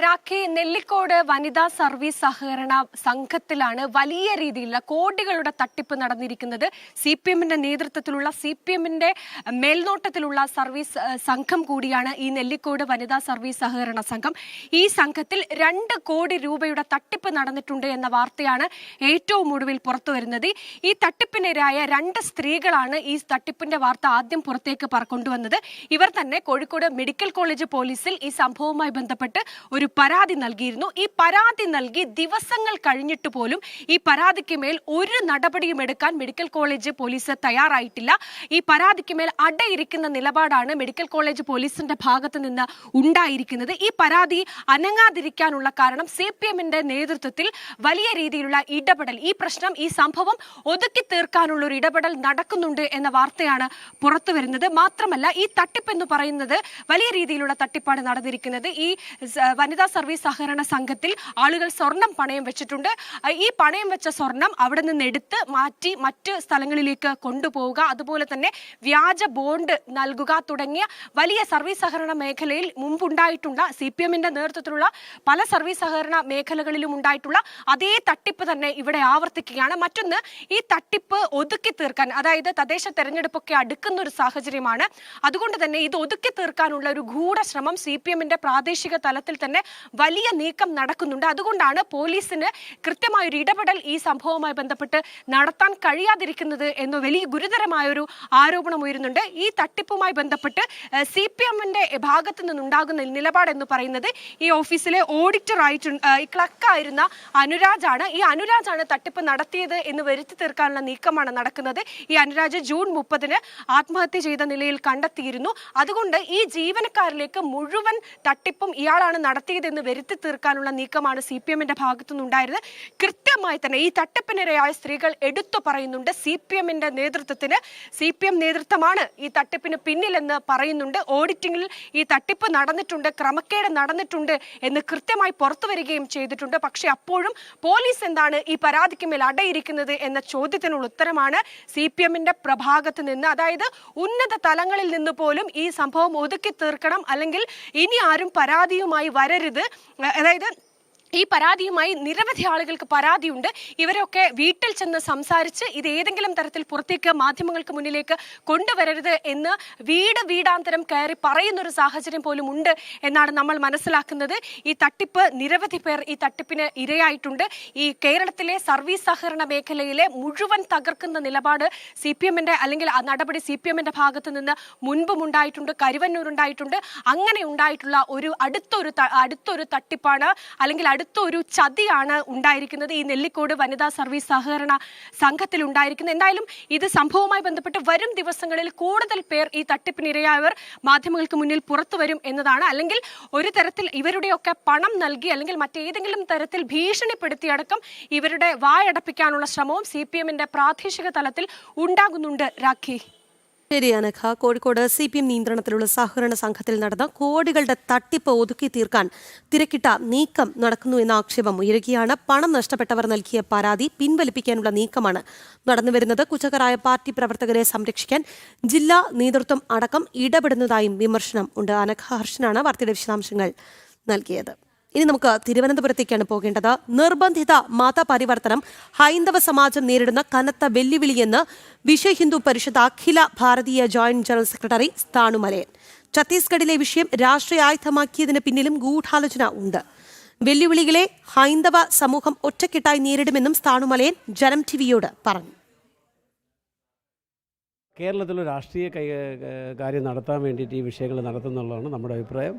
രാഖി, നെല്ലിക്കോട് വനിതാ സർവീസ് സഹകരണ സംഘത്തിലാണ് വലിയ രീതിയിലുള്ള കോടികളുടെ തട്ടിപ്പ് നടന്നിരിക്കുന്നത്. CPMന്റെ നേതൃത്വത്തിലുള്ള, CPMന്റെ മേൽനോട്ടത്തിലുള്ള സർവീസ് സംഘം കൂടിയാണ് ഈ നെല്ലിക്കോട് വനിതാ സർവീസ് സഹകരണ സംഘം. ഈ സംഘത്തിൽ 2 കോടി രൂപയുടെ തട്ടിപ്പ് നടന്നിട്ടുണ്ട് എന്ന വാർത്തയാണ് ഏറ്റവും ഒടുവിൽ പുറത്തു വരുന്നത്. ഈ തട്ടിപ്പിനിരയായ 2 സ്ത്രീകളാണ് ഈ തട്ടിപ്പിന്റെ വാർത്ത ആദ്യം പുറത്തേക്ക് കൊണ്ടുവന്നത്. ഇവർ തന്നെ കോഴിക്കോട് മെഡിക്കൽ കോളേജ് പോലീസിൽ ഈ സംഭവവുമായി ബന്ധപ്പെട്ട് ഒരു പരാതി നൽകിയിരുന്നു. ഈ പരാതി നൽകി ദിവസങ്ങൾ കഴിഞ്ഞിട്ട് പോലും ഈ പരാതിക്ക് മേൽ ഒരു നടപടിയും എടുക്കാൻ മെഡിക്കൽ കോളേജ് പോലീസ് തയ്യാറായിട്ടില്ല. ഈ പരാതിക്ക് മേൽ അടയിരിക്കുന്ന നിലപാടാണ് മെഡിക്കൽ കോളേജ് പോലീസിന്റെ ഭാഗത്ത് നിന്ന് ഉണ്ടായിരിക്കുന്നത്. ഈ പരാതി അനങ്ങാതിരിക്കാനുള്ള കാരണം CPMന്റെ നേതൃത്വത്തിൽ വലിയ രീതിയിലുള്ള ഇടപെടൽ, ഈ പ്രശ്നം, ഈ സംഭവം ഒതുക്കി തീർക്കാനുള്ള ഒരു ഇടപെടൽ നടക്കുന്നുണ്ട് എന്ന വാർത്തയാണ് പുറത്തു വരുന്നത്. മാത്രമല്ല, ഈ തട്ടിപ്പ് എന്ന് പറയുന്നത് വലിയ രീതിയിലുള്ള തട്ടിപ്പാണ് നടന്നിരിക്കുന്നത്. ഈ വനിതാ സർവീസ് സഹകരണ സംഘത്തിൽ ആളുകൾ സ്വർണം പണയം വെച്ചിട്ടുണ്ട്. ഈ പണയം വെച്ച സ്വർണം അവിടെ നിന്ന് എടുത്ത് മാറ്റി മറ്റ് സ്ഥലങ്ങളിലേക്ക് കൊണ്ടുപോവുക, അതുപോലെ തന്നെ വ്യാജ ബോണ്ട് നൽകുക തുടങ്ങിയ വലിയ സർവീസ് സഹകരണ മേഖലയിൽ മുമ്പുണ്ടായിട്ടുള്ള CPMന്റെ നേതൃത്വത്തിലുള്ള പല സർവീസ് സഹകരണ മേഖലകളിലും ഉണ്ടായിട്ടുള്ള അതേ തട്ടിപ്പ് തന്നെ ഇവിടെ ആവർത്തിക്കുകയാണ്. മറ്റൊന്ന്, ഈ തട്ടിപ്പ് ഒതുക്കി തീർക്കാൻ, അതായത് തദ്ദേശ തെരഞ്ഞെടുപ്പൊക്കെ അടുക്കുന്ന ഒരു സാഹചര്യമാണ്. അതുകൊണ്ട് തന്നെ ഇത് ഒതുക്കി തീർക്കാനുള്ള ഒരു ഗൂഢശ്രമം CPMന്റെ പ്രാദേശിക തലത്തിൽ തന്നെ വലിയ നീക്കം നടക്കുന്നുണ്ട്. അതുകൊണ്ടാണ് പോലീസിന് കൃത്യമായൊരു ഇടപെടൽ ഈ സംഭവവുമായി ബന്ധപ്പെട്ട് നടത്താൻ കഴിയാതിരിക്കുന്നത് എന്ന വലിയ ഗുരുതരമായൊരു ആരോപണം ഉയരുന്നുണ്ട്. ഈ തട്ടിപ്പുമായി ബന്ധപ്പെട്ട് CPMന്റെ ഭാഗത്തു നിന്നുണ്ടാകുന്ന നിലപാട് എന്ന് പറയുന്നത് ഈ ഓഫീസിലെ ഓഡിറ്റർ ക്ലർക്കായിരുന്ന അനുരാജാണ്. ഈ അനുരാജാണ് തട്ടിപ്പ് നടത്തിയത് എന്ന് വരുത്തി തീർക്കാനുള്ള നീക്കമാണ് നടക്കുന്നത്. ഈ അനുരാജ് ജൂൺ 30 ആത്മഹത്യ ചെയ്ത നിലയിൽ കണ്ടെത്തിയിരുന്നു. അതുകൊണ്ട് ഈ ജീവനക്കാരിലേക്ക് മുഴുവൻ തട്ടിപ്പും ഇയാളാണ് നടത്തിയതെന്ന് വരുത്തി തീർക്കാനുള്ള നീക്കമാണ് CPMന്റെ ഭാഗത്തു നിന്നുണ്ടായിരുന്നത്. കൃത്യമായി തന്നെ ഈ തട്ടിപ്പിനിരയായ സ്ത്രീകൾ എടുത്തു പറയുന്നുണ്ട്. CPMന്റെ നേതൃത്വത്തിന്, CPM നേതൃത്വമാണ് ഈ തട്ടിപ്പിന് പിന്നിലെന്ന് പറയുന്നുണ്ട്. ഓഡിറ്റിംഗിൽ ഈ തട്ടിപ്പ് നടന്നിട്ടുണ്ട്, ക്രമക്കേട് നടന്നിട്ടുണ്ട് എന്ന് കൃത്യമായി പുറത്തു വരികയും ചെയ്തിട്ടുണ്ട്. പക്ഷെ അപ്പോഴും പോലീസ് എന്താണ് ഈ പരാതിക്ക് മേൽ അടയിരിക്കുന്നത് എന്ന ചോദ്യത്തിനുള്ള ഉത്തരമാണ് CPMന്റെ ഭാഗത്ത് നിന്ന്, അതായത് ഉന്നത തലങ്ങളിൽ നിന്ന് പോലും ഈ സംഭവം ഒതുക്കി തീർക്കണം, അല്ലെങ്കിൽ ഇനി ആരും പരാതിയുമായി വരരുത്. അതായത് ഈ പരാതിയുമായി നിരവധി ആളുകൾക്ക് പരാതിയുണ്ട്. ഇവരൊക്കെ വീട്ടിൽ ചെന്ന് സംസാരിച്ച് ഇത് ഏതെങ്കിലും തരത്തിൽ പുറത്തേക്ക് മാധ്യമങ്ങൾക്ക് മുന്നിലേക്ക് കൊണ്ടുവരരുത് എന്ന് വീടാന്തരം കയറി പറയുന്നൊരു സാഹചര്യം പോലും ഉണ്ട് എന്നാണ് നമ്മൾ മനസ്സിലാക്കുന്നത്. ഈ തട്ടിപ്പ്, നിരവധി പേർ ഈ തട്ടിപ്പിന് ഇരയായിട്ടുണ്ട്. ഈ കേരളത്തിലെ സർവീസ് സഹകരണ മേഖലയിലെ മുഴുവൻ തകർക്കുന്ന നിലപാട് CPMന്റെ, അല്ലെങ്കിൽ ആ നടപടി CPMന്റെ ഭാഗത്ത് നിന്ന് മുൻപും ഉണ്ടായിട്ടുണ്ട്, കരുവന്നൂർ ഉണ്ടായിട്ടുണ്ട്. അങ്ങനെ ഉണ്ടായിട്ടുള്ള ഒരു അടുത്തൊരു തട്ടിപ്പാണ്, അല്ലെങ്കിൽ അടുത്തൊരു ചതിയാണ് ഉണ്ടായിരിക്കുന്നത് ഈ നെല്ലിക്കോട് വനിതാ സർവീസ് സഹകരണ സംഘത്തിൽ ഉണ്ടായിരിക്കുന്നത്. എന്തായാലും ഇത് സംഭവവുമായി ബന്ധപ്പെട്ട് വരും ദിവസങ്ങളിൽ കൂടുതൽ പേർ ഈ തട്ടിപ്പിനിരയായവർ മാധ്യമങ്ങൾക്ക് മുന്നിൽ പുറത്തു വരും എന്നതാണ്. അല്ലെങ്കിൽ ഒരു തരത്തിൽ ഇവരുടെയൊക്കെ പണം നൽകി, അല്ലെങ്കിൽ മറ്റേതെങ്കിലും തരത്തിൽ ഭീഷണിപ്പെടുത്തിയടക്കം ഇവരുടെ വായടപ്പിക്കാനുള്ള ശ്രമവും CPMന്റെ പ്രാദേശിക തലത്തിൽ ഉണ്ടാകുന്നുണ്ട്. രാഖി, ശരിയാണ്. കോഴിക്കോട് CPM നിയന്ത്രണത്തിലുള്ള സഹകരണ സംഘത്തിൽ നടന്ന കോടികളുടെ തട്ടിപ്പ് ഒതുക്കി തീർക്കാൻ തിരക്കിട്ട നീക്കം നടക്കുന്നു എന്ന ആക്ഷേപം ഉയരുകയാണ്. പണം നഷ്ടപ്പെട്ടവർ നൽകിയ പരാതി പിൻവലിപ്പിക്കാനുള്ള നീക്കമാണ് നടന്നുവരുന്നത്. കുറ്റക്കാരായ പാർട്ടി പ്രവർത്തകരെ സംരക്ഷിക്കാൻ ജില്ലാ നേതൃത്വം അടക്കം ഇടപെടുന്നതായും വിമർശനം ഉണ്ട്. അനഘ ഹർഷനാണ് വാർത്തയുടെ വിശദാംശങ്ങൾ നൽകിയത്. ഇനി നമുക്ക് തിരുവനന്തപുരത്തേക്കാണ് പോകേണ്ടത്. നിർബന്ധിത മതപരിവർത്തനം ഹൈന്ദവ സമാജം നേരിടുന്ന കനത്ത വെല്ലുവിളിയെന്ന് വിശ്വ ഹിന്ദു പരിഷത്ത് അഖില ഭാരതീയ ജോയിന്റ് ജനറൽ സെക്രട്ടറി സ്ഥാണുമലയൻ. ഛത്തീസ്ഗഡിലെ വിഷയം രാഷ്ട്രീയ ആയുധമാക്കിയതിന് പിന്നിലും ഗൂഢാലോചന ഉണ്ട്. വെല്ലുവിളികളെ ഹൈന്ദവ സമൂഹം ഒറ്റക്കെട്ടായി നേരിടുമെന്നും സ്ഥാണുമലയൻ ജനം ടിവിയോട് പറഞ്ഞു. കേരളത്തിൽ രാഷ്ട്രീയ കാര്യം നടത്താൻ വേണ്ടിയിട്ട് ഈ വിഷയങ്ങൾ നടത്തുന്നുള്ളതാണ് നമ്മുടെ അഭിപ്രായം.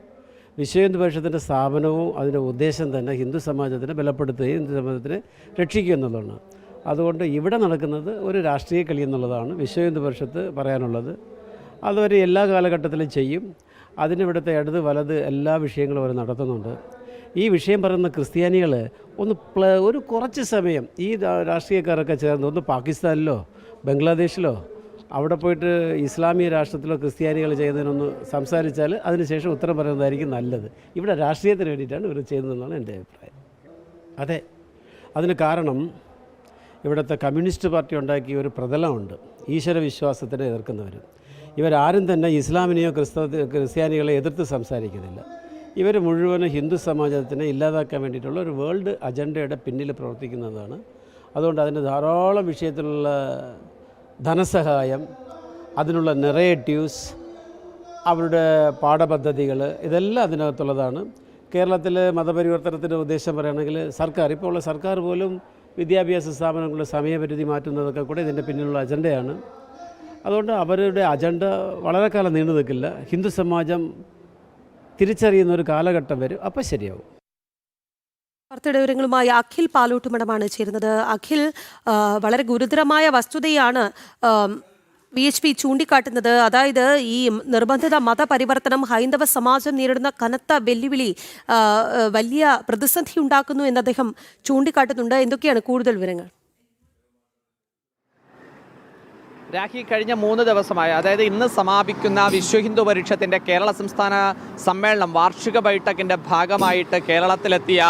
വിശ്വ ഹിന്ദു പരിഷത്തിൻ്റെ സ്ഥാപനവും അതിൻ്റെ ഉദ്ദേശം തന്നെ ഹിന്ദു സമാജത്തിനെ ബലപ്പെടുത്തുകയും ഹിന്ദു സമാജത്തിനെ രക്ഷിക്കുക എന്നുള്ളതാണ്. അതുകൊണ്ട് ഇവിടെ നടക്കുന്നത് ഒരു രാഷ്ട്രീയ കളി എന്നുള്ളതാണ് വിശ്വ ഹിന്ദു പരിഷത്ത് പറയാനുള്ളത്. അതുവരെ എല്ലാ കാലഘട്ടത്തിലും ചെയ്യും. അതിനിവിടുത്തെ ഇടത് വലത് എല്ലാ വിഷയങ്ങളും അവർ നടത്തുന്നുണ്ട്. ഈ വിഷയം പറയുന്ന ക്രിസ്ത്യാനികൾ ഒരു കുറച്ച് സമയം ഈ രാഷ്ട്രീയക്കാരൊക്കെ ചേർന്ന് ഒന്ന് പാകിസ്ഥാനിലോ ബംഗ്ലാദേശിലോ അവിടെ പോയിട്ട് ഇസ്ലാമിക രാഷ്ട്രത്തിലോ ക്രിസ്ത്യാനികൾ ചെയ്യുന്നതിനൊന്ന് സംസാരിച്ചാൽ അതിനുശേഷം ഉത്തരം പറയുന്നതായിരിക്കും നല്ലത്. ഇവിടെ രാഷ്ട്രീയത്തിന് വേണ്ടിയിട്ടാണ് ഇവർ ചെയ്യുന്നതെന്നാണ് എൻ്റെ അഭിപ്രായം. അതെ, അതിന് കാരണം ഇവിടുത്തെ കമ്മ്യൂണിസ്റ്റ് പാർട്ടി ഉണ്ടാക്കിയ ഒരു പ്രതലമുണ്ട്. ഈശ്വരവിശ്വാസത്തിനെ എതിർക്കുന്നവർ ഇവരാരും തന്നെ ഇസ്ലാമിനെയോ ക്രിസ്ത്യാനികളെ എതിർത്ത് സംസാരിക്കുന്നില്ല. ഇവർ മുഴുവനും ഹിന്ദു സമാജത്തിനെ ഇല്ലാതാക്കാൻ വേണ്ടിയിട്ടുള്ള ഒരു വേൾഡ് അജണ്ടയുടെ പിന്നിൽ പ്രവർത്തിക്കുന്നതാണ്. അതുകൊണ്ട് അതിന് ധാരാളം വിഷയത്തിലുള്ള ധനസഹായം, അതിനുള്ള നെറേറ്റീവ്സ്, അവരുടെ പാഠപദ്ധതികൾ, ഇതെല്ലാം അതിനകത്തുള്ളതാണ്. കേരളത്തിൽ മതപരിവർത്തനത്തിൻ്റെ ഉദ്ദേശം പറയുകയാണെങ്കിൽ ഇപ്പോൾ ഉള്ള സർക്കാർ പോലും വിദ്യാഭ്യാസ സ്ഥാപനങ്ങളുടെ സമയപരിധി മാറ്റുന്നതൊക്കെ കൂടെ ഇതിൻ്റെ പിന്നിലുള്ള അജണ്ടയാണ്. അതുകൊണ്ട് അവരുടെ അജണ്ട വളരെ കാലം നീണ്ടു നിൽക്കില്ല. ഹിന്ദു സമാജം തിരിച്ചറിയുന്ന ഒരു കാലഘട്ടം വരും, അപ്പോൾ ശരിയാവും. വാർത്തയുടെ വിവരങ്ങളുമായി അഖിൽ പാലോട്ടുമടമാണ് ചേരുന്നത്. അഖിൽ, വളരെ ഗുരുതരമായ വസ്തുതയാണ് VHP ചൂണ്ടിക്കാട്ടുന്നത്. അതായത് ഈ നിർബന്ധിത മതപരിവർത്തനം ഹൈന്ദവ സമാജം നേരിടുന്ന കനത്ത വെല്ലുവിളി, വലിയ പ്രതിസന്ധി ഉണ്ടാക്കുന്നു എന്ന് അദ്ദേഹം ചൂണ്ടിക്കാട്ടുന്നുണ്ട്. എന്തൊക്കെയാണ് കൂടുതൽ വിവരങ്ങൾ? രാഖി, കഴിഞ്ഞ 3 ദിവസമായി, അതായത് ഇന്ന് സമാപിക്കുന്ന വിശ്വ ഹിന്ദു പരിഷത്തിൻ്റെ കേരള സംസ്ഥാന സമ്മേളനം വാർഷിക ബൈഠക്കിൻ്റെ ഭാഗമായിട്ട് കേരളത്തിലെത്തിയ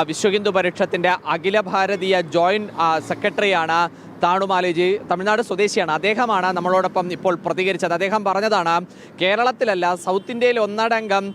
വിശ്വ ഹിന്ദു പരിഷത്തിൻ്റെ അഖില ഭാരതീയ ജോയിൻറ്റ് സെക്രട്ടറിയാണ് താണുമാലിജി. തമിഴ്നാട് സ്വദേശിയാണ്. അദ്ദേഹമാണ് നമ്മളോടൊപ്പം ഇപ്പോൾ പ്രതികരിച്ചത്. അദ്ദേഹം പറഞ്ഞതാണ്, കേരളത്തിലല്ല സൗത്ത് ഇന്ത്യയിൽ ഒന്നടങ്കം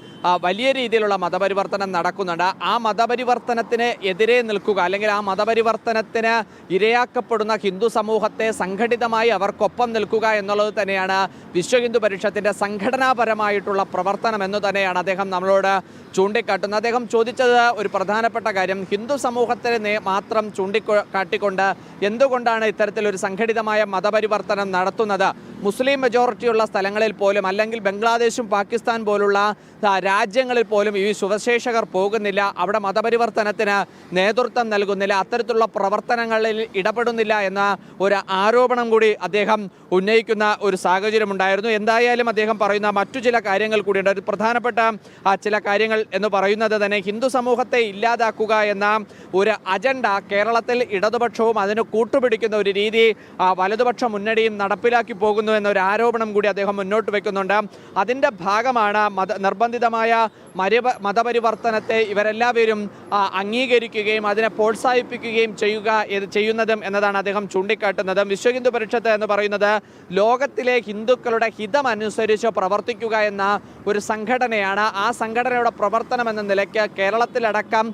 വലിയ രീതിയിലുള്ള മതപരിവർത്തനം നടക്കുന്നുണ്ട്. ആ മതപരിവർത്തനത്തിന് എതിരെ നിൽക്കുക, അല്ലെങ്കിൽ ആ മതപരിവർത്തനത്തിന് ഇരയാക്കപ്പെടുന്ന ഹിന്ദു സമൂഹത്തെ സംഘടിതമായി അവർക്കൊപ്പം നിൽക്കുക എന്നുള്ളത് തന്നെയാണ് വിശ്വ ഹിന്ദു പരിഷത്തിൻ്റെ സംഘടനാപരമായിട്ടുള്ള പ്രവർത്തനം എന്ന് തന്നെയാണ് അദ്ദേഹം നമ്മളോട് ചൂണ്ടിക്കാട്ടുന്നത്. അദ്ദേഹം ചോദിച്ചത് ഒരു പ്രധാനപ്പെട്ട കാര്യം, ഹിന്ദു സമൂഹത്തെ മാത്രം ചൂണ്ടിക്കാട്ടിക്കൊണ്ട് എന്തുകൊണ്ടാണ് ഇത്തരത്തിലൊരു സംഘടിതമായ മതപരിവർത്തനം നടത്തുന്നത്? മുസ്ലിം മെജോറിറ്റിയുള്ള സ്ഥലങ്ങളിൽ പോലും, അല്ലെങ്കിൽ ബംഗ്ലാദേശും പാകിസ്ഥാൻ പോലുള്ള രാജ്യങ്ങളിൽ പോലും ഈ സുവിശേഷകർ പോകുന്നില്ല, അവിടെ മതപരിവർത്തനത്തിന് നേതൃത്വം നൽകുന്നില്ല, അത്തരത്തിലുള്ള പ്രവർത്തനങ്ങളിൽ ഇടപെടുന്നില്ല എന്ന ഒരു ആരോപണം കൂടി അദ്ദേഹം ഉന്നയിക്കുന്ന ഒരു സാഹചര്യമുണ്ടായിരുന്നു. എന്തായാലും അദ്ദേഹം പറയുന്ന മറ്റു ചില കാര്യങ്ങൾ കൂടിയുണ്ട്. ഒരു പ്രധാനപ്പെട്ട ചില കാര്യങ്ങൾ എന്ന് പറയുന്നത് തന്നെ ഹിന്ദു സമൂഹത്തെ ഇല്ലാതാക്കുക എന്ന ഒരു അജണ്ട കേരളത്തിൽ ഇടതുപക്ഷവും അതിന് കൂട്ടുപിടിക്കുന്ന ഒരു രീതി വലതുപക്ഷ മുന്നണിയും നടപ്പിലാക്കി പോകുന്നു എന്നൊരു ആരോപണം കൂടി അദ്ദേഹം മുന്നോട്ട് വയ്ക്കുന്നുണ്ട്. അതിൻ്റെ ഭാഗമാണ് നിർബന്ധിതമായ മതപരിവർത്തനത്തെ ഇവരെല്ലാവരും അംഗീകരിക്കുകയും അതിനെ പ്രോത്സാഹിപ്പിക്കുകയും ചെയ്യുന്നതും എന്നതാണ് അദ്ദേഹം ചൂണ്ടിക്കാട്ടുന്നത്. വിശ്വ ഹിന്ദു പരിഷത്ത് എന്ന് പറയുന്നത് ലോകത്തിലെ ഹിന്ദുക്കളുടെ ഹിതമനുസരിച്ച് പ്രവർത്തിക്കുക എന്ന ഒരു സംഘടനയാണ്. ആ സംഘടനയുടെ പ്രവർത്തനം എന്ന നിലയ്ക്ക് കേരളത്തിലടക്കം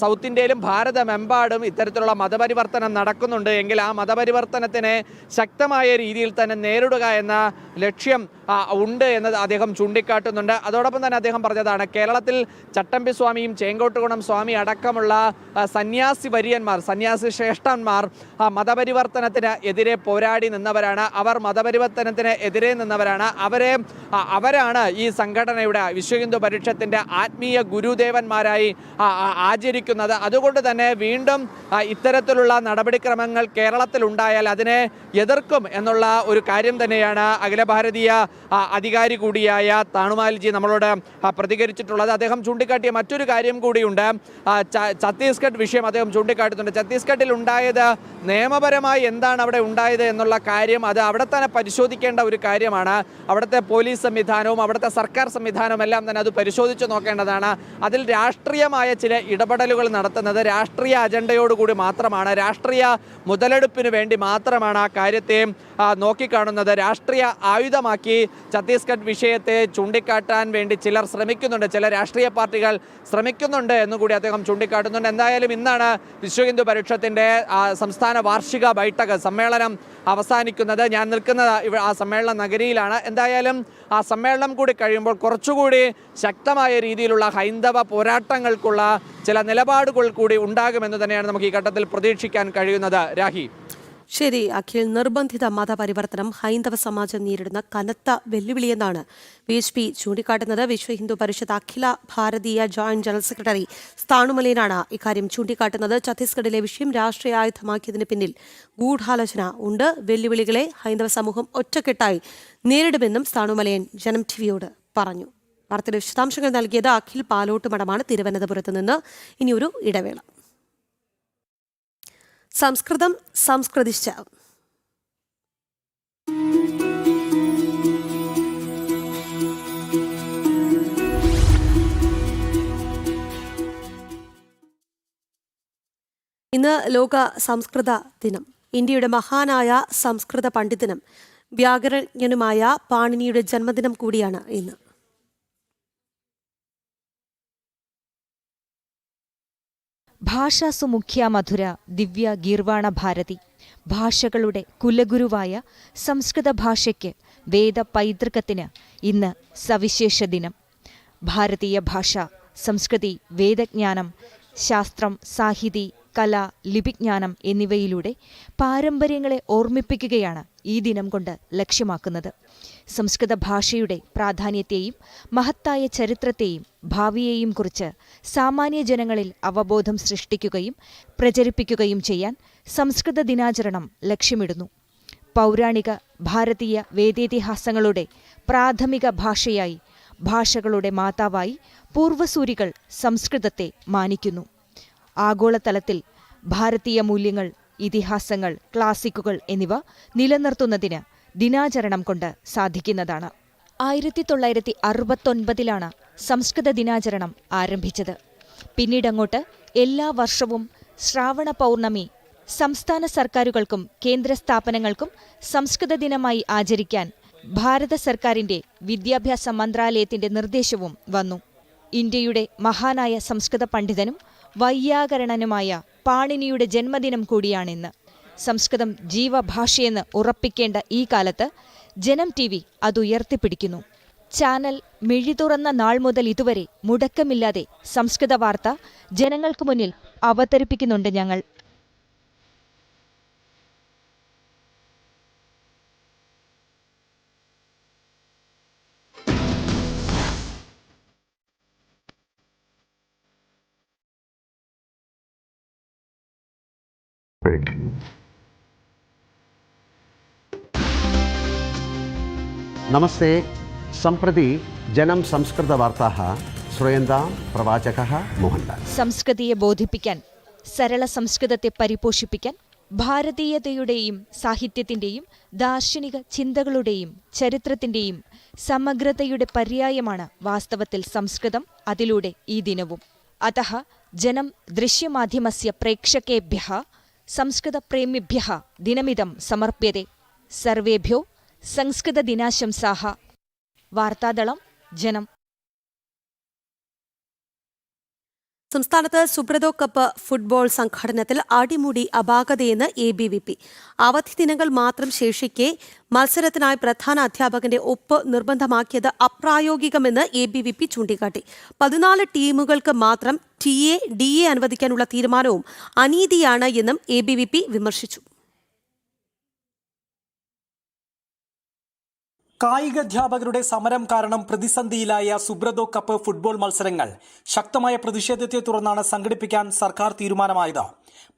സൗത്ത് ഇന്ത്യയിലും ഭാരതമെമ്പാടും ഇത്തരത്തിലുള്ള മതപരിവർത്തനം നടക്കുന്നുണ്ട് എങ്കിൽ ആ മതപരിവർത്തനത്തിനെ ശക്തമായ രീതിയിൽ തന്നെ നേരിടുക എന്ന ലക്ഷ്യം ഉണ്ട് എന്ന് അദ്ദേഹം ചൂണ്ടിക്കാട്ടുന്നുണ്ട്. അതോടൊപ്പം തന്നെ അദ്ദേഹം പറഞ്ഞതാണ്, കേരളത്തിൽ ചട്ടമ്പി സ്വാമിയും ചേങ്കോട്ടുകുണം സ്വാമി അടക്കമുള്ള സന്യാസി വര്യന്മാർ, സന്യാസി ശ്രേഷ്ഠന്മാർ മതപരിവർത്തനത്തിന് എതിരെ പോരാടി നിന്നവരാണ്. അവർ മതപരിവർത്തനത്തിന് എതിരെ നിന്നവരാണ്. അവരാണ് ഈ സംഘടനയുടെ വിശ്വ ഹിന്ദു പരിഷത്തിൻ്റെ ആത്മീയ ഗുരുദേവന്മാരായി ആചരിക്കുന്നത്. അതുകൊണ്ട് തന്നെ വീണ്ടും ഇത്തരത്തിലുള്ള നടപടിക്രമങ്ങൾ കേരളത്തിലുണ്ടായാൽ അതിനെ എതിർക്കും എന്നുള്ള ഒരു കാര്യം തന്നെയാണ് അഖില ഭാരതീയ അധികാരി കൂടിയായ താണുമാലിജി നമ്മളോട് പ്രതികരിച്ചിട്ടുള്ളത്. അദ്ദേഹം ചൂണ്ടിക്കാട്ടിയ മറ്റൊരു കാര്യം കൂടിയുണ്ട്. ഛത്തീസ്ഗഡ് വിഷയം അദ്ദേഹം ചൂണ്ടിക്കാട്ടുന്നുണ്ട്. ഛത്തീസ്ഗഡിൽ ഉണ്ടായത് നിയമപരമായി എന്താണ് അവിടെ ഉണ്ടായത് എന്നുള്ള കാര്യം അത് അവിടെ തന്നെ പരിശോധിക്കേണ്ട ഒരു കാര്യമാണ്. അവിടുത്തെ പോലീസ് സംവിധാനവും അവിടുത്തെ സർക്കാർ സംവിധാനവും എല്ലാം തന്നെ അത് പരിശോധിച്ച് നോക്കേണ്ടതാണ്. അതിൽ രാഷ്ട്രീയമായ ചില ഇടപെടലുകൾ നടത്തുന്നത് രാഷ്ട്രീയ അജണ്ടയോടുകൂടി മാത്രമാണ്, രാഷ്ട്രീയ മുതലെടുപ്പിന് വേണ്ടി മാത്രമാണ് ആ കാര്യത്തെ നോക്കിക്കാണുന്നത്. രാഷ്ട്രീയ ആയുധമാക്കി ഛത്തീസ്ഗഡ് വിഷയത്തെ ചൂണ്ടിക്കാട്ടാൻ വേണ്ടി ചിലർ ശ്രമിക്കുന്നുണ്ട്, ചില രാഷ്ട്രീയ പാർട്ടികൾ ശ്രമിക്കുന്നുണ്ട് എന്നുകൂടി അദ്ദേഹം ചൂണ്ടിക്കാട്ടുന്നുണ്ട്. എന്തായാലും ഇന്നാണ് വിശ്വ ഹിന്ദു പരിഷത്തിൻ്റെ സംസ്ഥാന വാർഷിക ബൈഠക്ക് സമ്മേളനം അവസാനിക്കുന്നത്. ഞാൻ നിൽക്കുന്നത് ആ സമ്മേളന നഗരിയിലാണ്. എന്തായാലും ആ സമ്മേളനം കൂടി കഴിയുമ്പോൾ കുറച്ചുകൂടി ശക്തമായ രീതിയിലുള്ള ഹൈന്ദവ പോരാട്ടങ്ങൾക്കുള്ള ചില നിലപാടുകൾ കൂടി ഉണ്ടാകുമെന്ന് തന്നെയാണ് നമുക്ക് ഈ ഘട്ടത്തിൽ പ്രതീക്ഷിക്കാൻ കഴിയുന്നത്. രാഹി. ശരി അഖിൽ, നിർബന്ധിത മതപരിവർത്തനം ഹൈന്ദവ സമാജം നേരിടുന്ന കനത്ത വെല്ലുവിളിയെന്നാണ് VHP ചൂണ്ടിക്കാട്ടുന്നത്. വിശ്വ ഹിന്ദു പരിഷത്ത് അഖില ഭാരതീയ ജോയിന്റ് ജനറൽ സെക്രട്ടറി താണുമലയനാണ് ഇക്കാര്യം ചൂണ്ടിക്കാട്ടുന്നത്. ഛത്തീസ്ഗഡിലെ വിഷയം രാഷ്ട്രീയ ആയുധമാക്കിയതിന് പിന്നിൽ ഗൂഢാലോചന ഉണ്ട്. വെല്ലുവിളികളെ ഹൈന്ദവ സമൂഹം ഒറ്റക്കെട്ടായി നേരിടുമെന്നും താണുമലയൻ ജനം ടിവിയോട് പറഞ്ഞു. വാർത്തയുടെ വിശദാംശങ്ങൾ നൽകിയത് അഖിൽ പാലോട്ടുമടമാണ് തിരുവനന്തപുരത്ത് നിന്ന്. ഇനിയൊരു ഇടവേള. സംസ്കൃതം സംസ്കൃതിച്ച ഇന്ന് ലോക സംസ്കൃത ദിനം. ഇന്ത്യയുടെ മഹാനായ സംസ്കൃത പണ്ഡിതനും വ്യാകരണജ്ഞനുമായ പാണിനിയുടെ ജന്മദിനം കൂടിയാണ് ഇന്ന്. ഭാഷാസു മുഖ്യ മധുര ദിവ്യ ഗീർവാണ ഭാരതി. ഭാഷകളുടെ കുലഗുരുവായ സംസ്കൃത ഭാഷയ്ക്ക് വേദ പൈതൃകത്തിന് ഇന്ന് സവിശേഷ ദിനം. ഭാരതീയ ഭാഷ, സംസ്കൃതി, വേദജ്ഞാനം, ശാസ്ത്രം, സാഹിതി, കല, ലിപിജ്ഞാനം എന്നിവയിലൂടെ പാരമ്പര്യങ്ങളെ ഓർമ്മിപ്പിക്കുകയാണ് ഈ ദിനം കൊണ്ട് ലക്ഷ്യമാക്കുന്നത്. സംസ്കൃത ഭാഷയുടെ പ്രാധാന്യത്തെയും മഹത്തായ ചരിത്രത്തെയും ഭാവിയെയും കുറിച്ച് സാമാന്യ ജനങ്ങളിൽ അവബോധം സൃഷ്ടിക്കുകയും പ്രചരിപ്പിക്കുകയും ചെയ്യാൻ സംസ്കൃത ദിനാചരണം ലക്ഷ്യമിടുന്നു. പൗരാണിക ഭാരതീയ വേദേതിഹാസങ്ങളുടെ പ്രാഥമിക ഭാഷയായി, ഭാഷകളുടെ മാതാവായി പൂർവസൂരികൾ സംസ്കൃതത്തെ മാനിക്കുന്നു. ആഗോളതലത്തിൽ ഭാരതീയ മൂല്യങ്ങൾ, ഇതിഹാസങ്ങൾ, ക്ലാസിക്കുകൾ എന്നിവ നിലനിർത്തുന്നതിന് ദിനാചരണം കൊണ്ട് സാധിക്കുന്നതാണ്. 1969 സംസ്കൃത ദിനാചരണം ആരംഭിച്ചത്. പിന്നീടങ്ങോട്ട് എല്ലാ വർഷവും ശ്രാവണ പൗർണമി സംസ്ഥാന സർക്കാരുകൾക്കും കേന്ദ്ര സ്ഥാപനങ്ങൾക്കും സംസ്കൃത ദിനമായി ആചരിക്കാൻ ഭാരത സർക്കാരിന്റെ വിദ്യാഭ്യാസ മന്ത്രാലയത്തിന്റെ നിർദ്ദേശവും വന്നു. ഇന്ത്യയുടെ മഹാനായ സംസ്കൃത പണ്ഡിതനും വൈയാകരണനുമായ പാണിനിയുടെ ജന്മദിനം കൂടിയാണിന്ന്. സംസ്കൃതം ജീവഭാഷയെന്ന് ഉറപ്പിക്കേണ്ട ഈ കാലത്ത് ജനം TV അതുയർത്തിപ്പിടിക്കുന്നു. ചാനൽ മിഴി തുറന്ന നാൾ മുതൽ ഇതുവരെ മുടക്കമില്ലാതെ സംസ്കൃത വാർത്ത ജനങ്ങൾക്ക് മുന്നിൽ അവതരിപ്പിക്കുന്നുണ്ട് ഞങ്ങൾ. नमस्ते. सम्प्रति जनं संस्कृतवार्ताः श्रूयन्तां प्रवाचकः मोहनदास. സംസ്കൃതിയെ ബോധിപ്പിക്കാൻ, സരള സംസ്കൃതത്തെ പരിപോഷിപ്പിക്കാൻ, ഭാരതീയതയുടെയും സാഹിത്യത്തിന്റെയും ദാർശനിക ചിന്തകളുടെയും ചരിത്രത്തിന്റെയും സമഗ്രതയുടെ പര്യായമാണ് വാസ്തവത്തിൽ സംസ്കൃതം. അതിലൂടെ ഈ ദിനവും. അതഃ ജനം ദൃശ്യമാധ്യമസ്യ പ്രേക്ഷകേഭ്യഃ സംസ്കൃതപ്രേമിഭ്യഃ ദിനമിദം സമർപ്യത്തെ. സർവേഭ്യോ സംസ്കൃത ദിനാശംസാഃ. വാർത്താദളം, ജനം. സംസ്ഥാനത്ത് സുബ്രതോ കപ്പ് ഫുട്ബോൾ സംഘാടനത്തിൽ അടിമുടി അപാകതയെന്ന് ABVP. അവധി ദിനങ്ങൾ മാത്രം ശേഷിക്കെ മത്സരത്തിനായി പ്രധാന അധ്യാപകന്റെ ഒപ്പ് നിർബന്ധമാക്കിയത് അപ്രായോഗികമെന്ന് ABVP ചൂണ്ടിക്കാട്ടി. 14 ടീമുകൾക്ക് മാത്രം TA, DA അനുവദിക്കാനുള്ള തീരുമാനവും അനീതിയാണ് എന്നും ABVP വിമർശിച്ചു. കായികാധ്യാപകരുടെ സമരം കാരണം പ്രതിസന്ധിയിലായ സുബ്രതോ കപ്പ് ഫുട്ബോൾ മത്സരങ്ങൾ ശക്തമായ പ്രതിഷേധത്തെ തുടർന്നാണ് സംഘടിപ്പിക്കാൻ സർക്കാർ തീരുമാനമായത്.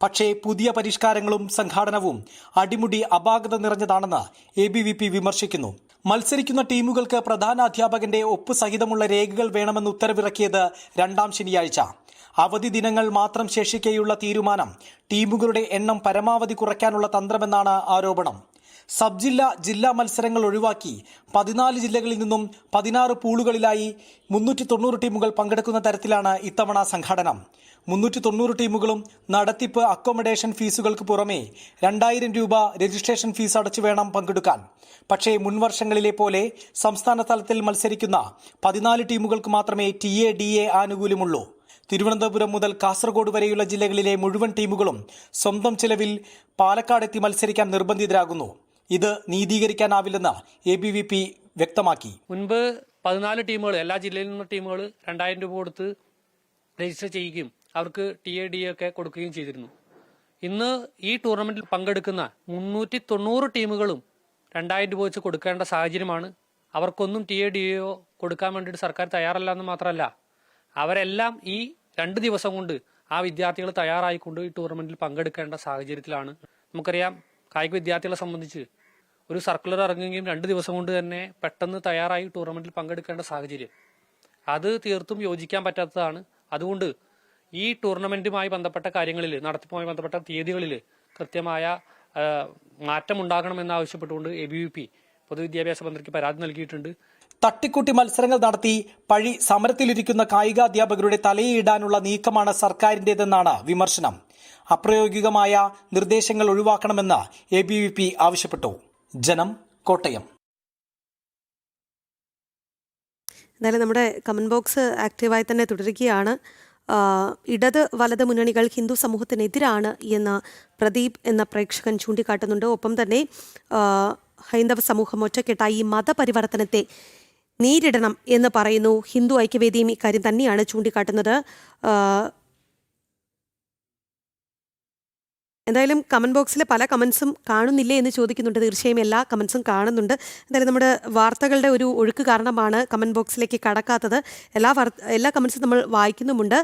പക്ഷേ പുതിയ പരിഷ്കാരങ്ങളും സംഘാടനവും അടിമുടി അപാകത നിറഞ്ഞതാണെന്ന് ABVP വിമർശിക്കുന്നു. മത്സരിക്കുന്ന ടീമുകൾക്ക് പ്രധാന അധ്യാപകന്റെ ഒപ്പ് സഹിതമുള്ള രേഖകൾ വേണമെന്ന് ഉത്തരവിറക്കിയത് 2ാം ശനിയാഴ്ച. അവധി ദിനങ്ങൾ മാത്രം ശേഷിക്കെയുള്ള തീരുമാനം ടീമുകളുടെ എണ്ണം പരമാവധി കുറയ്ക്കാനുള്ള തന്ത്രമെന്നാണ് ആരോപണം. സബ് ജില്ലാ മത്സരങ്ങൾ ഒഴിവാക്കി 14 ജില്ലകളിൽ നിന്നും 16 പൂളുകളിലായി 390 ടീമുകൾ പങ്കെടുക്കുന്ന തരത്തിലാണ് ഇത്തവണ സംഘാടനം. 390 ടീമുകളും നടത്തിപ്പ് അക്കോമഡേഷൻ ഫീസുകൾക്ക് പുറമെ 2000 രൂപ രജിസ്ട്രേഷൻ ഫീസ് അടച്ചു വേണം പങ്കെടുക്കാൻ. പക്ഷേ മുൻവർഷങ്ങളിലെ പോലെ സംസ്ഥാന തലത്തിൽ മത്സരിക്കുന്ന 14 ടീമുകൾക്ക് മാത്രമേ TA, DA ആനുകൂല്യമുള്ളൂ. തിരുവനന്തപുരം മുതൽ കാസർഗോഡ് വരെയുള്ള ജില്ലകളിലെ മുഴുവൻ ടീമുകളും സ്വന്തം ചെലവിൽ പാലക്കാടെത്തി മത്സരിക്കാൻ നിർബന്ധിതരാകുന്നു. ഇത് നീതീകരിക്കാനാവില്ലെന്ന് ABVP വ്യക്തമാക്കി. മുൻപ് 14 ടീമുകൾ, എല്ലാ ജില്ലയിൽ നിന്നും ടീമുകൾ 2000 രൂപ കൊടുത്ത് രജിസ്റ്റർ ചെയ്യുകയും അവർക്ക് TA, DA ഒക്കെ കൊടുക്കുകയും ചെയ്തിരുന്നു. ഇന്ന് ഈ ടൂർണമെന്റിൽ പങ്കെടുക്കുന്ന 390 ടീമുകളും 2000 രൂപ വെച്ച് കൊടുക്കേണ്ട സാഹചര്യമാണ്. അവർക്കൊന്നും TA, DA കൊടുക്കാൻ വേണ്ടിയിട്ട് സർക്കാർ തയ്യാറല്ല എന്ന് മാത്രമല്ല, അവരെല്ലാം ഈ 2 ദിവസം കൊണ്ട് ആ വിദ്യാർത്ഥികൾ തയ്യാറായിക്കൊണ്ട് ഈ ടൂർണമെന്റിൽ പങ്കെടുക്കേണ്ട സാഹചര്യത്തിലാണ്. നമുക്കറിയാം, കായിക വിദ്യാർത്ഥികളെ സംബന്ധിച്ച് ഒരു സർക്കുലർ ഇറങ്ങുകയും 2 ദിവസം കൊണ്ട് തന്നെ പെട്ടെന്ന് തയ്യാറായി ടൂർണമെന്റിൽ പങ്കെടുക്കേണ്ട സാഹചര്യം, അത് തീർത്തും യോജിക്കാൻ പറ്റാത്തതാണ്. അതുകൊണ്ട് ഈ ടൂർണമെന്റുമായി ബന്ധപ്പെട്ട കാര്യങ്ങളിൽ, നടത്തിപ്പുമായി ബന്ധപ്പെട്ട തീയതികളിൽ കൃത്യമായ മാറ്റമുണ്ടാകണമെന്നാവശ്യപ്പെട്ടുകൊണ്ട് ABVP പൊതുവിദ്യാഭ്യാസ മന്ത്രിക്ക് പരാതി നൽകിയിട്ടുണ്ട്. തട്ടിക്കൂട്ടി മത്സരങ്ങൾ നടത്തി പഴി സമരത്തിലിരിക്കുന്ന കായികാധ്യാപകരുടെ തലയിടാനുള്ള നീക്കമാണ് സർക്കാരിന്റേതെന്നാണ് വിമർശനം. അപ്രായോഗികമായ നിർദ്ദേശങ്ങൾ ഒഴിവാക്കണമെന്ന് ABVP ആവശ്യപ്പെട്ടു. ജനം, കോട്ടയം. എന്തായാലും നമ്മുടെ കമന്റ് ബോക്സ് ആക്റ്റീവായി തന്നെ തുടരുകയാണ്. ഇടത് വലത് മുന്നണികൾ ഹിന്ദു സമൂഹത്തിനെതിരാണ് എന്ന് പ്രദീപ് എന്ന പ്രേക്ഷകൻ ചൂണ്ടിക്കാട്ടുന്നുണ്ട്. ഒപ്പം തന്നെ ഹൈന്ദവ സമൂഹം ഒറ്റക്കെട്ടായി ഈ മതപരിവർത്തനത്തെ നേരിടണം എന്ന് പറയുന്നു. ഹിന്ദു ഐക്യവേദിയും ഇക്കാര്യം തന്നെയാണ് ചൂണ്ടിക്കാട്ടുന്നത്. എന്തായാലും കമന്റ് ബോക്സിൽ പല കമന്റ്സും കാണുന്നില്ലേ എന്ന് ചോദിക്കുന്നുണ്ട്. തീർച്ചയായും എല്ലാ കമന്റ്സും കാണുന്നുണ്ട്. എന്തായാലും നമ്മുടെ വാർത്തകളുടെ ഒരു ഒഴുക്ക് കാരണമാണ് കമന്റ് ബോക്സിലേക്ക് കടക്കാത്തത്. എല്ലാ കമന്റ്സും നമ്മൾ വായിക്കുന്നുമുണ്ട്.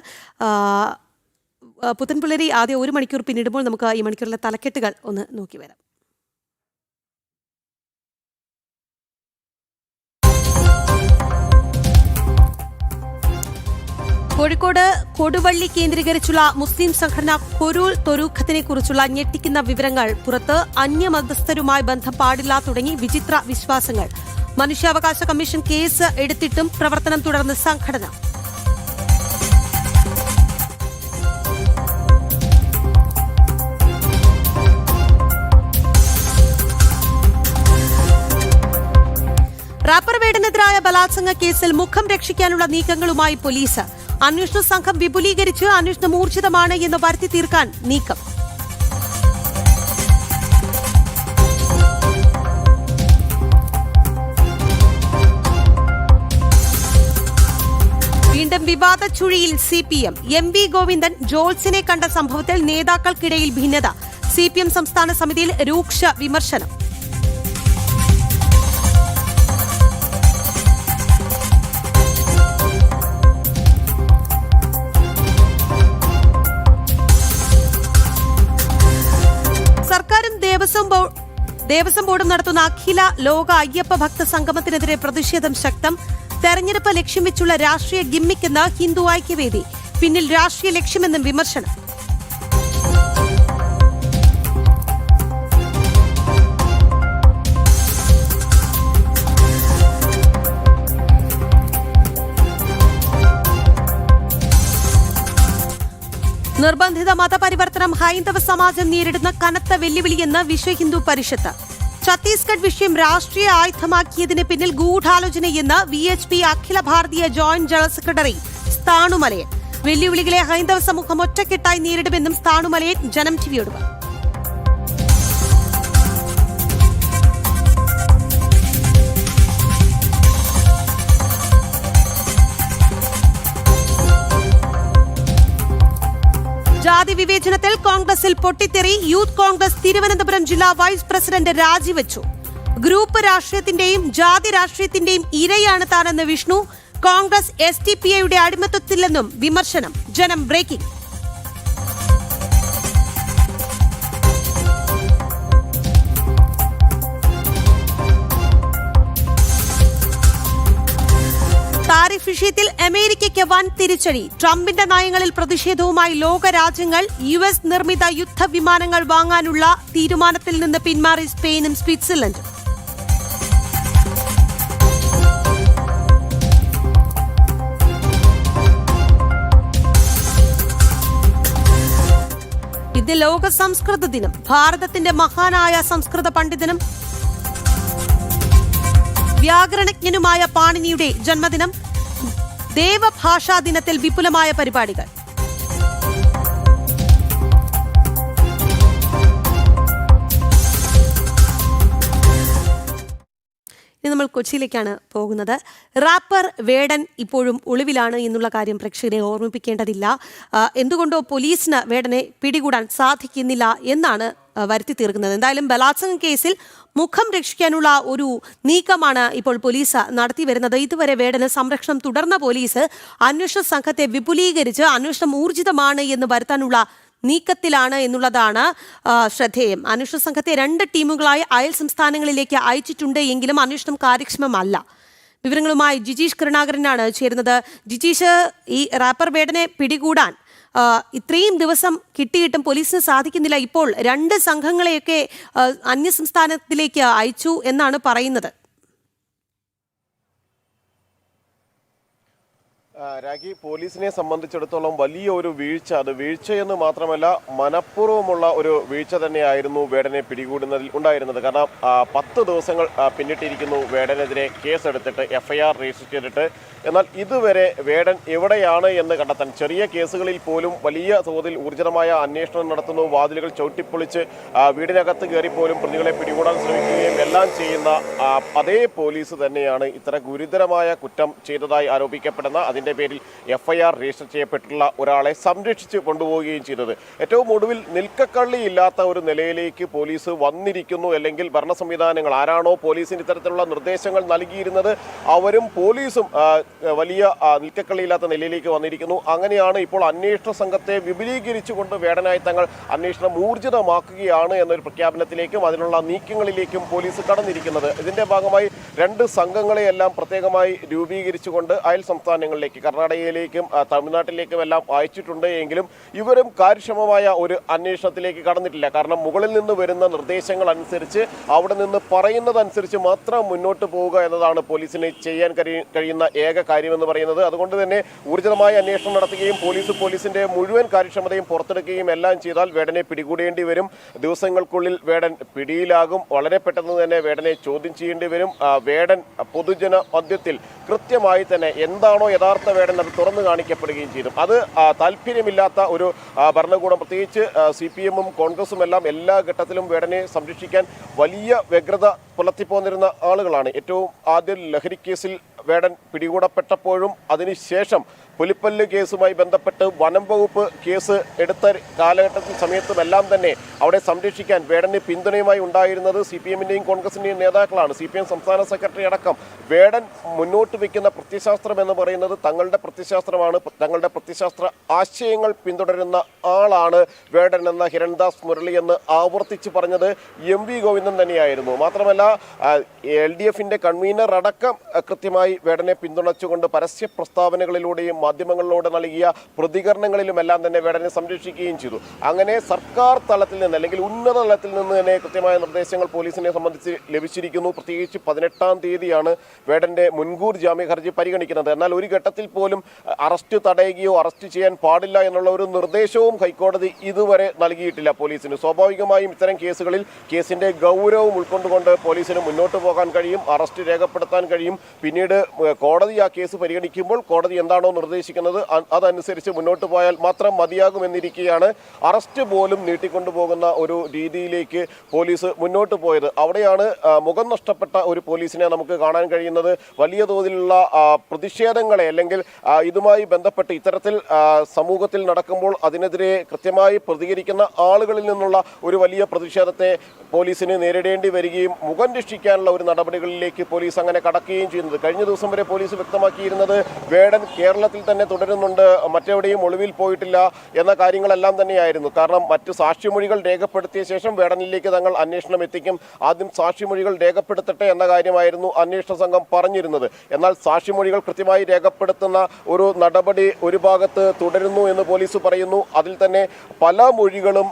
പുത്തൻപുലരി ആദ്യം 1 മണിക്കൂർ പിന്നിടുമ്പോൾ നമുക്ക് ഈ മണിക്കൂറിലെ തലക്കെട്ടുകൾ ഒന്ന് നോക്കി വരാം. കോഴിക്കോട് കൊടുവള്ളി കേന്ദ്രീകരിച്ചുള്ള മുസ്ലിം സംഘടന കൊരൂൽ തൊരൂഖത്തിനെ കുറിച്ചുള്ള ഞെട്ടിക്കുന്ന വിവരങ്ങൾ പുറത്ത്. അന്യമതസ്ഥരുമായി ബന്ധം പാടില്ല തുടങ്ങി വിചിത്ര വിശ്വാസങ്ങൾ. മനുഷ്യാവകാശ കമ്മീഷൻ കേസ് എടുത്തിട്ടും പ്രവർത്തനം തുടർന്ന് സംഘടന. റാപ്പർ വേടനെതിരായ ബലാത്സംഗ കേസിൽ മുഖം രക്ഷിക്കാനുള്ള നീക്കങ്ങളുമായി പോലീസ്. അന്വേഷണ സംഘം വിപുലീകരിച്ച് അന്വേഷണം ഊർജിതമാണ് എന്ന് വരുത്തി തീർക്കാൻ നീക്കം. വീണ്ടും വിവാദ ചുഴിയിൽ CPM. MV ഗോവിന്ദൻ ജോൾസിനെ കണ്ട സംഭവത്തിൽ നേതാക്കൾക്കിടയിൽ ഭിന്നത. CPM സംസ്ഥാന സമിതിയിൽ രൂക്ഷ വിമർശനം. സർക്കാരും ദേവസ്വം ബോർഡും നടത്തുന്ന അഖില ലോക അയ്യപ്പ ഭക്ത സംഗമത്തിനെതിരെ പ്രതിഷേധം ശക്തം. തെരഞ്ഞെടുപ്പ് ലക്ഷ്യം വെച്ചുള്ള രാഷ്ട്രീയ ഗിമ്മിക്കെന്ന് ഹിന്ദു ഐക്യവേദി. പിന്നിൽ രാഷ്ട്രീയ ലക്ഷ്യമെന്നും വിമർശനം. നിർബന്ധിത മതപരിവർത്തനം ഹൈന്ദവ സമാജം നേരിടുന്ന കനത്ത വെല്ലുവിളിയെന്ന് വിശ്വ ഹിന്ദു പരിഷത്ത്. ഛത്തീസ്ഗഡ് വിഷയം രാഷ്ട്രീയ ആയുധമാക്കിയതിന് പിന്നിൽ ഗൂഢാലോചനയെന്ന് VHP അഖില ഭാരതീയ ജോയിന്റ് ജനറൽ സെക്രട്ടറി സ്ഥാണുമലയൻ. വെല്ലുവിളികളെ ഹൈന്ദവ സമൂഹം ഒറ്റക്കെട്ടായി നേരിടുമെന്നും സ്ഥാണുമലയൻ ജനം ടിവിയോട് പറഞ്ഞു. ജാതി വിവേചനത്തിൽ കോൺഗ്രസിൽ പൊട്ടിത്തെറി. യൂത്ത് കോൺഗ്രസ് തിരുവനന്തപുരം ജില്ലാ വൈസ് പ്രസിഡന്റ് രാജിവെച്ചു. ഗ്രൂപ്പ് രാഷ്ട്രീയത്തിന്റെയും ജാതി രാഷ്ട്രീയത്തിന്റെയും ഇരയാണ് താനെന്ന് വിഷ്ണു. കോൺഗ്രസ് SDPIയുടെ അടിമത്തത്തിലെന്നും വിമർശനം. ജനം ബ്രേക്കിംഗ്. താരിഫ് വിഷയത്തിൽ അമേരിക്കയ്ക്ക് വൻ തിരിച്ചടി. ട്രംപിന്റെ നയങ്ങളിൽ പ്രതിഷേധവുമായി ലോകരാജ്യങ്ങൾ. US നിർമ്മിത യുദ്ധവിമാനങ്ങൾ വാങ്ങാനുള്ള തീരുമാനത്തിൽ നിന്ന് പിന്മാറി സ്പെയിനും സ്വിറ്റ്സർലൻഡും. ഇത് ലോക സംസ്കൃത ദിനം. ഭാരതത്തിന്റെ മഹാനായ സംസ്കൃത പണ്ഡിതനും വ്യാകരണജ്ഞനുമായ പാണിനിയുടെ ജന്മദിനം. ദേവഭാഷാ ദിനത്തിൽ വിപുലമായ പരിപാടികൾ. ഇനി നമ്മൾ കൊച്ചിയിലേക്കാണ് പോകുന്നത്. റാപ്പർ വേടൻ ഇപ്പോഴും ഒളിവിലാണ് എന്നുള്ള കാര്യം പ്രേക്ഷകരെ ഓർമ്മിപ്പിക്കേണ്ടതില്ല. എന്തുകൊണ്ടോ പോലീസിന് വേടനെ പിടികൂടാൻ സാധിക്കുന്നില്ല എന്നാണ് വരുത്തി തീർക്കുന്നത്. എന്തായാലും ബലാത്സംഗ കേസിൽ മുഖം രക്ഷിക്കാനുള്ള ഒരു നീക്കമാണ് ഇപ്പോൾ പോലീസ് നടത്തി വരുന്നത്. ഇതുവരെ വേടന് സംരക്ഷണം തുടർന്ന പോലീസ് അന്വേഷണ സംഘത്തെ വിപുലീകരിച്ച് അന്വേഷണം ഊർജിതമാണ് എന്ന് വരുത്താനുള്ള നീക്കത്തിലാണ് എന്നുള്ളതാണ് ശ്രദ്ധേയം. അന്വേഷണ സംഘത്തെ 2 ടീമുകളായി അയൽ സംസ്ഥാനങ്ങളിലേക്ക് അയച്ചിട്ടുണ്ട് എങ്കിലും അന്വേഷണം കാര്യക്ഷമമല്ല. വിവരങ്ങളുമായി ജിജീഷ് കരുണാകരനാണ് ചേരുന്നത്. ജിജീഷ്, ഈ റാപ്പർ വേടനെ പിടികൂടാൻ ഇത്രയും ദിവസം കിട്ടിയിട്ടും പോലീസിന് സാധിക്കുന്നില്ല. ഇപ്പോൾ 2 സംഘങ്ങളെയൊക്കെ അന്യസംസ്ഥാനത്തിലേക്ക് അയച്ചു എന്നാണ് പറയുന്നത്. രാഖി, പോലീസിനെ സംബന്ധിച്ചിടത്തോളം വലിയ ഒരു വീഴ്ച, അത് വീഴ്ചയെന്ന് മാത്രമല്ല മനഃപൂർവ്വമുള്ള ഒരു വീഴ്ച തന്നെയായിരുന്നു വേടനെ പിടികൂടുന്നതിൽ ഉണ്ടായിരുന്നത്. കാരണം 10 ദിവസങ്ങൾ പിന്നിട്ടിരിക്കുന്നു വേടനെതിരെ കേസെടുത്തിട്ട്, FIR രജിസ്റ്റർ ചെയ്തിട്ട്. എന്നാൽ ഇതുവരെ വേടൻ എവിടെയാണ് എന്ന് കണ്ടെത്താൻ, ചെറിയ കേസുകളിൽ പോലും വലിയ തോതിൽ ഊർജിതമായ അന്വേഷണം നടത്തുന്നു. വാതിലുകൾ ചവിട്ടിപ്പൊളിച്ച് വീടിനകത്ത് കയറിപ്പോലും പ്രതികളെ പിടികൂടാൻ ശ്രമിക്കുകയും എല്ലാം ചെയ്യുന്ന അതേ പോലീസ് തന്നെയാണ് ഇത്ര ഗുരുതരമായ കുറ്റം ചെയ്തതായി ആരോപിക്കപ്പെടുന്ന, അതിൻ്റെ എന്നതിൻ്റെ പേരിൽ FIR രജിസ്റ്റർ ചെയ്യപ്പെട്ടിട്ടുള്ള ഒരാളെ സംരക്ഷിച്ച് കൊണ്ടുപോവുകയും ചെയ്തത്. ഏറ്റവും ഒടുവിൽ നിൽക്കക്കള്ളിയില്ലാത്ത ഒരു നിലയിലേക്ക് പോലീസ് വന്നിരിക്കുന്നു. അല്ലെങ്കിൽ ഭരണ സംവിധാനങ്ങൾ ആരാണോ പോലീസിന് ഇത്തരത്തിലുള്ള നിർദ്ദേശങ്ങൾ നൽകിയിരുന്നത് അവരും പോലീസും വലിയ നിൽക്കക്കള്ളിയില്ലാത്ത നിലയിലേക്ക് വന്നിരിക്കുന്നു. അങ്ങനെയാണ് ഇപ്പോൾ അന്വേഷണ സംഘത്തെ വിപുലീകരിച്ചുകൊണ്ട് വേടനായി തങ്ങൾ അന്വേഷണം ഊർജിതമാക്കുകയാണ് എന്നൊരു പ്രഖ്യാപനത്തിലേക്കും അതിനുള്ള നീക്കങ്ങളിലേക്കും പോലീസ് കടന്നിരിക്കുന്നത്. ഇതിന്റെ ഭാഗമായി 2 സംഘങ്ങളെയെല്ലാം പ്രത്യേകമായി രൂപീകരിച്ചുകൊണ്ട് അയൽ സംസ്ഥാനങ്ങളിലേക്ക് കർണാടകയിലേക്കും തമിഴ്നാട്ടിലേക്കും എല്ലാം അയച്ചിട്ടുണ്ട്. എങ്കിലും ഇവരും കാര്യക്ഷമമായ ഒരു അന്വേഷണത്തിലേക്ക് കടന്നിട്ടില്ല. കാരണം മുകളിൽ നിന്ന് വരുന്ന നിർദ്ദേശങ്ങൾ അനുസരിച്ച് അവിടെ നിന്ന് പറയുന്നതനുസരിച്ച് മാത്രം മുന്നോട്ട് പോവുക എന്നതാണ് പോലീസിന് ചെയ്യാൻ കഴിയുന്ന ഏക കാര്യമെന്ന് പറയുന്നത്. അതുകൊണ്ട് തന്നെ ഊർജിതമായ അന്വേഷണം നടത്തുകയും പോലീസിന്റെ മുഴുവൻ കാര്യക്ഷമതയും പുറത്തെടുക്കുകയും എല്ലാം ചെയ്താൽ വേടനെ പിടികൂടേണ്ടി വരും. ദിവസങ്ങൾക്കുള്ളിൽ വേടൻ പിടിയിലാകും. വളരെ പെട്ടെന്ന് തന്നെ വേടനെ ചോദ്യം ചെയ്യേണ്ടി വരും. വേടൻ പൊതുജന മധ്യത്തിൽ കൃത്യമായി തന്നെ എന്താണോ യഥാർത്ഥ വേടൻ അത് തുറന്നു കാണിക്കപ്പെടുകയും ചെയ്തു. അത് താല്പര്യമില്ലാത്ത ഒരു ഭരണകൂടം, പ്രത്യേകിച്ച് CPM-ഉം കോൺഗ്രസും എല്ലാം എല്ലാ ഘട്ടത്തിലും വേടനെ സംരക്ഷിക്കാൻ വലിയ വ്യഗ്രത പുലർത്തിപ്പോന്നിരുന്ന ആളുകളാണ്. ഏറ്റവും ആദ്യം ലഹരി കേസിൽ വേടൻ പിടികൂടപ്പെട്ടപ്പോഴും അതിനുശേഷം പുലിപ്പല്ല് കേസുമായി ബന്ധപ്പെട്ട് വനം വകുപ്പ് കേസ് എടുത്ത കാലഘട്ടത്തിൽ സമയത്തുമെല്ലാം തന്നെ അവിടെ സംരക്ഷിക്കാൻ വേടന് പിന്തുണയുമായി ഉണ്ടായിരുന്നത് CPM-ന്റെയും കോൺഗ്രസിന്റെയും നേതാക്കളാണ്. CPM സംസ്ഥാന സെക്രട്ടറി അടക്കം വേടൻ മുന്നോട്ട് വയ്ക്കുന്ന പ്രത്യയശാസ്ത്രം എന്ന് പറയുന്നത് തങ്ങളുടെ പ്രത്യയശാസ്ത്രമാണ്. തങ്ങളുടെ പ്രത്യയശാസ്ത്ര ആശയങ്ങൾ പിന്തുടരുന്ന ആളാണ് വേടൻ എന്ന ഹിരൺദാസ് മുരളി എന്ന് ആവർത്തിച്ച് പറഞ്ഞത് MV ഗോവിന്ദൻ തന്നെയായിരുന്നു. മാത്രമല്ല LDF-ന്റെ കൺവീനർ അടക്കം കൃത്യമായി വേടനെ പിന്തുണച്ചുകൊണ്ട് പരസ്യ പ്രസ്താവനകളിലൂടെയും മാധ്യമങ്ങളിലൂടെ നൽകിയ പ്രതികരണങ്ങളിലുമെല്ലാം തന്നെ വേടനെ സംരക്ഷിക്കുകയും ചെയ്തു. അങ്ങനെ സർക്കാർ തലത്തിൽ നിന്ന് അല്ലെങ്കിൽ ഉന്നത തലത്തിൽ നിന്ന് തന്നെ കൃത്യമായ നിർദ്ദേശങ്ങൾ പോലീസിനെ സംബന്ധിച്ച് ലഭിച്ചിരിക്കുന്നു. പ്രത്യേകിച്ച് 18-ാം തീയതിയാണ് വേടന്റെ മുൻകൂർ ജാമ്യ ഹർജി പരിഗണിക്കുന്നത്. എന്നാൽ ഒരു ഘട്ടത്തിൽ പോലും അറസ്റ്റ് തടയുകയോ അറസ്റ്റ് ചെയ്യാൻ പാടില്ല എന്നുള്ള ഒരു നിർദ്ദേശവും ഹൈക്കോടതി ഇതുവരെ നൽകിയിട്ടില്ല പോലീസിന്. സ്വാഭാവികമായും ഇത്തരം കേസുകളിൽ കേസിന്റെ ഗൗരവം ഉൾക്കൊണ്ടുകൊണ്ട് പോലീസിന് മുന്നോട്ട് പോകാൻ കഴിയും, അറസ്റ്റ് രേഖപ്പെടുത്താൻ കഴിയും. പിന്നീട് കോടതി ആ കേസ് പരിഗണിക്കുമ്പോൾ കോടതി എന്താണോ നിർദ്ദേശിക്കുന്നത് അതനുസരിച്ച് മുന്നോട്ട് പോയാൽ മാത്രം മതിയാകുമെന്നിരിക്കെയാണ് അറസ്റ്റ് പോലും നീട്ടിക്കൊണ്ടുപോകുന്ന ഒരു രീതിയിലേക്ക് പോലീസ് മുന്നോട്ട് പോയത്. അവിടെയാണ് മുഖം നഷ്ടപ്പെട്ട ഒരു പോലീസിനെ നമുക്ക് കാണാൻ കഴിയുന്നത്. വലിയ തോതിലുള്ള പ്രതിഷേധങ്ങളെ അല്ലെങ്കിൽ ഇതുമായി ബന്ധപ്പെട്ട് ഇത്തരത്തിൽ സമൂഹത്തിൽ നടക്കുമ്പോൾ അതിനെതിരെ കൃത്യമായി പ്രതികരിക്കുന്ന ആളുകളിൽ നിന്നുള്ള ഒരു വലിയ പ്രതിഷേധത്തെ പോലീസിന് നേരിടേണ്ടി വരികയും മുഖം രക്ഷിക്കാനുള്ള ഒരു നടപടികളിലേക്ക് പോലീസ് അങ്ങനെ കടക്കുകയും ചെയ്യുന്നത്. കഴിഞ്ഞ ദിവസം വരെ പോലീസ് വ്യക്തമാക്കിയിരുന്നത് വേടൻ കേരളത്തിൽ തന്നെ തുടരുന്നുണ്ട്, മറ്റെവിടെയും ഒളിവിൽ പോയിട്ടില്ല എന്ന കാര്യങ്ങളെല്ലാം തന്നെയായിരുന്നു. കാരണം മറ്റു സാക്ഷിമൊഴികൾ രേഖപ്പെടുത്തിയ ശേഷം വേടനിലേക്ക് തങ്ങൾ അന്വേഷണം എത്തിക്കും, ആദ്യം സാക്ഷിമൊഴികൾ രേഖപ്പെടുത്തട്ടെ എന്ന കാര്യമായിരുന്നു അന്വേഷണ സംഘം പറഞ്ഞിരുന്നത്. എന്നാൽ സാക്ഷിമൊഴികൾ കൃത്യമായി രേഖപ്പെടുത്തുന്ന ഒരു നടപടി ഒരു ഭാഗത്ത് തുടരുന്നു എന്ന് പോലീസ് പറയുന്നു. അതിൽ തന്നെ പല മൊഴികളും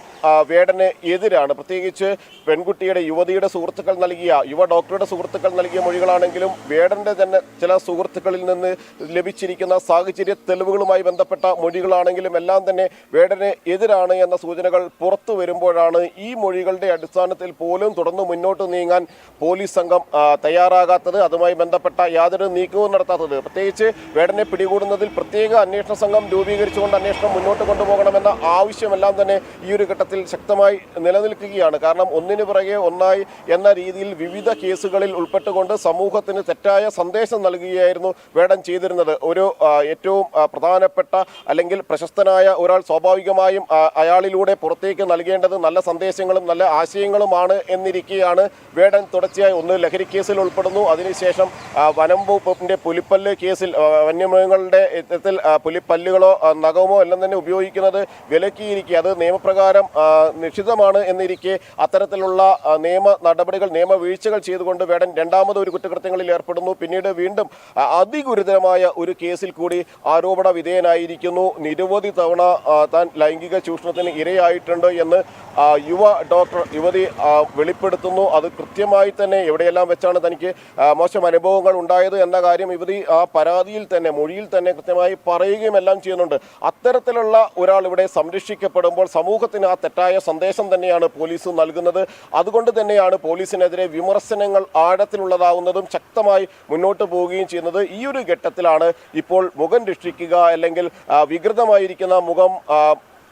വേടന് എതിരാണ്. പ്രത്യേകിച്ച് പെൺകുട്ടിയുടെ യുവതിയുടെ സുഹൃത്തുക്കൾ നൽകിയ യുവ ഡോക്ടറുടെ സുഹൃത്തുക്കൾ നൽകിയ മൊഴികളാണെങ്കിലും വേടന്റെ തന്നെ ചില സുഹൃത്തുക്കളിൽ നിന്ന് ലഭിച്ചിരിക്കുന്ന സാഹചര്യ തെളിവുകളുമായി ബന്ധപ്പെട്ട മൊഴികളാണെങ്കിലും എല്ലാം തന്നെ വേടന് എതിരാണ് എന്ന സൂചനകൾ പുറത്തു വരുമ്പോഴാണ് ഈ മൊഴികളുടെ അടിസ്ഥാനത്തിൽ പോലും തുടർന്ന് മുന്നോട്ട് നീങ്ങാൻ പോലീസ് സംഘം തയ്യാറാകാത്തത്, അതുമായി ബന്ധപ്പെട്ട യാതൊരു നീക്കവും നടത്താത്തത്. പ്രത്യേകിച്ച് വേടനെ പിടികൂടുന്നതിൽ പ്രത്യേക അന്വേഷണ സംഘം രൂപീകരിച്ചുകൊണ്ട് അന്വേഷണം മുന്നോട്ട് കൊണ്ടുപോകണമെന്ന ആവശ്യമെല്ലാം തന്നെ ഈ ഒരു ഘട്ടത്തിൽ ശക്തമായി നിലനിൽക്കുകയാണ്. കാരണം ഒന്നിനു പിറകെ ഒന്നായി എന്ന രീതിയിൽ വിവിധ കേസുകളിൽ ഉൾപ്പെട്ടുകൊണ്ട് സമൂഹത്തിന് തെറ്റായ സന്ദേശം നൽകുകയായിരുന്നു വേടൻ ചെയ്തിരുന്നത്. ഒരു ഏറ്റവും പ്രധാനപ്പെട്ട അല്ലെങ്കിൽ പ്രശസ്തനായ ഒരാൾ സ്വാഭാവികമായും അയാളിലൂടെ പുറത്തേക്ക് നൽകേണ്ടത് നല്ല സന്ദേശങ്ങളും നല്ല ആശയങ്ങളുമാണ് എന്നിരിക്കെയാണ് വേടൻ തുടർച്ചയായി ഒന്ന് ലഹരി കേസിൽ ഉൾപ്പെടുന്നു, അതിനുശേഷം വനം വകുപ്പിന്റെ പുലിപ്പല്ല് കേസിൽ വന്യമൃഗങ്ങളുടെ ഇത്തരത്തിൽ പുലിപ്പല്ലുകളോ നഖമോ എല്ലാം തന്നെ ഉപയോഗിക്കുന്നത് വിലക്കിയിരിക്കുക, അത് നിയമപ്രകാരം നിഷിദ്ധമാണ് എന്നിരിക്കെ അത്തരത്തിലുള്ള നിയമ നടപടികൾ നിയമ വീഴ്ചകൾ ചെയ്തുകൊണ്ട് വേടൻ രണ്ടാമത് ഒരു കുറ്റകൃത്യങ്ങളിൽ ഏർപ്പെടുന്നു. പിന്നീട് വീണ്ടും അതിഗുരുതരമായ ഒരു കേസിൽ കൂടി ആരോപണ വിധേയനായിരിക്കുന്നു. നിരവധി തവണ താൻ ലൈംഗിക ചൂഷണത്തിന് ഇരയായിട്ടുണ്ട് എന്ന് യുവ ഡോക്ടർ യുവതി വെളിപ്പെടുത്തുന്നു. അത് കൃത്യമായി തന്നെ എവിടെയെല്ലാം വെച്ചാണ് തനിക്ക് മോശം അനുഭവങ്ങൾ ഉണ്ടായത് എന്ന കാര്യം യുവതി ആ പരാതിയിൽ തന്നെ മൊഴിയിൽ തന്നെ കൃത്യമായി പറയുകയും എല്ലാം ചെയ്യുന്നുണ്ട്. അത്തരത്തിലുള്ള ഒരാൾ ഇവിടെ സംരക്ഷിക്കപ്പെടുമ്പോൾ സമൂഹത്തിന് ആ തെറ്റായ സന്ദേശം തന്നെയാണ് പോലീസ് നൽകുന്നത്. അതുകൊണ്ട് തന്നെയാണ് പോലീസിനെതിരെ വിമർശനങ്ങൾ ആഴത്തിലുള്ളതാവുന്നതും ശക്തമായി മുന്നോട്ട് പോവുകയും ചെയ്യുന്നത്. ഈ ഒരു ഘട്ടത്തിലാണ് ഇപ്പോൾ മുഖം രക്ഷിക്കുക അല്ലെങ്കിൽ വികൃതമായിരിക്കുന്ന മുഖം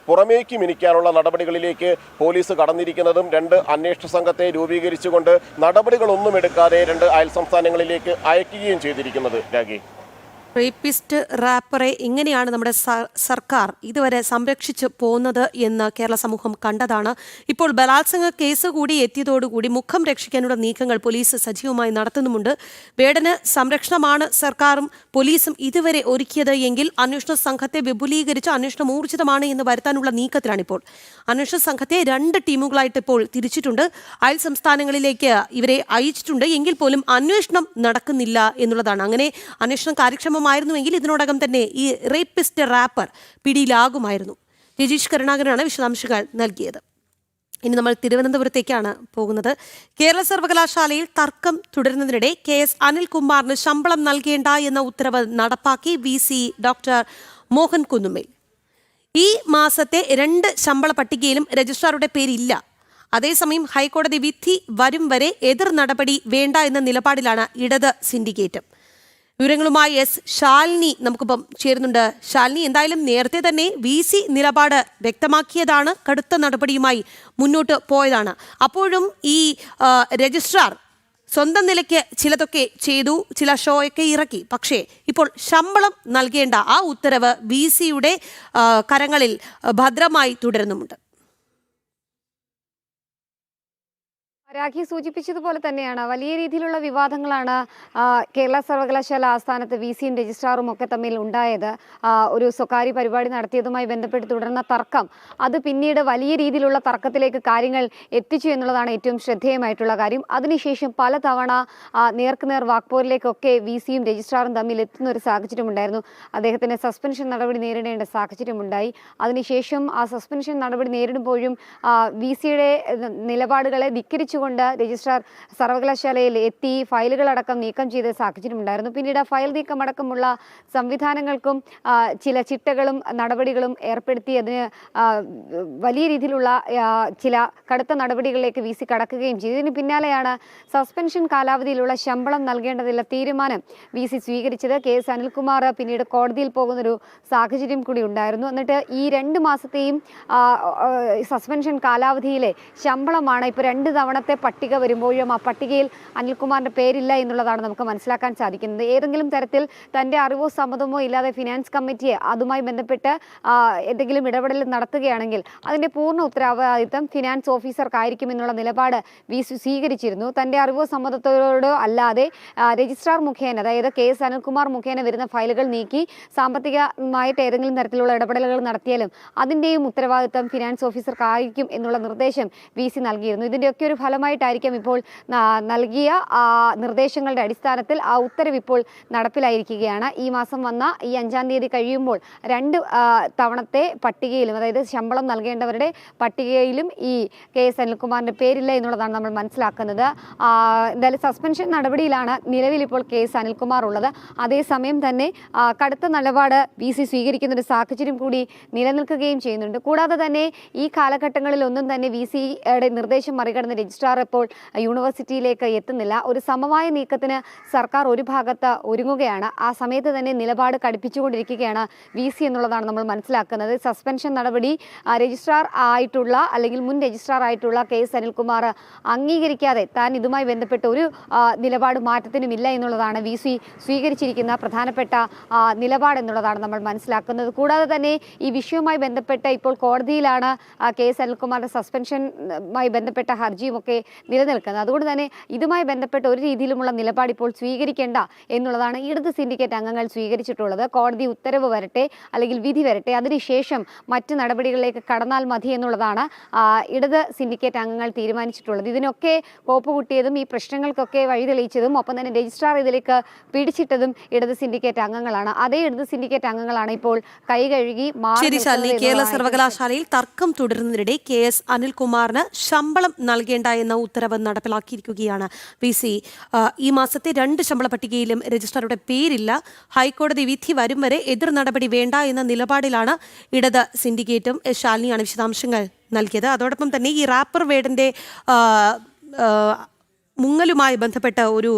പുറമേക്ക് മിനിക്കാനുള്ള നടപടികളിലേക്ക് പോലീസ് കടന്നിരിക്കുന്നതും 2 അന്വേഷണ സംഘത്തെ രൂപീകരിച്ചുകൊണ്ട് നടപടികളൊന്നും എടുക്കാതെ 2 അയൽ സംസ്ഥാനങ്ങളിലേക്ക് അയക്കുകയും ചെയ്തിരിക്കുന്നത്. രാഗി, റേപ്പിസ്റ്റ് റാപ്പറെ ഇങ്ങനെയാണ് നമ്മുടെ സർക്കാർ ഇതുവരെ സംരക്ഷിച്ചു പോന്നത് എന്ന് കേരള സമൂഹം കണ്ടതാണ്. ഇപ്പോൾ ബലാത്സംഗ കേസ് കൂടി എത്തിയതോടുകൂടി മുഖം രക്ഷിക്കാനുള്ള നീക്കങ്ങൾ പോലീസ് സജീവമായി നടത്തുന്നുമുണ്ട്. വേടന് സംരക്ഷണമാണ് സർക്കാരും പോലീസും ഇതുവരെ ഒരുക്കിയത് എങ്കിൽ അന്വേഷണ സംഘത്തെ വിപുലീകരിച്ച് അന്വേഷണം ഊർജിതമാണ് എന്ന് വരുത്താനുള്ള നീക്കത്തിലാണിപ്പോൾ. അന്വേഷണ സംഘത്തെ 2 ടീമുകളായിട്ട് ഇപ്പോൾ തിരിച്ചിട്ടുണ്ട്. അയൽ സംസ്ഥാനങ്ങളിലേക്ക് ഇവരെ അയച്ചിട്ടുണ്ട് എങ്കിൽ പോലും അന്വേഷണം നടക്കുന്നില്ല എന്നുള്ളതാണ്. അങ്ങനെ അന്വേഷണം കാര്യക്ഷമമായിരുന്നുവെങ്കിൽ ഇതിനോടകം തന്നെ ഈ റേപ്പിസ്റ്റ് റാപ്പർ പിടിയിലാകുമായിരുന്നു. രജീഷ് കരുണാകരനാണ് വിശദാംശങ്ങൾ നൽകിയത്. ഇനി നമ്മൾ തിരുവനന്തപുരത്തേക്കാണ് പോകുന്നത്. കേരള സർവകലാശാലയിൽ തർക്കം തുടരുന്നതിനിടെ KS അനിൽകുമാറിന് ശമ്പളം നൽകേണ്ട എന്ന ഉത്തരവ് നടപ്പാക്കി VC ഡോക്ടർ മോഹൻ കുന്നുമ്മേൽ. ഈ മാസത്തെ 2 ശമ്പള പട്ടികയിലും രജിസ്ട്രാറുടെ പേരില്ല. അതേസമയം ഹൈക്കോടതി വിധി വരും വരെ എതിർ നടപടി വേണ്ട എന്ന നിലപാടിലാണ് ഇടത് സിൻഡിക്കേറ്റ്. വിവരങ്ങളുമായി ശാലിനി നമുക്കിപ്പം ചേരുന്നുണ്ട്. ശാലിനി, എന്തായാലും നേരത്തെ തന്നെ VC നിലപാട് വ്യക്തമാക്കിയതാണ്, കടുത്ത നടപടിയുമായി മുന്നോട്ട് പോയതാണ്. അപ്പോഴും ഈ രജിസ്ട്രാർ സ്വന്തം നിലയ്ക്ക് ചിലതൊക്കെ ചെയ്തു, ചില ഷോയൊക്കെ ഇറക്കി. പക്ഷേ ഇപ്പോൾ ശമ്പളം നൽകേണ്ട ആ ഉത്തരവ് VCയുടെ കരങ്ങളിൽ ഭദ്രമായി തുടരുന്നുമുണ്ട്. രാഖി സൂചിപ്പിച്ചതുപോലെ തന്നെയാണ് വലിയ രീതിയിലുള്ള വിവാദങ്ങളാണ് കേരള സർവകലാശാല ആസ്ഥാനത്ത് VCയും രജിസ്ട്രാറും ഒക്കെ തമ്മിൽ ഉണ്ടായത്. ഒരു സ്വകാര്യ പരിപാടി നടത്തിയതുമായി ബന്ധപ്പെട്ട് തുടർന്ന തർക്കം അത് പിന്നീട് വലിയ രീതിയിലുള്ള തർക്കത്തിലേക്ക് കാര്യങ്ങൾ എത്തിച്ചു എന്നുള്ളതാണ് ഏറ്റവും ശ്രദ്ധേയമായിട്ടുള്ള കാര്യം. അതിനുശേഷം പലതവണ നേർക്കുനേർ വാക്പോരിലേക്കൊക്കെ VCയും രജിസ്ട്രാറും തമ്മിൽ എത്തുന്ന ഒരു സാഹചര്യമുണ്ടായിരുന്നു. അദ്ദേഹത്തിന് സസ്പെൻഷൻ നടപടി നേരിടേണ്ട സാഹചര്യമുണ്ടായി. അതിനുശേഷം ആ സസ്പെൻഷൻ നടപടി നേരിടുമ്പോഴും VCയുടെ നിലപാടുകളെ ധിക്കരിച്ചുകൊണ്ട് രജിസ്ട്രാർ സർവകലാശാലയിൽ എത്തി ഫയലുകളടക്കം നീക്കം ചെയ്ത സാഹചര്യമുണ്ടായിരുന്നു. പിന്നീട് ഫയൽ നീക്കമടക്കമുള്ള സംവിധാനങ്ങൾക്കും ചില ചിട്ടകളും നടപടികളും ഏർപ്പെടുത്തി അതിന് വലിയ രീതിയിലുള്ള ചില കടുത്ത നടപടികളിലേക്ക് VC കടക്കുകയും ചെയ്തു. ഇതിന് പിന്നാലെയാണ് സസ്പെൻഷൻ കാലാവധിയിലുള്ള ശമ്പളം നൽകേണ്ടതില്ല തീരുമാനം VC സ്വീകരിച്ചത്. KS അനിൽകുമാർ പിന്നീട് കോടതിയിൽ പോകുന്നൊരു സാഹചര്യം കൂടി ഉണ്ടായിരുന്നു. എന്നിട്ട് ഈ 2 മാസത്തെയും സസ്പെൻഷൻ കാലാവധിയിലെ ശമ്പളമാണ് ഇപ്പോൾ 2 തവണത്തെ പട്ടിക വരുമ്പോഴും ആ പട്ടികയിൽ അനിൽകുമാറിന്റെ പേരില്ല എന്നുള്ളതാണ് നമുക്ക് മനസ്സിലാക്കാൻ സാധിക്കുന്നത്. ഏതെങ്കിലും തരത്തിൽ തന്റെ അറിവോ സമ്മതമോ ഇല്ലാതെ ഫിനാൻസ് കമ്മിറ്റിയെ അതുമായി ബന്ധപ്പെട്ട് എന്തെങ്കിലും ഇടപെടൽ നടത്തുകയാണെങ്കിൽ അതിന്റെ പൂർണ്ണ ഉത്തരവാദിത്തം ഫിനാൻസ് ഓഫീസർക്കായിരിക്കും എന്നുള്ള നിലപാട് VC സ്വീകരിച്ചിരുന്നു. തന്റെ അറിവോ സമ്മതത്തോടോ അല്ലാതെ രജിസ്ട്രാർ മുഖേന, അതായത് KS അനിൽകുമാർ മുഖേന വരുന്ന ഫയലുകൾ നീക്കി സാമ്പത്തികമായിട്ട് ഏതെങ്കിലും തരത്തിലുള്ള ഇടപെടലുകൾ നടത്തിയാലും അതിന്റെയും ഉത്തരവാദിത്തം ഫിനാൻസ് ഓഫീസർക്കായിരിക്കും എന്നുള്ള നിർദ്ദേശം VC നൽകിയിരുന്നു. ഇതിന്റെയൊക്കെ ഒരു ഫലമായിട്ടായിരിക്കും ഇപ്പോൾ നൽകിയ നിർദ്ദേശങ്ങളുടെ അടിസ്ഥാനത്തിൽ ആ ഉത്തരവ് ഇപ്പോൾ നടപ്പിലായിരിക്കുകയാണ്. ഈ മാസം വന്ന ഈ 5-ാം തീയതി കഴിയുമ്പോൾ 2 തവണത്തെ പട്ടികയിലും, അതായത് ശമ്പളം നൽകേണ്ടവരുടെ പട്ടികയിലും ഈ KS അനിൽകുമാറിന്റെ പേരില്ല എന്നുള്ളതാണ് നമ്മൾ മനസ്സിലാക്കുന്നത്. എന്തായാലും സസ്പെൻഷൻ നടപടിയിലാണ് നിലവിൽ ഇപ്പോൾ KS അനിൽകുമാർ ഉള്ളത്. അതേസമയം തന്നെ കടുത്ത നിലപാട് VC സ്വീകരിക്കുന്ന ഒരു സാഹചര്യം കൂടി നിലനിൽക്കുകയും ചെയ്യുന്നുണ്ട്. കൂടാതെ തന്നെ ഈ കാലഘട്ടങ്ങളിൽ ഒന്നും തന്നെ VCയുടെ നിർദ്ദേശം മറികടന്ന് രജിസ്ട്രാർ ഇപ്പോൾ യൂണിവേഴ്സിറ്റിയിലേക്ക് എത്തുന്നില്ല. ഒരു സമവായ നീക്കത്തിന് സർക്കാർ ഒരു ഭാഗത്ത് ഒരുങ്ങുകയാണ്. ആ സമയത്ത് തന്നെ നിലപാട് കടുപ്പിച്ചുകൊണ്ടിരിക്കുകയാണ് VC എന്നുള്ളതാണ് നമ്മൾ മനസ്സിലാക്കുന്നത്. സസ്പെൻഷൻ നടപടി രജിസ്ട്രാർ ആയിട്ടുള്ള അല്ലെങ്കിൽ മുൻ രജിസ്ട്രാർ ആയിട്ടുള്ള KS അനിൽകുമാർ അംഗീകരിക്കാതെ താൻ ഇതുമായി ബന്ധപ്പെട്ട ഒരു നിലപാട് മാറ്റത്തിനുമില്ല എന്നുള്ളതാണ് VC സ്വീകരിച്ചിരിക്കുന്ന പ്രധാനപ്പെട്ട നിലപാട് എന്നുള്ളതാണ് നമ്മൾ മനസ്സിലാക്കുന്നത്. കൂടാതെ തന്നെ ഈ വിഷയവുമായി ബന്ധപ്പെട്ട് ഇപ്പോൾ കോടതിയിലാണ് KS അനിൽകുമാറിന്റെ സസ്പെൻഷനുമായി ബന്ധപ്പെട്ട ഹർജിയുമൊക്കെ നിലനിൽക്കുന്നത്. അതുകൊണ്ട് തന്നെ ഇതുമായി ബന്ധപ്പെട്ട ഒരു രീതിയിലുമുള്ള നിലപാട് ഇപ്പോൾ സ്വീകരിക്കേണ്ട എന്നുള്ളതാണ് ഇടത് സിൻഡിക്കേറ്റ് അംഗങ്ങൾ സ്വീകരിച്ചിട്ടുള്ളത്. കോടതി ഉത്തരവ് വരട്ടെ അല്ലെങ്കിൽ വിധി വരട്ടെ, അതിനുശേഷം മറ്റ് നടപടികളിലേക്ക് കടന്നാൽ മതി എന്നുള്ളതാണ് ഇടത് സിൻഡിക്കേറ്റ് അംഗങ്ങൾ തീരുമാനിച്ചിട്ടുള്ളത്. ഇതിനൊക്കെ കോപ്പുകൂട്ടിയതും ഈ പ്രശ്നങ്ങൾക്കൊക്കെ വഴിതെളിയിച്ചതും ഒപ്പം തന്നെ രജിസ്ട്രാർ ഇതിലേക്ക് പിടിച്ചിട്ടതും ഇടത് സിൻഡിക്കേറ്റ് അംഗങ്ങളാണ്. അതേ ഇടത് സിൻഡിക്കേറ്റ് അംഗങ്ങളാണ് ഇപ്പോൾ കൈകഴുകി കേരള സർവകലാശാലയിൽ തർക്കം തുടരുന്നതിനിടെ KS അനിൽകുമാറിന് ശമ്പളം നൽകേണ്ട എന്ന ഉത്തരവ് നടപ്പിലാക്കിയിരിക്കുകയാണ് VC. ഈ മാസത്തെ 2 ശമ്പള പട്ടികയിലും രജിസ്ട്രാറുടെ പേരില്ല. ഹൈക്കോടതി വിധി വരും വരെ എതിർ നടപടി വേണ്ട എന്ന നിലപാടിലാണ് ഇടത് സിൻഡിക്കേറ്റും. ശാലിനിയാണ് വിശദാംശങ്ങൾ നൽകിയത്. അതോടൊപ്പം തന്നെ ഈ റാപ്പർ വേടന്റെ മുങ്ങലുമായി ബന്ധപ്പെട്ട ഒരു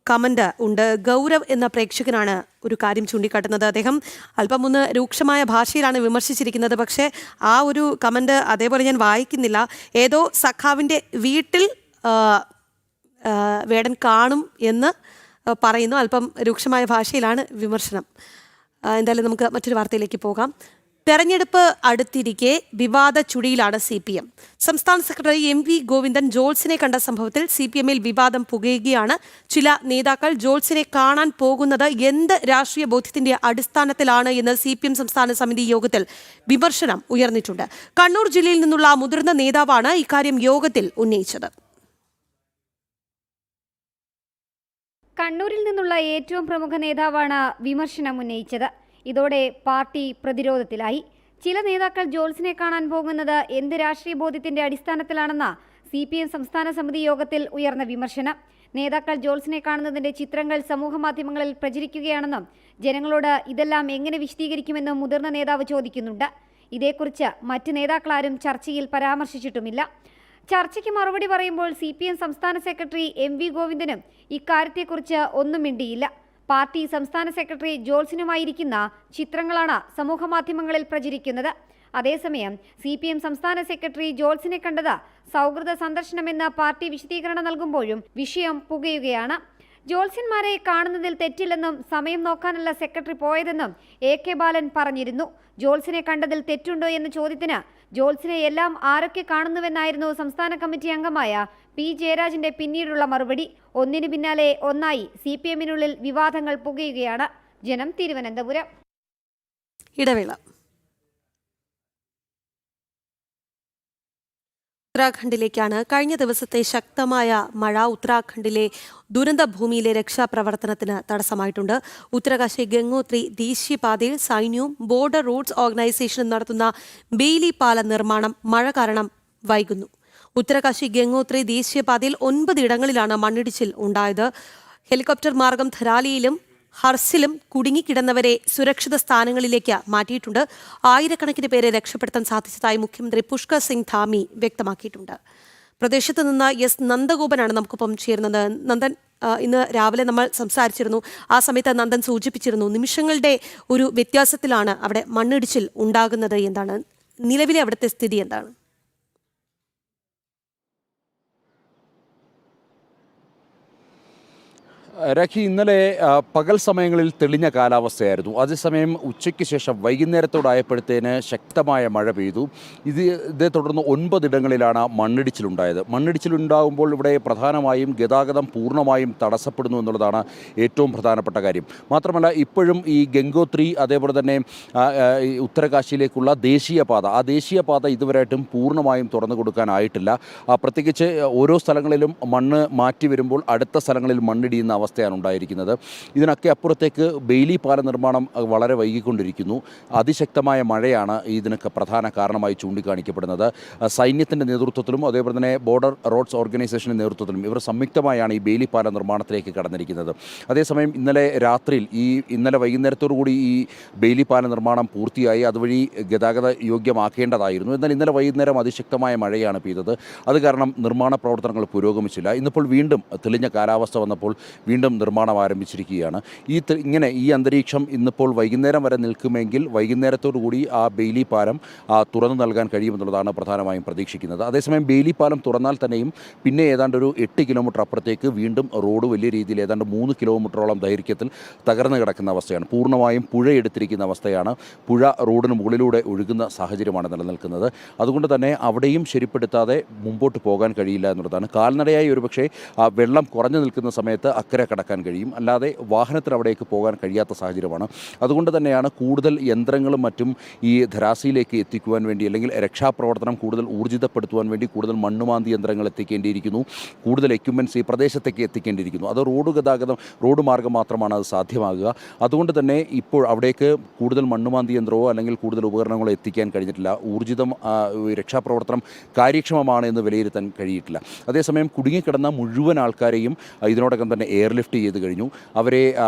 കമന്റ് ഉണ്ട്. ഗൗരവ് എന്ന പ്രേക്ഷകനാണ് ഒരു കാര്യം ചൂണ്ടിക്കാട്ടുന്നത്. അദ്ദേഹം അല്പം ഒന്ന് രൂക്ഷമായ ഭാഷയിലാണ് വിമർശിച്ചിരിക്കുന്നത്. പക്ഷേ ആ ഒരു കമന്റ് അതേപോലെ ഞാൻ വായിക്കുന്നില്ല. ഏതോ സഖാവിൻ്റെ വീട്ടിൽ വേടൻ കാണും എന്ന് പറയുന്നു. അല്പം രൂക്ഷമായ ഭാഷയിലാണ് വിമർശനം. എന്തായാലും നമുക്ക് മറ്റൊരു വാർത്തയിലേക്ക് പോകാം. തെരഞ്ഞെടുപ്പ് അടുത്തിരിക്കെ വിവാദ ചുഴിയിലാണ് CPM. സംസ്ഥാന സെക്രട്ടറി MV ഗോവിന്ദൻ ജോൾസിനെ കണ്ട സംഭവത്തിൽ CPMൽ വിവാദം പുകയുകയാണ്. ചില നേതാക്കൾ ജോൾസിനെ കാണാൻ പോകുന്നത് എന്ത് രാഷ്ട്രീയ ബോധ്യത്തിന്റെ അടിസ്ഥാനത്തിലാണ് എന്ന് CPM സംസ്ഥാന സമിതി യോഗത്തിൽ വിമർശനം ഉയർന്നിട്ടുണ്ട്. കണ്ണൂർ ജില്ലയിൽ നിന്നുള്ള മുതിർന്ന നേതാവാണ് ഇക്കാര്യം യോഗത്തിൽ ഉന്നയിച്ചത്. കണ്ണൂരിൽ നിന്നുള്ള ഏറ്റവും പ്രമുഖ നേതാവാണ് വിമർശനം ഉന്നയിച്ചത്. ഇതോടെ പാർട്ടി പ്രതിരോധത്തിലായി. ചില നേതാക്കൾ ജോൾസിനെ കാണാൻ പോകുന്നത് എന്ത് രാഷ്ട്രീയ ബോധ്യത്തിന്റെ അടിസ്ഥാനത്തിലാണെന്ന CPM സംസ്ഥാന സമിതി യോഗത്തിൽ ഉയർന്ന വിമർശനം. നേതാക്കൾ ജോൾസിനെ കാണുന്നതിന്റെ ചിത്രങ്ങൾ സമൂഹമാധ്യമങ്ങളിൽ പ്രചരിക്കുകയാണെന്നും ജനങ്ങളോട് ഇതെല്ലാം എങ്ങനെ വിശദീകരിക്കുമെന്നും മുതിർന്ന നേതാവ് ചോദിക്കുന്നുണ്ട്. ഇതേക്കുറിച്ച് മറ്റ് നേതാക്കളാരും ചർച്ചയിൽ പരാമർശിച്ചിട്ടുമില്ല. ചർച്ചയ്ക്ക് മറുപടി പറയുമ്പോൾ CPM സംസ്ഥാന സെക്രട്ടറി MV ഗോവിന്ദനും ഇക്കാര്യത്തെക്കുറിച്ച് ഒന്നും മിണ്ടിയില്ല. പാർട്ടി സംസ്ഥാന സെക്രട്ടറി ജോൾസിനുമായിരിക്കുന്ന ചിത്രങ്ങളാണ് സമൂഹമാധ്യമങ്ങളിൽ പ്രചരിക്കുന്നത്. അതേസമയം CPM സംസ്ഥാന സെക്രട്ടറി ജോൾസിനെ കണ്ടത് സൗഹൃദ സന്ദർശനമെന്ന് പാർട്ടി വിശദീകരണം നൽകുമ്പോഴും വിഷയം പുകയുകയാണ്. ജോൾസന്മാരെ കാണുന്നതിൽ തെറ്റില്ലെന്നും സമയം നോക്കാനല്ല സെക്രട്ടറി പോയതെന്നും AK ബാലൻ പറഞ്ഞിരുന്നു. ജോൾസിനെ കണ്ടതിൽ തെറ്റുണ്ടോ എന്ന ചോദ്യത്തിന് ജോൾസിനെ എല്ലാം ആരൊക്കെ കാണുന്നുവെന്നായിരുന്നു സംസ്ഥാന കമ്മിറ്റി അംഗമായ P ജയരാജന്റെ പിന്നീടുള്ള മറുപടി. ഒന്നിനു പിന്നാലെ ഒന്നായി CPMനുള്ളിൽ വിവാദങ്ങൾ പുകയുകയാണ്. ജനം, തിരുവനന്തപുരം. ഇടവേള. ഉത്തരാഖണ്ഡിലേക്കാണ്. കഴിഞ്ഞ ദിവസത്തെ ശക്തമായ മഴ ഉത്തരാഖണ്ഡിലെ ദുരന്ത ഭൂമിയിലെ രക്ഷാപ്രവർത്തനത്തിന് തടസ്സമായിട്ടുണ്ട്. ഉത്തരകാശി ഗംഗോത്രി ദേശീയപാതയിൽ സൈന്യവും ബോർഡർ റോഡ്സ് ഓർഗനൈസേഷനും നടത്തുന്ന ബെയിലി പാല നിർമ്മാണം മഴ കാരണം വൈകുന്നു. ഉത്തരകാശി ഗംഗോത്രി ദേശീയപാതയിൽ 9 ഇടങ്ങളിലാണ് മണ്ണിടിച്ചിൽ ഉണ്ടായത്. ഹെലികോപ്റ്റർ മാർഗം ധരാലിയിലും ഹർസിലും കുടുങ്ങിക്കിടന്നവരെ സുരക്ഷിത സ്ഥാനങ്ങളിലേക്ക് മാറ്റിയിട്ടുണ്ട്. ആയിരക്കണക്കിന് പേരെ രക്ഷപ്പെടുത്താൻ സാധിച്ചതായി മുഖ്യമന്ത്രി പുഷ്കർ സിംഗ് ധാമി വ്യക്തമാക്കിയിട്ടുണ്ട്. പ്രദേശത്ത് നിന്ന് S നന്ദഗോപനാണ് നമുക്കൊപ്പം ചേരുന്നത്. നന്ദൻ, ഇന്ന് രാവിലെ നമ്മൾ സംസാരിച്ചിരുന്നു. ആ സമയത്ത് നന്ദൻ സൂചിപ്പിച്ചിരുന്നു നിമിഷങ്ങളുടെ ഒരു വ്യത്യാസത്തിലാണ് അവിടെ മണ്ണിടിച്ചിൽ ഉണ്ടാകുന്നത്. എന്താണ് നിലവിലെ അവിടുത്തെ സ്ഥിതി? എന്താണ്? രാഖി, ഇന്നലെ പകൽ സമയങ്ങളിൽ തെളിഞ്ഞ കാലാവസ്ഥയായിരുന്നു. അതേസമയം ഉച്ചയ്ക്ക് ശേഷം വൈകുന്നേരത്തോടായപ്പോഴത്തേന് ശക്തമായ മഴ പെയ്തു. ഇതേ തുടർന്ന് 9 ഇടങ്ങളിലാണ് മണ്ണിടിച്ചിലുണ്ടായത്. മണ്ണിടിച്ചിലുണ്ടാകുമ്പോൾ ഇവിടെ പ്രധാനമായും ഗതാഗതം പൂർണ്ണമായും തടസ്സപ്പെടുന്നു എന്നുള്ളതാണ് ഏറ്റവും പ്രധാനപ്പെട്ട കാര്യം. മാത്രമല്ല, ഇപ്പോഴും ഈ ഗംഗോത്രി അതേപോലെ തന്നെ ഉത്തരകാശിയിലേക്കുള്ള ദേശീയപാത, ആ ദേശീയപാത ഇതുവരെയായിട്ടും പൂർണ്ണമായും തുറന്നു കൊടുക്കാനായിട്ടില്ല. പ്രത്യേകിച്ച് ഓരോ സ്ഥലങ്ങളിലും മണ്ണ് മാറ്റി വരുമ്പോൾ അടുത്ത സ്ഥലങ്ങളിൽ മണ്ണിടിയുന്ന അവസ്ഥയാണ് ഉണ്ടായിരിക്കുന്നത്. ഇതിനൊക്കെ അപ്പുറത്തേക്ക് ബെയിലി പാല നിർമ്മാണം വളരെ വൈകിക്കൊണ്ടിരിക്കുന്നു. അതിശക്തമായ മഴയാണ് ഇതിനൊക്കെ പ്രധാന കാരണമായി ചൂണ്ടിക്കാണിക്കപ്പെടുന്നത്. സൈന്യത്തിൻ്റെ നേതൃത്വത്തിലും അതേപോലെ തന്നെ ബോർഡർ റോഡ്സ് ഓർഗനൈസേഷൻ്റെ നേതൃത്വത്തിലും ഇവർ സംയുക്തമായാണ് ഈ ബെയിലി പാല നിർമ്മാണത്തിലേക്ക് കടന്നിരിക്കുന്നത്. അതേസമയം ഇന്നലെ വൈകുന്നേരത്തോടുകൂടി ഈ ബെയിലി പാല നിർമ്മാണം പൂർത്തിയായി. അതുവഴി ഗതാഗത യോഗ്യമാക്കേണ്ടതായിരുന്നു. എന്നാൽ ഇന്നലെ വൈകുന്നേരം അതിശക്തമായ മഴയാണ് പെയ്തത്. അത് കാരണം നിർമ്മാണ പ്രവർത്തനങ്ങൾ പുരോഗമിച്ചില്ല. ഇന്നിപ്പോൾ വീണ്ടും തെളിഞ്ഞ കാലാവസ്ഥ വന്നപ്പോൾ വീണ്ടും നിർമ്മാണം ആരംഭിച്ചിരിക്കുകയാണ്. ഈ അന്തരീക്ഷം ഇന്നിപ്പോൾ വൈകുന്നേരം വരെ നിൽക്കുമെങ്കിൽ വൈകുന്നേരത്തോടുകൂടി ആ ബെയിലി പാലം തുറന്നു നൽകാൻ കഴിയുമെന്നുള്ളതാണ് പ്രധാനമായും പ്രതീക്ഷിക്കുന്നത്. അതേസമയം ബെയിലി പാലം തുറന്നാൽ തന്നെയും പിന്നെ ഏതാണ്ട് ഒരു 8 കിലോമീറ്റർ അപ്പുറത്തേക്ക് വീണ്ടും റോഡ് വലിയ രീതിയിൽ ഏതാണ്ട് 3 കിലോമീറ്ററോളം ദൈർഘ്യത്തിൽ തകർന്നു കിടക്കുന്ന അവസ്ഥയാണ്. പൂർണ്ണമായും പുഴയെടുത്തിരിക്കുന്ന അവസ്ഥയാണ്. പുഴ റോഡിന് മുകളിലൂടെ ഒഴുകുന്ന സാഹചര്യമാണ് നിലനിൽക്കുന്നത്. അതുകൊണ്ട് തന്നെ അവിടെയും ശരിപ്പെടുത്താതെ മുമ്പോട്ട് പോകാൻ കഴിയില്ല എന്നുള്ളതാണ്. കാൽനടയായി ഒരുപക്ഷെ വെള്ളം കുറഞ്ഞു നിൽക്കുന്ന സമയത്ത് അക്കരെ കടക്കാൻ കഴിയും, അല്ലാതെ വാഹനത്തിന് അവിടേക്ക് പോകാൻ കഴിയാത്ത സാഹചര്യമാണ്. അതുകൊണ്ട് തന്നെയാണ് കൂടുതൽ യന്ത്രങ്ങളും മറ്റും ഈ ധരാസിയിലേക്ക് എത്തിക്കുവാൻ വേണ്ടി, അല്ലെങ്കിൽ രക്ഷാപ്രവർത്തനം കൂടുതൽ ഊർജിതപ്പെടുത്തുവാൻ വേണ്ടി കൂടുതൽ മണ്ണുമാന്തി യന്ത്രങ്ങൾ എത്തിക്കേണ്ടിയിരിക്കുന്നു, കൂടുതൽ എക്യുപ്മെൻറ്റ്സ് ഈ പ്രദേശത്തേക്ക് എത്തിക്കേണ്ടിയിരിക്കുന്നു. അത് റോഡ് മാർഗം മാത്രമാണ് അത് സാധ്യമാകുക. അതുകൊണ്ട് തന്നെ ഇപ്പോൾ അവിടേക്ക് കൂടുതൽ മണ്ണുമാന്തി യന്ത്രമോ അല്ലെങ്കിൽ കൂടുതൽ ഉപകരണങ്ങളോ എത്തിക്കാൻ കഴിഞ്ഞിട്ടില്ല. രക്ഷാപ്രവർത്തനം കാര്യക്ഷമമാണ് എന്ന് വിലയിരുത്താൻ കഴിയിട്ടില്ല. അതേസമയം കുടുങ്ങിക്കിടന്ന മുഴുവൻ ആൾക്കാരെയും ഇതിനോടകം തന്നെ എയർലിഫ്റ്റ് ചെയ്ത് കഴിഞ്ഞു. അവരെ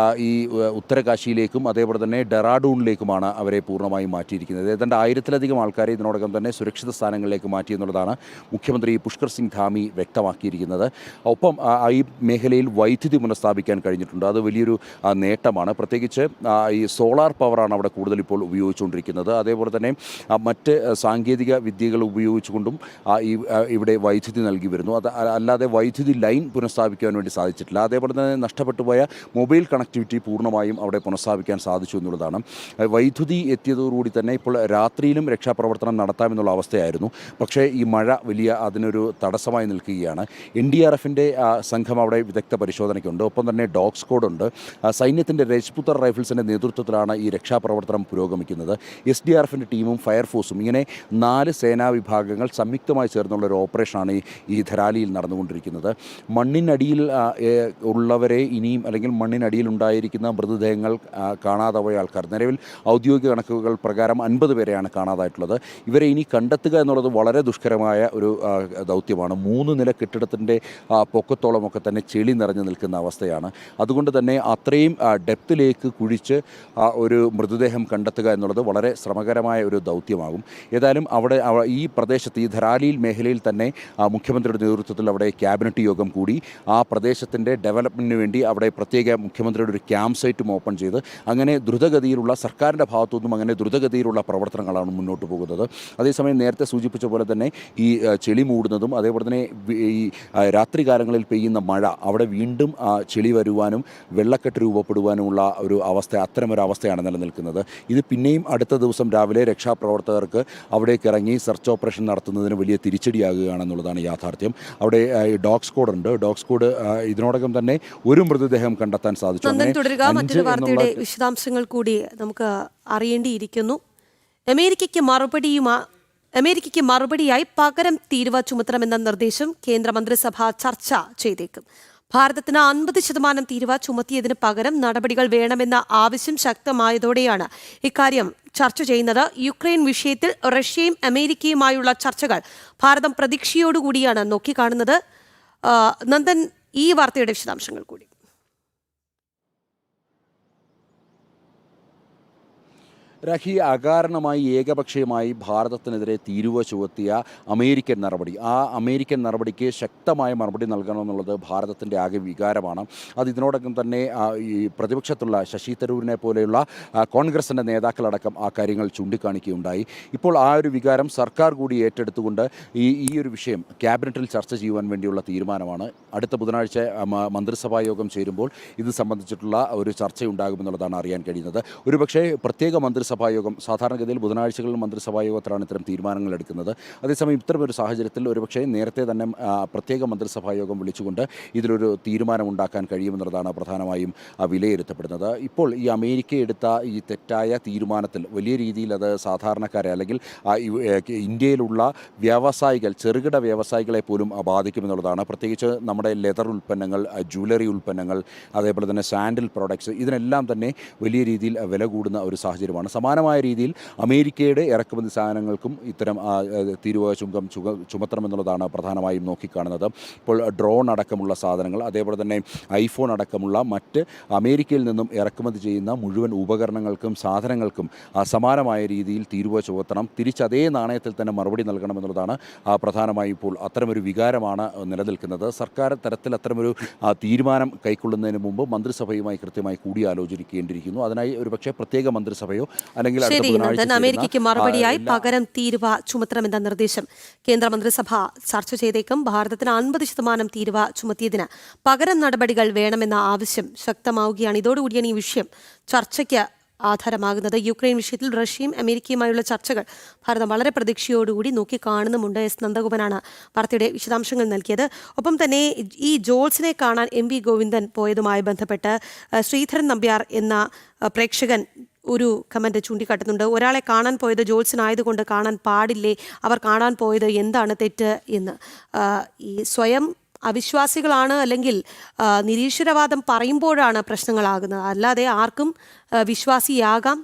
ഈ ഉത്തരകാശിയിലേക്കും അതേപോലെ തന്നെ ഡെറാഡൂണിലേക്കുമാണ് അവരെ പൂർണ്ണമായും മാറ്റിയിരിക്കുന്നത്. ഏതാണ്ട് 1000-ലധികം ആൾക്കാരെ ഇതിനോടകം തന്നെ സുരക്ഷിത സ്ഥാനങ്ങളിലേക്ക് മാറ്റി എന്നുള്ളതാണ് മുഖ്യമന്ത്രി പുഷ്കർ സിംഗ് ധാമി വ്യക്തമാക്കിയിരിക്കുന്നത്. ഒപ്പം ഈ മേഖലയിൽ വൈദ്യുതി പുനഃസ്ഥാപിക്കാൻ കഴിഞ്ഞിട്ടുണ്ട്. അത് വലിയൊരു നേട്ടമാണ്. പ്രത്യേകിച്ച് ഈ സോളാർ പവറാണ് അവിടെ കൂടുതൽ ഇപ്പോൾ ഉപയോഗിച്ചുകൊണ്ടിരിക്കുന്നത്. അതേപോലെ തന്നെ മറ്റ് സാങ്കേതിക വിദ്യകൾ ഉപയോഗിച്ചുകൊണ്ടും ഇവിടെ വൈദ്യുതി നൽകി വരുന്നു. അല്ലാതെ വൈദ്യുതി ലൈൻ പുനഃസ്ഥാപിക്കാൻ വേണ്ടി സാധിച്ചിട്ടില്ല. അതേപോലെ തന്നെ നഷ്ടപ്പെട്ടു പോയ മൊബൈൽ കണക്ടിവിറ്റി പൂർണ്ണമായും അവിടെ പുനഃസ്ഥാപിക്കാൻ സാധിച്ചു എന്നുള്ളതാണ്. വൈദ്യുതി എത്തിയതോടുകൂടി തന്നെ ഇപ്പോൾ രാത്രിയിലും രക്ഷാപ്രവർത്തനം നടത്താമെന്നുള്ള അവസ്ഥയായിരുന്നു. പക്ഷേ ഈ മഴ വലിയ അതിനൊരു തടസ്സമായി നിൽക്കുകയാണ്. NDRFിൻ്റെ സംഘം അവിടെ വിദഗ്ധ പരിശോധനയ്ക്കുണ്ട്. ഒപ്പം തന്നെ ഡോഗ് സ്ക്വാഡ് ഉണ്ട്. സൈന്യത്തിൻ്റെ രജ്പുത്ര റൈഫിൾസിൻ്റെ നേതൃത്വത്തിലാണ് ഈ രക്ഷാപ്രവർത്തനം പുരോഗമിക്കുന്നത്. SDRFിൻ്റെ ടീമും ഫയർഫോഴ്സും ഇങ്ങനെ 4 സേനാ വിഭാഗങ്ങൾ സംയുക്തമായി ചേർന്നുള്ള ഒരു ഓപ്പറേഷനാണ് ഈ ധരാലിയിൽ നടന്നുകൊണ്ടിരിക്കുന്നത്. മണ്ണിനടിയിൽ ഉള്ളവരെ ഇനിയും അല്ലെങ്കിൽ മണ്ണിനടിയിൽ ഉണ്ടായിരിക്കുന്ന മൃതദേഹങ്ങൾ കാണാതെ പോയ ആൾക്കാർ നിലവിൽ ഔദ്യോഗിക കണക്കുകൾ പ്രകാരം 50 പേരെയാണ് കാണാതായിട്ടുള്ളത്. ഇവരെ ഇനി കണ്ടെത്തുക എന്നുള്ളത് വളരെ ദുഷ്കരമായ ഒരു ദൗത്യമാണ്. 3 നില കെട്ടിടത്തിൻ്റെ പൊക്കത്തോളമൊക്കെ തന്നെ ചെളി നിറഞ്ഞു നിൽക്കുന്ന അവസ്ഥയാണ്. അതുകൊണ്ട് തന്നെ അത്രയും ഡെപ്തിലേക്ക് കുഴിച്ച് ഒരു മൃതദേഹം കണ്ടെത്തുക എന്നുള്ളത് വളരെ ശ്രമകരമായ ഒരു ദൗത്യമാകും. ഏതായാലും അവിടെ ഈ പ്രദേശത്ത് ഈ ധരാലിയിൽ മേഖലയിൽ തന്നെ മുഖ്യമന്ത്രിയുടെ നേതൃത്വത്തിൽ അവിടെ ക്യാബിനറ്റ് യോഗം കൂടി ആ പ്രദേശത്തിൻ്റെ ഡെവലപ്മെൻറ്റിന് വേണ്ടി അവിടെ പ്രത്യേക മുഖ്യമന്ത്രിയുടെ ഒരു ക്യാമ്പ് സൈറ്റും ഓപ്പൺ ചെയ്ത് അങ്ങനെ ദ്രുതഗതിയിലുള്ള സർക്കാരിൻ്റെ ഭാഗത്തുനിന്നും അങ്ങനെ ദ്രുതഗതിയിലുള്ള പ്രവർത്തനങ്ങളാണ് മുന്നോട്ട് പോകുന്നത്. അതേസമയം നേരത്തെ സൂചിപ്പിച്ച പോലെ തന്നെ ഈ ചെളി മൂടുന്നതും അതേപോലെ തന്നെ ഈ രാത്രികാലങ്ങളിൽ പെയ്യുന്ന മഴ അവിടെ വീണ്ടും ചെളി വരുവാനും വെള്ളക്കെട്ട് രൂപപ്പെടുവാനുമുള്ള ഒരു അവസ്ഥ, അത്തരമൊരു അവസ്ഥയാണ് നിലനിൽക്കുന്നത്. ഇത് പിന്നെയും അടുത്ത ദിവസം രാവിലെ രക്ഷാപ്രവർത്തകർക്ക് അവിടേക്ക് ഇറങ്ങി സെർച്ച് ഓപ്പറേഷൻ നടത്തുന്നതിന് വലിയ തിരിച്ചടിയാകുകയാണെന്നുള്ളതാണ് യാഥാർത്ഥ്യം. അവിടെ ഡോഗ് സ്ക്വാഡ് ഉണ്ട്. ഡോഗ് സ്ക്വാഡ് ഇതിനോടകം തന്നെ ഒരു മൃതദേഹം കണ്ടെത്താൻ സാധിച്ചു. മറ്റൊരു വാർത്തയുടെ വിശദാംശങ്ങൾ കൂടി നമുക്ക് അറിയേണ്ടിയിരിക്കുന്നു. അമേരിക്കയ്ക്ക് മറുപടിയായി പകരം തീരുവ ചുമത്തണമെന്ന നിർദ്ദേശം കേന്ദ്രമന്ത്രിസഭ ചർച്ച ചെയ്തേക്കും. ഭാരതത്തിന് 50% തീരുവ ചുമത്തിയതിന് പകരം നടപടികൾ വേണമെന്ന ആവശ്യം ശക്തമായതോടെയാണ് ഇക്കാര്യം ചർച്ച ചെയ്യുന്നത്. യുക്രൈൻ വിഷയത്തിൽ റഷ്യയും അമേരിക്കയുമായുള്ള ചർച്ചകൾ ഭാരതം പ്രതീക്ഷയോടുകൂടിയാണ് നോക്കിക്കാണുന്നത്. നന്ദൻ, ഈ വാർത്തയുടെ വിശദാംശങ്ങൾ കൂടി. രാഖി, അകാരണമായി ഏകപക്ഷീയമായി ഭാരതത്തിനെതിരെ തീരുവ ചുമത്തിയ അമേരിക്കൻ നടപടി, ആ അമേരിക്കൻ നടപടിക്ക് ശക്തമായ മറുപടി നൽകണമെന്നുള്ളത് ഭാരതത്തിൻ്റെ ആകെ വികാരമാണ്. അത് ഇതിനോടകം തന്നെ ഈ പ്രതിപക്ഷത്തുള്ള ശശി തരൂരിനെ പോലെയുള്ള കോൺഗ്രസിൻ്റെ നേതാക്കളടക്കം ആ കാര്യങ്ങൾ ചൂണ്ടിക്കാണിക്കുകയുണ്ടായി. ഇപ്പോൾ ആ ഒരു വികാരം സർക്കാർ കൂടി ഏറ്റെടുത്തുകൊണ്ട് ഈ ഒരു വിഷയം ക്യാബിനറ്റിൽ ചർച്ച ചെയ്യുവാൻ വേണ്ടിയുള്ള തീരുമാനമാണ്. അടുത്ത ബുധനാഴ്ച മന്ത്രിസഭാ യോഗം ചേരുമ്പോൾ ഇത് സംബന്ധിച്ചിട്ടുള്ള ഒരു ചർച്ചയുണ്ടാകുമെന്നുള്ളതാണ് അറിയാൻ കഴിയുന്നത്. ഒരുപക്ഷേ പ്രത്യേക മന്ത്രിസഭാ യോഗം, സാധാരണഗതിയിൽ ബുധനാഴ്ചകളിൽ മന്ത്രിസഭാ യോഗത്തിലാണ് ഇത്തരം തീരുമാനങ്ങൾ എടുക്കുന്നത്. അതേസമയം ഇത്തരമൊരു സാഹചര്യത്തിൽ ഒരുപക്ഷേ നേരത്തെ തന്നെ പ്രത്യേക മന്ത്രിസഭാ യോഗം വിളിച്ചുകൊണ്ട് ഇതിലൊരു തീരുമാനമുണ്ടാക്കാൻ കഴിയുമെന്നുള്ളതാണ് പ്രധാനമായും വിലയിരുത്തപ്പെടുന്നത്. ഇപ്പോൾ ഈ അമേരിക്ക എടുത്ത ഈ തെറ്റായ തീരുമാനത്തിൽ വലിയ രീതിയിൽ അത് സാധാരണക്കാരെ അല്ലെങ്കിൽ ഇന്ത്യയിലുള്ള വ്യവസായികൾ, ചെറുകിട വ്യവസായികളെ പോലും ബാധിക്കുമെന്നുള്ളതാണ്. പ്രത്യേകിച്ച് നമ്മുടെ ലെതർ ഉൽപ്പന്നങ്ങൾ, ജ്വല്ലറി ഉൽപ്പന്നങ്ങൾ, അതേപോലെ തന്നെ സാൻഡിൽ പ്രോഡക്ട്സ്, ഇതിനെല്ലാം തന്നെ വലിയ രീതിയിൽ വില കൂടുന്ന ഒരു സാഹചര്യമാണ്. സമാനമായ രീതിയിൽ അമേരിക്കയുടെ ഇറക്കുമതി സാധനങ്ങൾക്കും ഇത്തരം തീരുവ ചുമത്തണമെന്നുള്ളതാണ് പ്രധാനമായും നോക്കിക്കാണുന്നത്. ഇപ്പോൾ ഡ്രോൺ അടക്കമുള്ള സാധനങ്ങൾ, അതേപോലെ തന്നെ ഐഫോൺ അടക്കമുള്ള മറ്റ് അമേരിക്കയിൽ നിന്നും ഇറക്കുമതി ചെയ്യുന്ന മുഴുവൻ ഉപകരണങ്ങൾക്കും സാധനങ്ങൾക്കും സമാനമായ രീതിയിൽ തീരുവ ചുമത്തണം. തിരിച്ചതേ നാണയത്തിൽ തന്നെ മറുപടി നൽകണമെന്നുള്ളതാണ് പ്രധാനമായും ഇപ്പോൾ അത്തരമൊരു വികാരമാണ് നിലനിൽക്കുന്നത്. സർക്കാർ തരത്തിൽ അത്തരമൊരു തീരുമാനം കൈക്കൊള്ളുന്നതിന് മുമ്പ് മന്ത്രിസഭയുമായി കൃത്യമായി കൂടിയാലോചിക്കേണ്ടിയിരിക്കുന്നു. അതിനായി ഒരുപക്ഷെ പ്രത്യേക മന്ത്രിസഭയോ അല്ലെങ്കിൽ അമേരിക്കയ്ക്ക് മറുപടിയായി പകരം തീരുവ ചുമത്തണമെന്ന നിർദ്ദേശം കേന്ദ്രമന്ത്രിസഭ ചർച്ച ചെയ്തേക്കും. ഭാരതത്തിന് 50% തീരുവ ചുമത്തിയതിന് പകരം നടപടികൾ വേണമെന്ന ആവശ്യം ശക്തമാവുകയാണ്. ഇതോടുകൂടിയാണ് ഈ വിഷയം ചർച്ചയ്ക്ക് ആധാരമാകുന്നത്. യുക്രൈൻ വിഷയത്തിൽ റഷ്യയും അമേരിക്കയുമായുള്ള ചർച്ചകൾ ഭാരതം വളരെ പ്രതീക്ഷയോടുകൂടി നോക്കിക്കാണുന്നുമുണ്ട്. എസ് നന്ദഗോപനാണ് വാർത്തയുടെ വിശദാംശങ്ങൾ നൽകിയത്. ഒപ്പം തന്നെ ഈ ജോൾസിനെ കാണാൻ MV ഗോവിന്ദൻ പോയതുമായി ബന്ധപ്പെട്ട് ശ്രീധരൻ നമ്പ്യാർ എന്ന പ്രേക്ഷകൻ ഒരു കമന്റ് ചൂണ്ടിക്കാട്ടുന്നുണ്ട്. ഒരാളെ കാണാൻ പോയത് ജോൾസനായതുകൊണ്ട് കാണാൻ പാടില്ലേ, അവർ കാണാൻ പോയത് എന്താണ് തെറ്റ് എന്ന്. ഈ സ്വയം അവിശ്വാസികളാണ് അല്ലെങ്കിൽ നിരീശ്വരവാദം പറയുമ്പോഴാണ് പ്രശ്നങ്ങളാകുന്നത്. അല്ലാതെ ആർക്കും വിശ്വാസിയാകാം.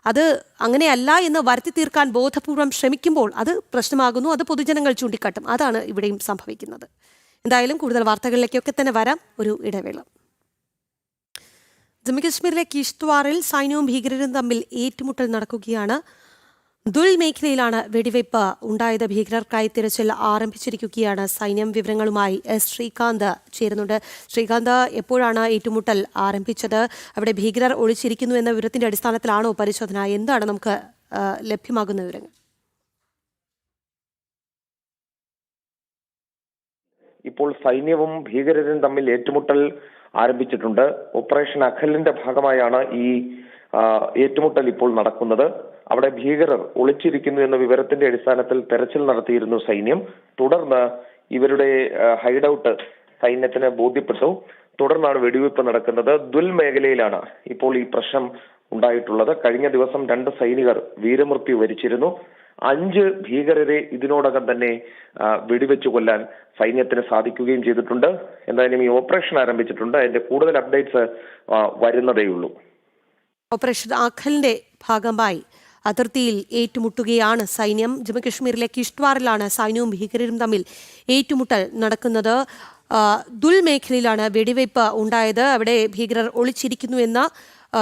അത് അങ്ങനെയല്ല എന്ന് വരുത്തി തീർക്കാൻ ബോധപൂർവം ശ്രമിക്കുമ്പോൾ അത് പ്രശ്നമാകുന്നു. അത് പൊതുജനങ്ങൾ ചൂണ്ടിക്കാട്ടും. അതാണ് ഇവിടെയും സംഭവിക്കുന്നത്. എന്തായാലും കൂടുതൽ വാർത്തകളിലേക്കൊക്കെ തന്നെ വരാം. ഒരു ഇടവേള. ജമ്മു കശ്മീരിലെ കിഷ്ത്വാറിൽ സൈന്യവും ഭീകരരും തമ്മിൽ ഏറ്റുമുട്ടൽ നടക്കുകയാണ്. ദുൽ മേഖലയിലാണ് വെടിവയ്പ് ഉണ്ടായത്. ഭീകരർക്കായി തിരച്ചിൽ ആരംഭിച്ചിരിക്കുകയാണ് സൈന്യം. വിവരങ്ങളുമായി ശ്രീകാന്ത് ചേരുന്നുണ്ട്. ശ്രീകാന്ത്, എപ്പോഴാണ് ഏറ്റുമുട്ടൽ ആരംഭിച്ചത്? അവിടെ ഭീകരർ ഒളിച്ചിരിക്കുന്നു എന്ന വിവരത്തിന്റെ അടിസ്ഥാനത്തിലാണോ പരിശോധന? എന്താണ് നമുക്ക് ലഭ്യമാകുന്ന വിവരങ്ങൾ? ഇപ്പോൾ സൈന്യവും ഭീകരരും തമ്മിൽ ഏറ്റുമുട്ടൽ ആരംഭിച്ചിട്ടുണ്ട്. ഓപ്പറേഷൻ അഖലിന്റെ ഭാഗമായാണ് ഈ ഏറ്റുമുട്ടൽ ഇപ്പോൾ നടക്കുന്നത്. അവിടെ ഭീകരർ ഒളിച്ചിരിക്കുന്നു എന്ന വിവരത്തിന്റെ അടിസ്ഥാനത്തിൽ തെരച്ചിൽ നടത്തിയിരുന്നു സൈന്യം. തുടർന്ന് ഇവരുടെ ഹൈഡൌട്ട് സൈന്യത്തിന് ബോധ്യപ്പെട്ടു. തുടർന്നാണ് വെടിവെയ്പ് നടക്കുന്നത്. ദുൽ മേഖലയിലാണ് ഇപ്പോൾ ഈ പ്രശ്നം ഉണ്ടായിട്ടുള്ളത്. കഴിഞ്ഞ ദിവസം 2 സൈനികർ വീരമൃത്യു വരിച്ചിരുന്നു. 5 ഭീകരരെ ഇതിനോടകം തന്നെ വെടിവെച്ചു കൊല്ലാൻ സൈന്യത്തിന് സാധിക്കുകയും ചെയ്തിട്ടുണ്ട്. എന്തായാലും ഈ ഓപ്പറേഷൻ ആരംഭിച്ചിട്ടുണ്ട്. അതിന്റെ കൂടുതൽ അപ്ഡേറ്റ്സ് വരുന്നതേയുള്ളൂ. ഓപ്പറേഷൻ അഖലിന്റെ ഭാഗമായി അതിർത്തിയിൽ ഏറ്റുമുട്ടുകയാണ് സൈന്യം. ജമ്മുകശ്മീരിലെ കിഷ്ട്വാറിലാണ് സൈന്യവും ഭീകരരും തമ്മിൽ ഏറ്റുമുട്ടൽ നടക്കുന്നത്. ദുൽ മേഖലയിലാണ് വെടിവയ്പ് ഉണ്ടായത്. അവിടെ ഭീകരർ ഒളിച്ചിരിക്കുന്നു എന്ന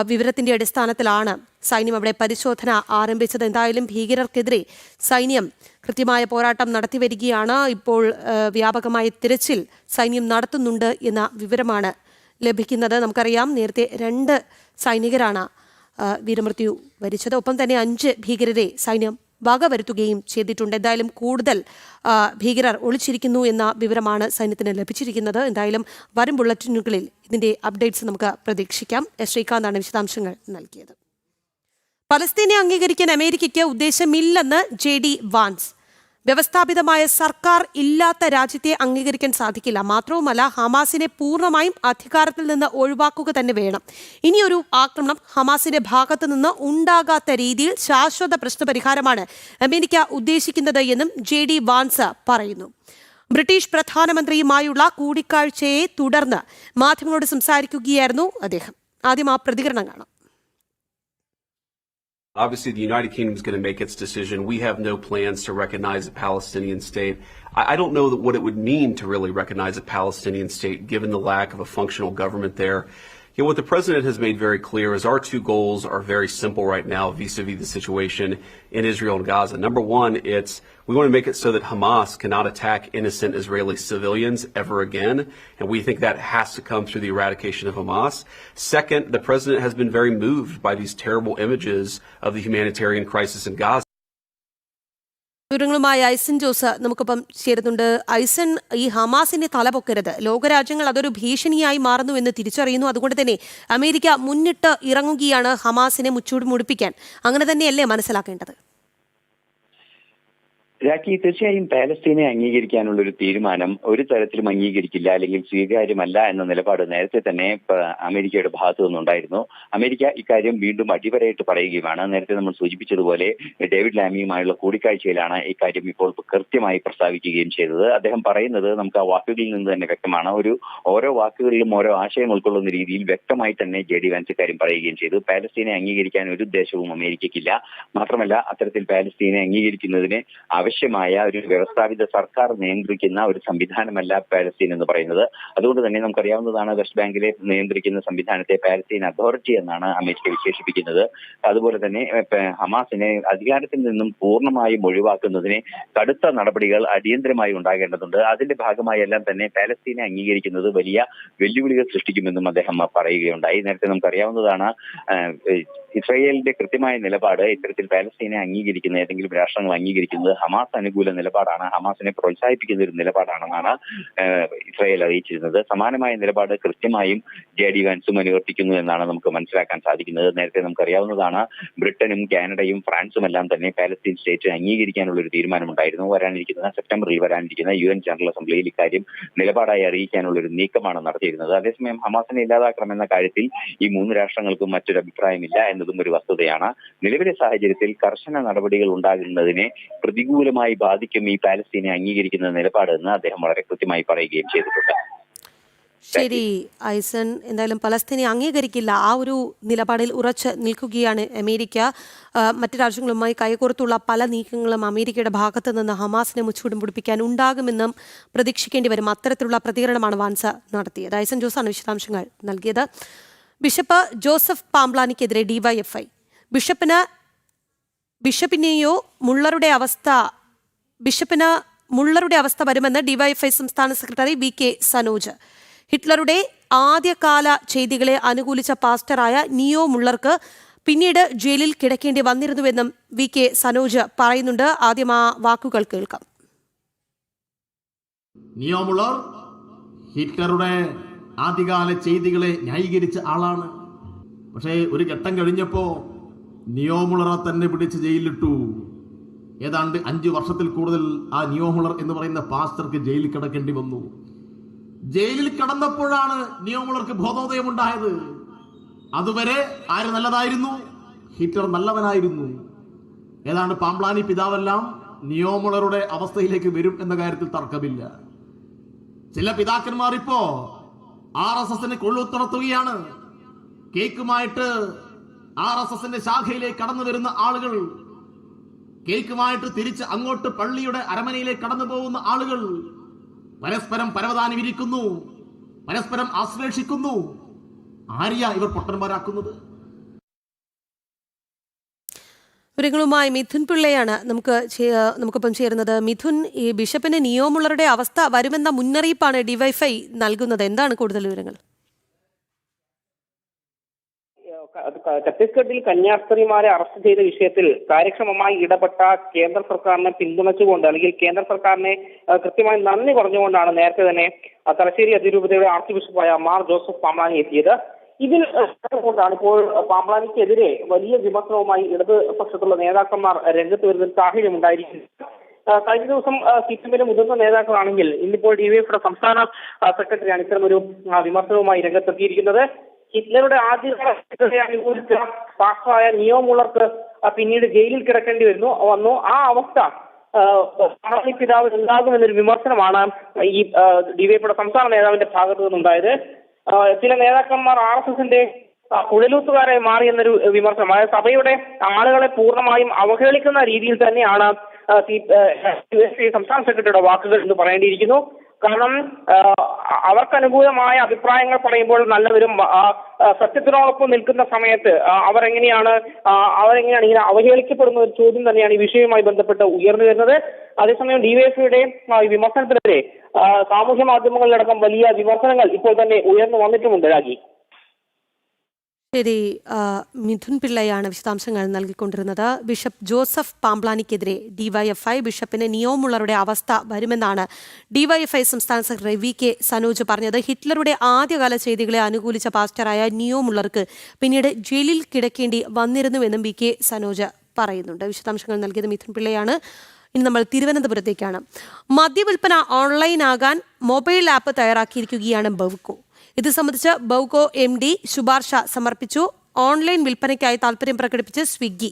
വിവരത്തിന്റെ അടിസ്ഥാനത്തിലാണ് സൈന്യം അവിടെ പരിശോധന ആരംഭിച്ചത്. എന്തായാലും ഭീകരർക്കെതിരെ സൈന്യം കൃത്യമായ പോരാട്ടം നടത്തിവരികയാണ്. ഇപ്പോൾ വ്യാപകമായ തിരച്ചിൽ സൈന്യം നടത്തുന്നുണ്ട് എന്ന വിവരമാണ് ലഭിക്കുന്നത്. നമുക്കറിയാം, നേരത്തെ 2 സൈനികരാണ് വീരമൃത്യു വരിച്ചത്. ഒപ്പം തന്നെ 5 ഭീകരരെ സൈന്യം വകവരുത്തുകയും ചെയ്തിട്ടുണ്ട്. എന്തായാലും കൂടുതൽ ഭീകരർ ഒളിച്ചിരിക്കുന്നു എന്ന വിവരമാണ് സൈന്യത്തിന് ലഭിച്ചിരിക്കുന്നത്. എന്തായാലും വരും ബുള്ളറ്റിനുകളിൽ ഇതിന്റെ അപ്ഡേറ്റ്സ് നമുക്ക് പ്രതീക്ഷിക്കാം. ശ്രീകാന്താണ് വിശദാംശങ്ങൾ നൽകിയത്. പലസ്തീനെ അംഗീകരിക്കാൻ അമേരിക്കയ്ക്ക് ഉദ്ദേശമില്ലെന്ന് JD വാൻസ്. വ്യവസ്ഥാപിതമായ സർക്കാർ ഇല്ലാത്ത രാജ്യത്തെ അംഗീകരിക്കാൻ സാധിക്കില്ല. മാത്രവുമല്ല, ഹമാസിനെ പൂർണ്ണമായും അധികാരത്തിൽ നിന്ന് ഒഴിവാക്കുക തന്നെ വേണം. ഇനിയൊരു ആക്രമണം ഹമാസിന്റെ ഭാഗത്തു നിന്ന് ഉണ്ടാകാത്ത രീതിയിൽ ശാശ്വത പ്രശ്നപരിഹാരമാണ് അമേരിക്ക ഉദ്ദേശിക്കുന്നത് എന്നും JD വാൻസ് പറയുന്നു. ബ്രിട്ടീഷ് പ്രധാനമന്ത്രിയുമായുള്ള കൂടിക്കാഴ്ചയെ തുടർന്ന് മാധ്യമങ്ങളോട് സംസാരിക്കുകയായിരുന്നു അദ്ദേഹം. ആദ്യം ആ പ്രതികരണം കാണാം. Obviously, the United Kingdom is going to make its decision. We have no plans to recognize a Palestinian state. I don't know what it would mean to really recognize a Palestinian state, given the lack of a functional government there. What the president has made very clear is our 2 goals are very simple right now vis-a-vis the situation in Israel and Gaza. Number one, we want to make it so that Hamas cannot attack innocent Israeli civilians ever again, and we think that has to come through the eradication of Hamas. Second, the president has been very moved by these terrible images of the humanitarian crisis in Gaza. വിവരങ്ങളുമായി ഐസൻ ജോസ് നമുക്കൊപ്പം ചേരുന്നുണ്ട്. ഐസൻ, ഈ ഹമാസിന്റെ തലപൊക്കരുത്, ലോകരാജ്യങ്ങൾ അതൊരു ഭീഷണിയായി മാറുന്നു എന്ന് തിരിച്ചറിയുന്നു. അതുകൊണ്ട് തന്നെ അമേരിക്ക മുന്നിട്ട് ഇറങ്ങുകയാണ് ഹമാസിനെ മുച്ചൂട് മുടിപ്പിക്കാൻ. അങ്ങനെ തന്നെയല്ലേ മനസ്സിലാക്കേണ്ടത്? രാഖി, തീർച്ചയായും പാലസ്തീനെ അംഗീകരിക്കാനുള്ള ഒരു തീരുമാനം ഒരു തരത്തിലും അംഗീകരിക്കില്ല, അല്ലെങ്കിൽ സ്വീകാര്യമല്ല എന്ന നിലപാട് നേരത്തെ തന്നെ അമേരിക്കയുടെ ഭാഗത്തു നിന്നുണ്ടായിരുന്നു. അമേരിക്ക ഇക്കാര്യം വീണ്ടും അടിവരയിട്ട് പറയുകയുമാണ്. നേരത്തെ നമ്മൾ സൂചിപ്പിച്ചതുപോലെ ഡേവിഡ് ലാമിയുമായുള്ള കൂടിക്കാഴ്ചയിലാണ് ഇക്കാര്യം ഇപ്പോൾ കൃത്യമായി പ്രസ്താവിക്കുകയും ചെയ്തത്. അദ്ദേഹം പറയുന്നത് നമുക്ക് ആ വാക്കുകളിൽ നിന്ന് തന്നെ വ്യക്തമാണ്. ഓരോ വാക്കുകളിലും ഓരോ ആശയം ഉൾക്കൊള്ളുന്ന രീതിയിൽ വ്യക്തമായി തന്നെ JD വാൻസ് ഇക്കാര്യം പറയുകയും ചെയ്തു. പാലസ്തീനെ അംഗീകരിക്കാൻ ഒരു ഉദ്ദേശവും അമേരിക്കയ്ക്കില്ല. മാത്രമല്ല, അത്തരത്തിൽ പാലസ്തീനെ അംഗീകരിക്കുന്നതിന് ആവശ്യമായ ഒരു വ്യവസ്ഥാപിത സർക്കാർ നിയന്ത്രിക്കുന്ന ഒരു സംവിധാനമല്ല പാലസ്തീൻ എന്ന് പറയുന്നത്. അതുകൊണ്ട് തന്നെ നമുക്കറിയാവുന്നതാണ്, വെസ്റ്റ് ബാങ്കിലെ നിയന്ത്രിക്കുന്ന സംവിധാനത്തെ പാലസ്തീൻ അതോറിറ്റി എന്നാണ് അമേരിക്ക വിശേഷിപ്പിക്കുന്നത്. അതുപോലെ തന്നെ ഹമാസിനെ അധികാരത്തിൽ നിന്നും പൂർണ്ണമായും ഒഴിവാക്കുന്നതിന് കടുത്ത നടപടികൾ അടിയന്തരമായി ഉണ്ടാകേണ്ടതുണ്ട്. അതിന്റെ ഭാഗമായി എല്ലാം തന്നെ പാലസ്തീനെ അംഗീകരിക്കുന്നത് വലിയ വെല്ലുവിളികൾ സൃഷ്ടിക്കുമെന്നും അദ്ദേഹം പറയുകയുണ്ടായി. നേരത്തെ നമുക്കറിയാവുന്നതാണ്, ഇസ്രായേലിന്റെ കൃത്യമായ നിലപാട് ഇത്തരത്തിൽ പാലസ്തീനെ അംഗീകരിക്കുന്ന ഏതെങ്കിലും രാഷ്ട്രങ്ങൾ അംഗീകരിക്കുന്നത് ഹമാസ് അനുകൂല നിലപാടാണ്, ഹമാസിനെ പ്രോത്സാഹിപ്പിക്കുന്ന ഒരു നിലപാടാണെന്നാണ് ഇസ്രായേൽ അറിയിച്ചിരുന്നത്. സമാനമായ നിലപാട് കൃത്യമായും JD വാൻസും അനുവർത്തിക്കുന്നു എന്നാണ് നമുക്ക് മനസ്സിലാക്കാൻ സാധിക്കുന്നത്. നേരത്തെ നമുക്കറിയാവുന്നതാണ്, ബ്രിട്ടനും കാനഡയും ഫ്രാൻസും എല്ലാം തന്നെ പാലസ്തീൻ സ്റ്റേറ്റ് അംഗീകരിക്കാനുള്ള ഒരു തീരുമാനമുണ്ടായിരുന്നു. സെപ്റ്റംബറിൽ വരാനിരിക്കുന്ന UN ജനറൽ അസംബ്ലിയിൽ ഇക്കാര്യം നിലപാടായി അറിയിക്കാനുള്ള ഒരു നീക്കമാണ് നടത്തിയിരുന്നത്. അതേസമയം ഹമാസിനെ ഇല്ലാതാക്കണമെന്ന കാര്യത്തിൽ ഈ 3 രാഷ്ട്രങ്ങൾക്കും മറ്റൊരു അഭിപ്രായമില്ല എന്നതും ഒരു വസ്തുതയാണ്. നിലവിലെ സാഹചര്യത്തിൽ കർശന നടപടികൾ ഉണ്ടാകുന്നതിനെ പ്രതികൂലമായി ബാധിക്കും ഈ പാലസ്തീനെ അംഗീകരിക്കുന്ന നിലപാട് എന്ന് അദ്ദേഹം വളരെ കൃത്യമായി പറയുകയും ചെയ്തിട്ടുണ്ട്. ശരി ഐസൻ, എന്തായാലും പലസ്തീനെ അംഗീകരിക്കില്ല, ആ ഒരു നിലപാടിൽ ഉറച്ചു നിൽക്കുകയാണ് അമേരിക്ക. മറ്റു രാജ്യങ്ങളുമായി കൈകോർത്തുള്ള പല നീക്കങ്ങളും അമേരിക്കയുടെ ഭാഗത്തു നിന്ന് ഹമാസിനെ മുച്ചൂടും പിടിപ്പിക്കാൻ ഉണ്ടാകുമെന്നും പ്രതീക്ഷിക്കേണ്ടി വരും. അത്തരത്തിലുള്ള പ്രതികരണമാണ് വാൻസ് നടത്തിയത്. ഐസൻ ജോസാണ് വിശദാംശങ്ങൾ നൽകിയത്. ബിഷപ്പ് ജോസഫ് പാംബ്ലാനിക്കെതിരെ DYFI. ബിഷപ്പിന് മുള്ളറുടെ അവസ്ഥ വരുമെന്ന് DYFI സംസ്ഥാന സെക്രട്ടറി VK സനോജ്. ഹിറ്റ്ലറുടെ ആദ്യകാല ചെയ്തികളെ അനുകൂലിച്ച പാസ്റ്ററായ നിയോ മുള്ളർക്ക് പിന്നീട് ജയിലിൽ കിടക്കേണ്ടി വന്നിരുന്നുവെന്നും VK സനോജ് പറയുന്നുണ്ട്. ആദ്യം ആ വാക്കുകൾ കേൾക്കാം. നിയോ മുള്ളർ ഹിറ്റ്ലറുടെ ആദ്യകാല ചെയ്തികളെ ന്യായീകരിച്ച ആളാണ്. പക്ഷേ ഒരു ഘട്ടം കഴിഞ്ഞപ്പോൾ നിയോ മുളറെ തന്നെ പിടിച്ച് ജയിലിലിട്ടു. ഏതാണ്ട് 5 വർഷത്തിൽ കൂടുതൽ ആ നിയോ മുളർ എന്ന് പറയുന്ന പാസ്റ്റർക്ക് ജയിലിൽ കിടക്കേണ്ടി വന്നു. ജയിലിൽ കിടന്നപ്പോഴാണ് നിയോ മുളർക്ക് ബോധോദയം ഉണ്ടായത്. അതുവരെ ആര് നല്ലതായിരുന്നു? ഹിറ്റ്ലർ നല്ലവനായിരുന്നു. ഏതാണ്ട് പാംപ്ലാനി പിതാവെല്ലാം നിയോ മുളറുടെ അവസ്ഥയിലേക്ക് വരും എന്ന കാര്യത്തിൽ തർക്കമില്ല. ചില പിതാക്കന്മാർ ഇപ്പോ RSSന് കൊള്ളുത്തുണർത്തുകയാണ്. കേക്കുമായിട്ട് RSSന്റെ ശാഖയിലേക്ക് കടന്നു വരുന്ന ആളുകൾ, കേക്കുമായിട്ട് തിരിച്ച് അങ്ങോട്ട് പള്ളിയുടെ അരമനയിലേക്ക് കടന്നു പോകുന്ന ആളുകൾ പരസ്പരം പരവതാനി വിരിക്കുന്നു, പരസ്പരം ആശ്ലേഷിക്കുന്നു. ആരെയാ ഇവർ പൊട്ടന്മാരാക്കുന്നത്? വിവരങ്ങളുമായി മിഥുൻ പിള്ളയാണ് നമുക്കൊപ്പം ചേരുന്നത്. മിഥുൻ, ഈ ബിഷപ്പിന് നിയോ മുള്ളറുടെ അവസ്ഥ വരുമെന്ന മുന്നറിയിപ്പാണ് ഡിവൈഫൈ നൽകുന്നത്. എന്താണ് കൂടുതൽ വിവരങ്ങൾ? ഛത്തീസ്ഗഡിൽ കന്യാസ്ത്രീമാരെ അറസ്റ്റ് ചെയ്ത വിഷയത്തിൽ കാര്യക്ഷമമായി ഇടപെട്ട കേന്ദ്ര സർക്കാരിനെ പിന്തുണച്ചുകൊണ്ട്, അല്ലെങ്കിൽ കേന്ദ്ര സർക്കാരിനെ കൃത്യമായി നന്ദി പറഞ്ഞുകൊണ്ടാണ് നേരത്തെ തന്നെ തലശ്ശേരി അതിരൂപതയുടെ ആർച്ച് ബിഷപ്പായ മാർ ജോസഫ് പാംപ്ലാനി എത്തിയത്. ഇതിൽ കൊണ്ടാണ് ഇപ്പോൾ പാംപ്ലാനിക്കെതിരെ വലിയ വിമർശനവുമായി ഇടതുപക്ഷത്തുള്ള നേതാക്കന്മാർ രംഗത്ത് വരുന്ന സാഹചര്യം ഉണ്ടായിരിക്കുന്നത്. കഴിഞ്ഞ ദിവസം CPMന്റെ മുതിർന്ന നേതാക്കളാണെങ്കിൽ ഇന്നിപ്പോൾ DYFയുടെ സംസ്ഥാന സെക്രട്ടറിയാണ് ഇത്തരമൊരു വിമർശനവുമായി രംഗത്തെത്തിയിരിക്കുന്നത്. ഹിറ്റ്ലറുടെ ആദ്യകാല അനുകൂലിച്ച പാസ്റ്ററായ നിയോ മുള്ളർക്ക് പിന്നീട് ജയിലിൽ കിടക്കേണ്ടി വന്നു. ആ അവസ്ഥ പിതാവ് ഉണ്ടാകുമെന്നൊരു വിമർശനമാണ് ഈ DYFയുടെ സംസ്ഥാന നേതാവിന്റെ ഭാഗത്തു നിന്നുണ്ടായത്. ചില നേതാക്കന്മാർ RSSന്റെ കുഴലൂത്തുകാരായി മാറി എന്നൊരു വിമർശനം, അതായത് സഭയുടെ ആളുകളെ പൂർണ്ണമായും അവഹേളിക്കുന്ന രീതിയിൽ തന്നെയാണ് സംസ്ഥാന സെക്രട്ടറിയുടെ വാക്കുകൾ എന്ന് പറയേണ്ടിയിരിക്കുന്നു. കാരണം അവർക്ക് അനുകൂലമായ അഭിപ്രായങ്ങൾ പറയുമ്പോൾ നല്ലവരും സത്യത്തിനോടൊപ്പം നിൽക്കുന്ന സമയത്ത് അവരെങ്ങനെയാണ് ഇങ്ങനെ അവഹേളിക്കപ്പെടുന്ന ഒരു ചോദ്യം തന്നെയാണ് ഈ വിഷയവുമായി ബന്ധപ്പെട്ട് ഉയർന്നു വരുന്നത്. അതേസമയം DYFയുടെ വിമർശനത്തിനെതിരെ സാമൂഹ്യ മാധ്യമങ്ങളിലടക്കം വലിയ വിമർശനങ്ങൾ ഇപ്പോൾ തന്നെ ഉയർന്നു വന്നിട്ടുമുണ്ട്. രാജി, ശരി. മിഥുൻ പിള്ളയാണ് വിശദാംശങ്ങൾ നൽകിക്കൊണ്ടിരുന്നത്. ബിഷപ്പ് ജോസഫ് പാംപ്ലാനിക്കെതിരെ DYFI ബിഷപ്പിന് നിയോ മുള്ളറുടെ അവസ്ഥ വരുമെന്നാണ് DYFI സംസ്ഥാന സെക്രട്ടറി VK സനോജ് പറഞ്ഞത്. ഹിറ്റ്ലറുടെ ആദ്യകാല ചെയ്തികളെ അനുകൂലിച്ച പാസ്റ്ററായ നിയോ മുള്ളർക്ക് പിന്നീട് ജയിലിൽ കിടക്കേണ്ടി വന്നിരുന്നുവെന്നും VK സനോജ് പറയുന്നുണ്ട്. വിശദാംശങ്ങൾ നൽകിയത് മിഥുൻ പിള്ളയാണ്. ഇനി നമ്മൾ തിരുവനന്തപുരത്തേക്കാണ്. മദ്യവിൽപ്പന ഓൺലൈനാകാൻ മൊബൈൽ ആപ്പ് തയ്യാറാക്കിയിരിക്കുകയാണ് ബവ്കോ. ഇത് സംബന്ധിച്ച് ബവ്കോ MD ശുപാർശ സമർപ്പിച്ചു. ഓൺലൈൻ വിൽപ്പനയ്ക്കായി താല്പര്യം പ്രകടിപ്പിച്ച് സ്വിഗ്ഗി.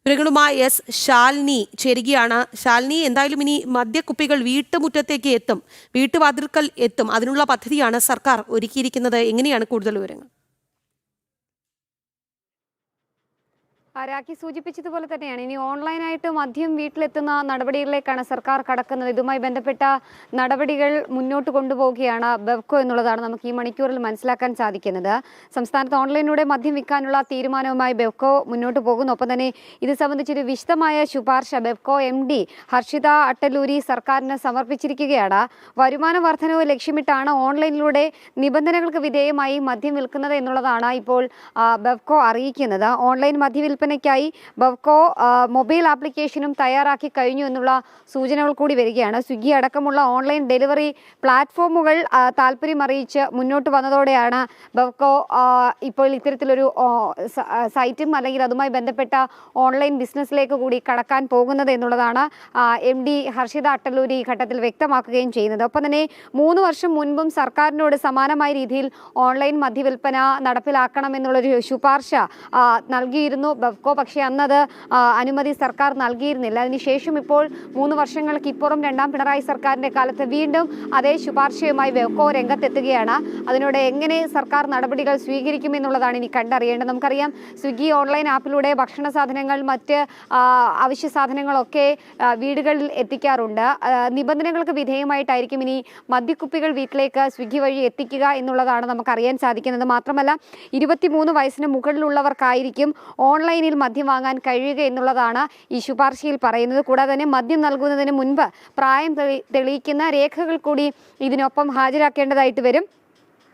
വിവരങ്ങളുമായി ശാലിനി ചേരുകയാണ്. ശാലിനി, എന്തായാലും ഇനി മദ്യക്കുപ്പികൾ വീട്ടുമുറ്റത്തേക്ക് എത്തും, വീട്ടുവാതിൽക്കൽ എത്തും. അതിനുള്ള പദ്ധതിയാണ് സർക്കാർ ഒരുക്കിയിരിക്കുന്നത്. എങ്ങനെയാണ് കൂടുതൽ വിവരങ്ങൾ? രാഖി സൂചിപ്പിച്ചതുപോലെ തന്നെയാണ് ഇനി ഓൺലൈനായിട്ട് മദ്യം വീട്ടിലെത്തുന്ന നടപടികളിലേക്കാണ് സർക്കാർ കടക്കുന്നത്. ഇതുമായി ബന്ധപ്പെട്ട നടപടികൾ മുന്നോട്ട് കൊണ്ടുപോവുകയാണ് ബവ്കോ എന്നുള്ളതാണ് നമുക്ക് ഈ മണിക്കൂറിൽ മനസ്സിലാക്കാൻ സാധിക്കുന്നത്. സംസ്ഥാനത്ത് ഓൺലൈനിലൂടെ മദ്യം വിൽക്കാനുള്ള തീരുമാനവുമായി ബവ്കോ മുന്നോട്ട് പോകുന്നു. ഒപ്പം തന്നെ ഇത് സംബന്ധിച്ചൊരു വിശദമായ ശുപാർശ ബവ്കോ MD ഹർഷിത അട്ടലൂരി സർക്കാരിന് സമർപ്പിച്ചിരിക്കുകയാണ്. വരുമാന വർധനവ് ലക്ഷ്യമിട്ടാണ് ഓൺലൈനിലൂടെ നിബന്ധനകൾക്ക് വിധേയമായി മദ്യം വിൽക്കുന്നത് എന്നുള്ളതാണ് ഇപ്പോൾ ബവ്കോ അറിയിക്കുന്നത്. ഓൺലൈൻ മദ്യവിൽപ്പനയ്ക്കായി ബവ്കോ മൊബൈൽ ആപ്ലിക്കേഷനും തയ്യാറാക്കി കഴിഞ്ഞു എന്നുള്ള സൂചനകൾ കൂടി വരികയാണ്. സ്വിഗ്ഗി അടക്കമുള്ള ഓൺലൈൻ ഡെലിവറി പ്ലാറ്റ്ഫോമുകൾ താല്പര്യം അറിയിച്ച് മുന്നോട്ട് വന്നതോടെയാണ് ബവ്കോ ഇപ്പോൾ ഇത്തരത്തിലൊരു സൈറ്റും അല്ലെങ്കിൽ അതുമായി ബന്ധപ്പെട്ട ഓൺലൈൻ ബിസിനസ്സിലേക്ക് കൂടി കടക്കാൻ പോകുന്നത് എന്നുള്ളതാണ് MD ഹർഷിത അട്ടലൂരി ഈ ഘട്ടത്തിൽ വ്യക്തമാക്കുകയും ചെയ്യുന്നത്. ഒപ്പം തന്നെ 3 വർഷം മുൻപും സർക്കാരിനോട് സമാനമായ രീതിയിൽ ഓൺലൈൻ മദ്യവിൽപ്പന നടപ്പിലാക്കണമെന്നുള്ളൊരു ശുപാർശ നൽകിയിരുന്നു ബവ്കോ. പക്ഷേ അന്നത് അനുമതി സർക്കാർ നൽകിയിരുന്നില്ല. അതിനുശേഷം ഇപ്പോൾ 3 വർഷങ്ങൾക്ക് ഇപ്പുറം രണ്ടാം പിണറായി സർക്കാരിന്റെ കാലത്ത് വീണ്ടും അതേ ശുപാർശയുമായി ബവ്കോ രംഗത്തെത്തുകയാണ്. അതിനോട് എങ്ങനെ സർക്കാർ നടപടികൾ സ്വീകരിക്കുമെന്നുള്ളതാണ് ഇനി കണ്ടറിയേണ്ടത്. നമുക്കറിയാം, സ്വിഗ്ഗി ഓൺലൈൻ ആപ്പിലൂടെ ഭക്ഷണ സാധനങ്ങൾ, മറ്റ് അവശ്യ സാധനങ്ങളൊക്കെ വീടുകളിൽ എത്തിക്കാറുണ്ട്. നിബന്ധനകൾക്ക് വിധേയമായിട്ടായിരിക്കും ഇനി മദ്യക്കുപ്പികൾ വീട്ടിലേക്ക് സ്വിഗ്ഗി വഴി എത്തിക്കുക എന്നുള്ളതാണ് നമുക്കറിയാൻ സാധിക്കുന്നത്. മാത്രമല്ല 23 വയസ്സിന് മുകളിലുള്ളവർക്കായിരിക്കും ഓൺലൈനിൽ മദ്യം വാങ്ങാൻ കഴിയുക എന്നുള്ളതാണ് ഈ ശുപാർശയിൽ പറയുന്നത്. കൂടാതെ തന്നെ മദ്യം നൽകുന്നതിന് മുൻപ് പ്രായം തെളിയിക്കുന്ന രേഖകൾ കൂടി ഇതിനൊപ്പം ഹാജരാക്കേണ്ടതായിട്ട് വരും.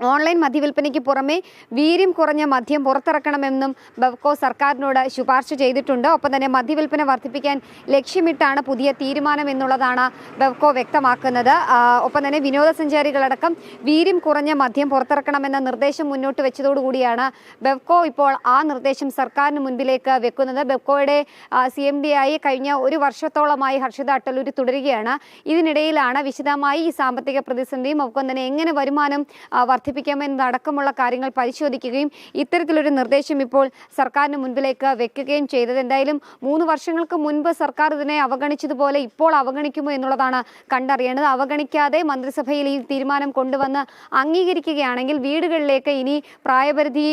ഓൺലൈൻ മദ്യവിൽപ്പനയ്ക്ക് പുറമെ വീര്യം കുറഞ്ഞ മദ്യം പുറത്തിറക്കണമെന്നും ബെവ്കോ സർക്കാരിനോട് ശുപാർശ ചെയ്തിട്ടുണ്ട്. ഒപ്പം തന്നെ മദ്യവിൽപ്പന വർദ്ധിപ്പിക്കാൻ ലക്ഷ്യമിട്ടാണ് പുതിയ തീരുമാനം എന്നുള്ളതാണ് ബെവ്കോ വ്യക്തമാക്കുന്നത്. ഒപ്പം തന്നെ വിനോദസഞ്ചാരികളടക്കം വീര്യം കുറഞ്ഞ മദ്യം പുറത്തിറക്കണമെന്ന നിർദ്ദേശം മുന്നോട്ട് വെച്ചതോടുകൂടിയാണ് ബെവ്കോ ഇപ്പോൾ ആ നിർദ്ദേശം സർക്കാരിന് മുൻപിലേക്ക് വെക്കുന്നത്. ബെവ്കോയുടെ CMD ആയി കഴിഞ്ഞ ഒരു വർഷത്തോളമായി ഹർഷിത അട്ടലൂരി തുടരുകയാണ്. ഇതിനിടയിലാണ് വിശദമായി ഈ സാമ്പത്തിക പ്രതിസന്ധിയും ഒപ്പം തന്നെ എങ്ങനെ വരുമാനം വർദ്ധിപ്പിക്കാമെന്നതടക്കമുള്ള കാര്യങ്ങൾ പരിശോധിക്കുകയും ഇത്തരത്തിലൊരു നിർദ്ദേശം ഇപ്പോൾ സർക്കാരിന് മുൻപിലേക്ക് വെക്കുകയും ചെയ്തത്. എന്തായാലും 3 വർഷങ്ങൾക്ക് മുൻപ് സർക്കാർ ഇതിനെ അവഗണിച്ചതുപോലെ ഇപ്പോൾ അവഗണിക്കുമോ എന്നുള്ളതാണ് കണ്ടറിയേണ്ടത്. അവഗണിക്കാതെ മന്ത്രിസഭയിൽ ഈ തീരുമാനം കൊണ്ടുവന്ന് അംഗീകരിക്കുകയാണെങ്കിൽ വീടുകളിലേക്ക് ഇനി പ്രായപരിധി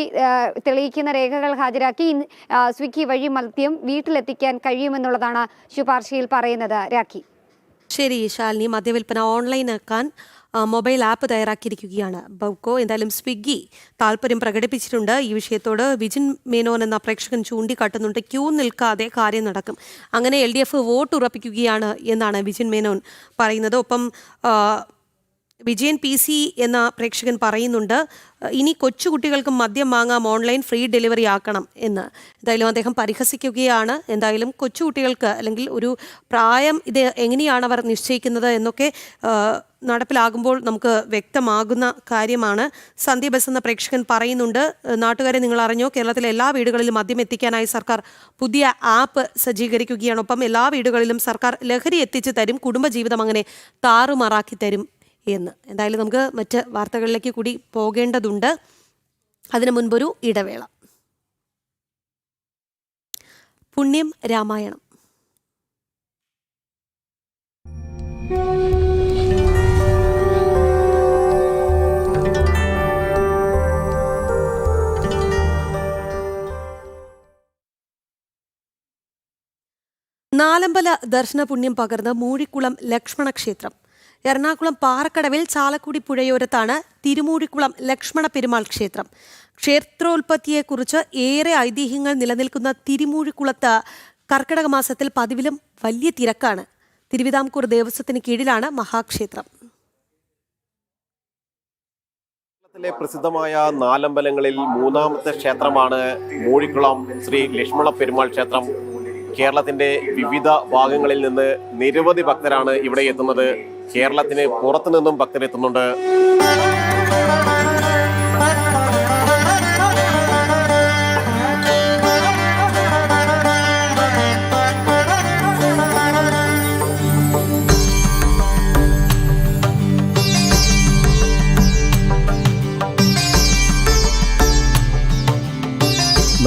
തെളിയിക്കുന്ന രേഖകൾ ഹാജരാക്കി സ്വിഗ്ഗി വഴി മദ്യം വീട്ടിലെത്തിക്കാൻ കഴിയുമെന്നുള്ളതാണ് ശുപാർശയിൽ പറയുന്നത്. രാഖി. ശരി ശാലിനി, മദ്യവിൽപ്പന ഓൺലൈനാക്കാൻ മൊബൈൽ ആപ്പ് തയ്യാറാക്കിയിരിക്കുകയാണ് ബെവ്കോ. എന്തായാലും സ്വിഗ്ഗി താല്പര്യം പ്രകടിപ്പിച്ചിട്ടുണ്ട്. ഈ വിഷയത്തോട് വിജിൻ മേനോൻ എന്ന പ്രേക്ഷകൻ ചൂണ്ടിക്കാട്ടുന്നുണ്ട്. ക്യൂ നിൽക്കാതെ കാര്യം നടക്കും, അങ്ങനെ LDF വോട്ട് ഉറപ്പിക്കുകയാണ് എന്നാണ് വിജിൻ മേനോൻ പറയുന്നത്. ഒപ്പം വിജയൻ PC എന്ന പ്രേക്ഷകൻ പറയുന്നുണ്ട്, ഇനി കൊച്ചുകുട്ടികൾക്ക് മദ്യം വാങ്ങാം, ഓൺലൈൻ ഫ്രീ ഡെലിവറി ആക്കണം എന്ന്. എന്തായാലും അദ്ദേഹം പരിഹസിക്കുകയാണ്. എന്തായാലും കൊച്ചുകുട്ടികൾക്ക് അല്ലെങ്കിൽ ഒരു പ്രായം ഇത് എങ്ങനെയാണ് അവർ നിശ്ചയിക്കുന്നത് എന്നൊക്കെ നടപ്പിലാകുമ്പോൾ നമുക്ക് വ്യക്തമാകുന്ന കാര്യമാണ്. സന്ധ്യ ബസ് എന്ന പ്രേക്ഷകൻ പറയുന്നുണ്ട്, നാട്ടുകാരെ നിങ്ങൾ അറിഞ്ഞോ, കേരളത്തിലെ എല്ലാ വീടുകളിലും മദ്യം എത്തിക്കാനായി സർക്കാർ പുതിയ ആപ്പ് സജ്ജീകരിക്കുകയാണ്. ഒപ്പം എല്ലാ വീടുകളിലും സർക്കാർ ലഹരി എത്തിച്ചു തരും, കുടുംബജീവിതം അങ്ങനെ താറുമാറാക്കി തരും എന്ന്. എന്തായാലും നമുക്ക് മറ്റ് വാർത്തകളിലേക്ക് കൂടി പോകേണ്ടതുണ്ട്. അതിനു മുൻപൊരു ഇടവേള. പുണ്യം രാമായണം. നാലമ്പല ദർശന പുണ്യം പകർന്ന് മൂഴിക്കുളം ലക്ഷ്മണക്ഷേത്രം. എറണാകുളം പാറക്കടവിൽ ചാലക്കുടി പുഴയോരത്താണ് തിരുമൂഴിക്കുളം ലക്ഷ്മണ പെരുമാൾ ക്ഷേത്രം. ക്ഷേത്രോൽപത്തിയെക്കുറിച്ച് ഏറെ ഐതിഹ്യങ്ങൾ നിലനിൽക്കുന്ന തിരുമൂഴിക്കുളത്ത് കർക്കിടക മാസത്തിൽ പതിവിലും വലിയ തിരക്കാണ്. തിരുവിതാംകൂർ ദേവസ്വത്തിന് കീഴിലാണ് മഹാക്ഷേത്രം. കേരളത്തിലെ പ്രസിദ്ധമായ നാലമ്പലങ്ങളിൽ 3ാമത്തെ ക്ഷേത്രമാണ് മൂഴിക്കുളം ശ്രീ ലക്ഷ്മണ പെരുമാൾ ക്ഷേത്രം. കേരളത്തിന്റെ വിവിധ ഭാഗങ്ങളിൽ നിന്ന് നിരവധി ഭക്തരാണ് ഇവിടെ എത്തുന്നത്. കേരളത്തിന് പുറത്തു നിന്നും ഭക്തരെത്തുന്നുണ്ട്.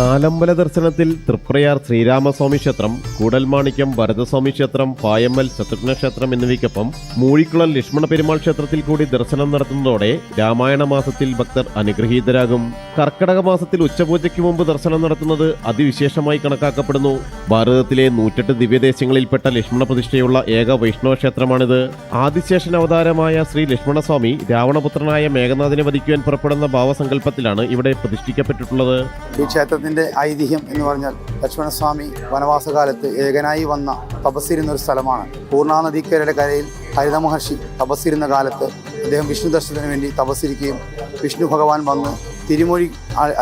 നാലമ്പല ദർശനത്തിൽ തൃപ്രയാർ ശ്രീരാമസ്വാമി ക്ഷേത്രം, കൂടൽമാണിക്യം ഭരതസ്വാമി ക്ഷേത്രം, പായമ്മൽ ശത്രുഘ്ന ക്ഷേത്രം എന്നിവയ്ക്കൊപ്പം മൂഴിക്കുളം ലക്ഷ്മണ പെരുമാൾ ക്ഷേത്രത്തിൽ കൂടി ദർശനം നടത്തുന്നതോടെ രാമായണ മാസത്തിൽ ഭക്തർ അനുഗ്രഹീതരാകും. കർക്കടക മാസത്തിൽ ഉച്ചപൂജയ്ക്ക് മുമ്പ് ദർശനം നടത്തുന്നത് അതിവിശേഷമായി കണക്കാക്കപ്പെടുന്നു. ഭാരതത്തിലെ 108 ദിവ്യദേശങ്ങളിൽപ്പെട്ട ലക്ഷ്മണ പ്രതിഷ്ഠയുള്ള ഏക വൈഷ്ണവ ക്ഷേത്രമാണിത്. ആദിശേഷൻ അവതാരമായ ശ്രീ ലക്ഷ്മണസ്വാമി രാവണപുത്രനായ മേഘനാഥനെ വധിക്കുവാൻ പുറപ്പെടുന്ന ഭാവസങ്കല്പത്തിലാണ് ഇവിടെ പ്രതിഷ്ഠിക്കപ്പെട്ടിട്ടുള്ളത്. ഈ ക്ഷേത്രത്തിന്റെ ഐതിഹ്യം എന്ന് പറഞ്ഞാൽ ലക്ഷ്മണസ്വാമി വനവാസകാലത്ത് ഏകനായി വന്ന തപസ്സിരുന്ന ഒരു സ്ഥലമാണ്. പൂർണ്ണാനദിക്കരയുടെ കരയിൽ ഹരിത മഹർഷി തപസ്സിരുന്ന കാലത്ത് അദ്ദേഹം വിഷ്ണു ദർശനത്തിന് വേണ്ടി തപസ്സിരിക്കുകയും വിഷ്ണു ഭഗവാൻ വന്ന് തിരുമൊഴി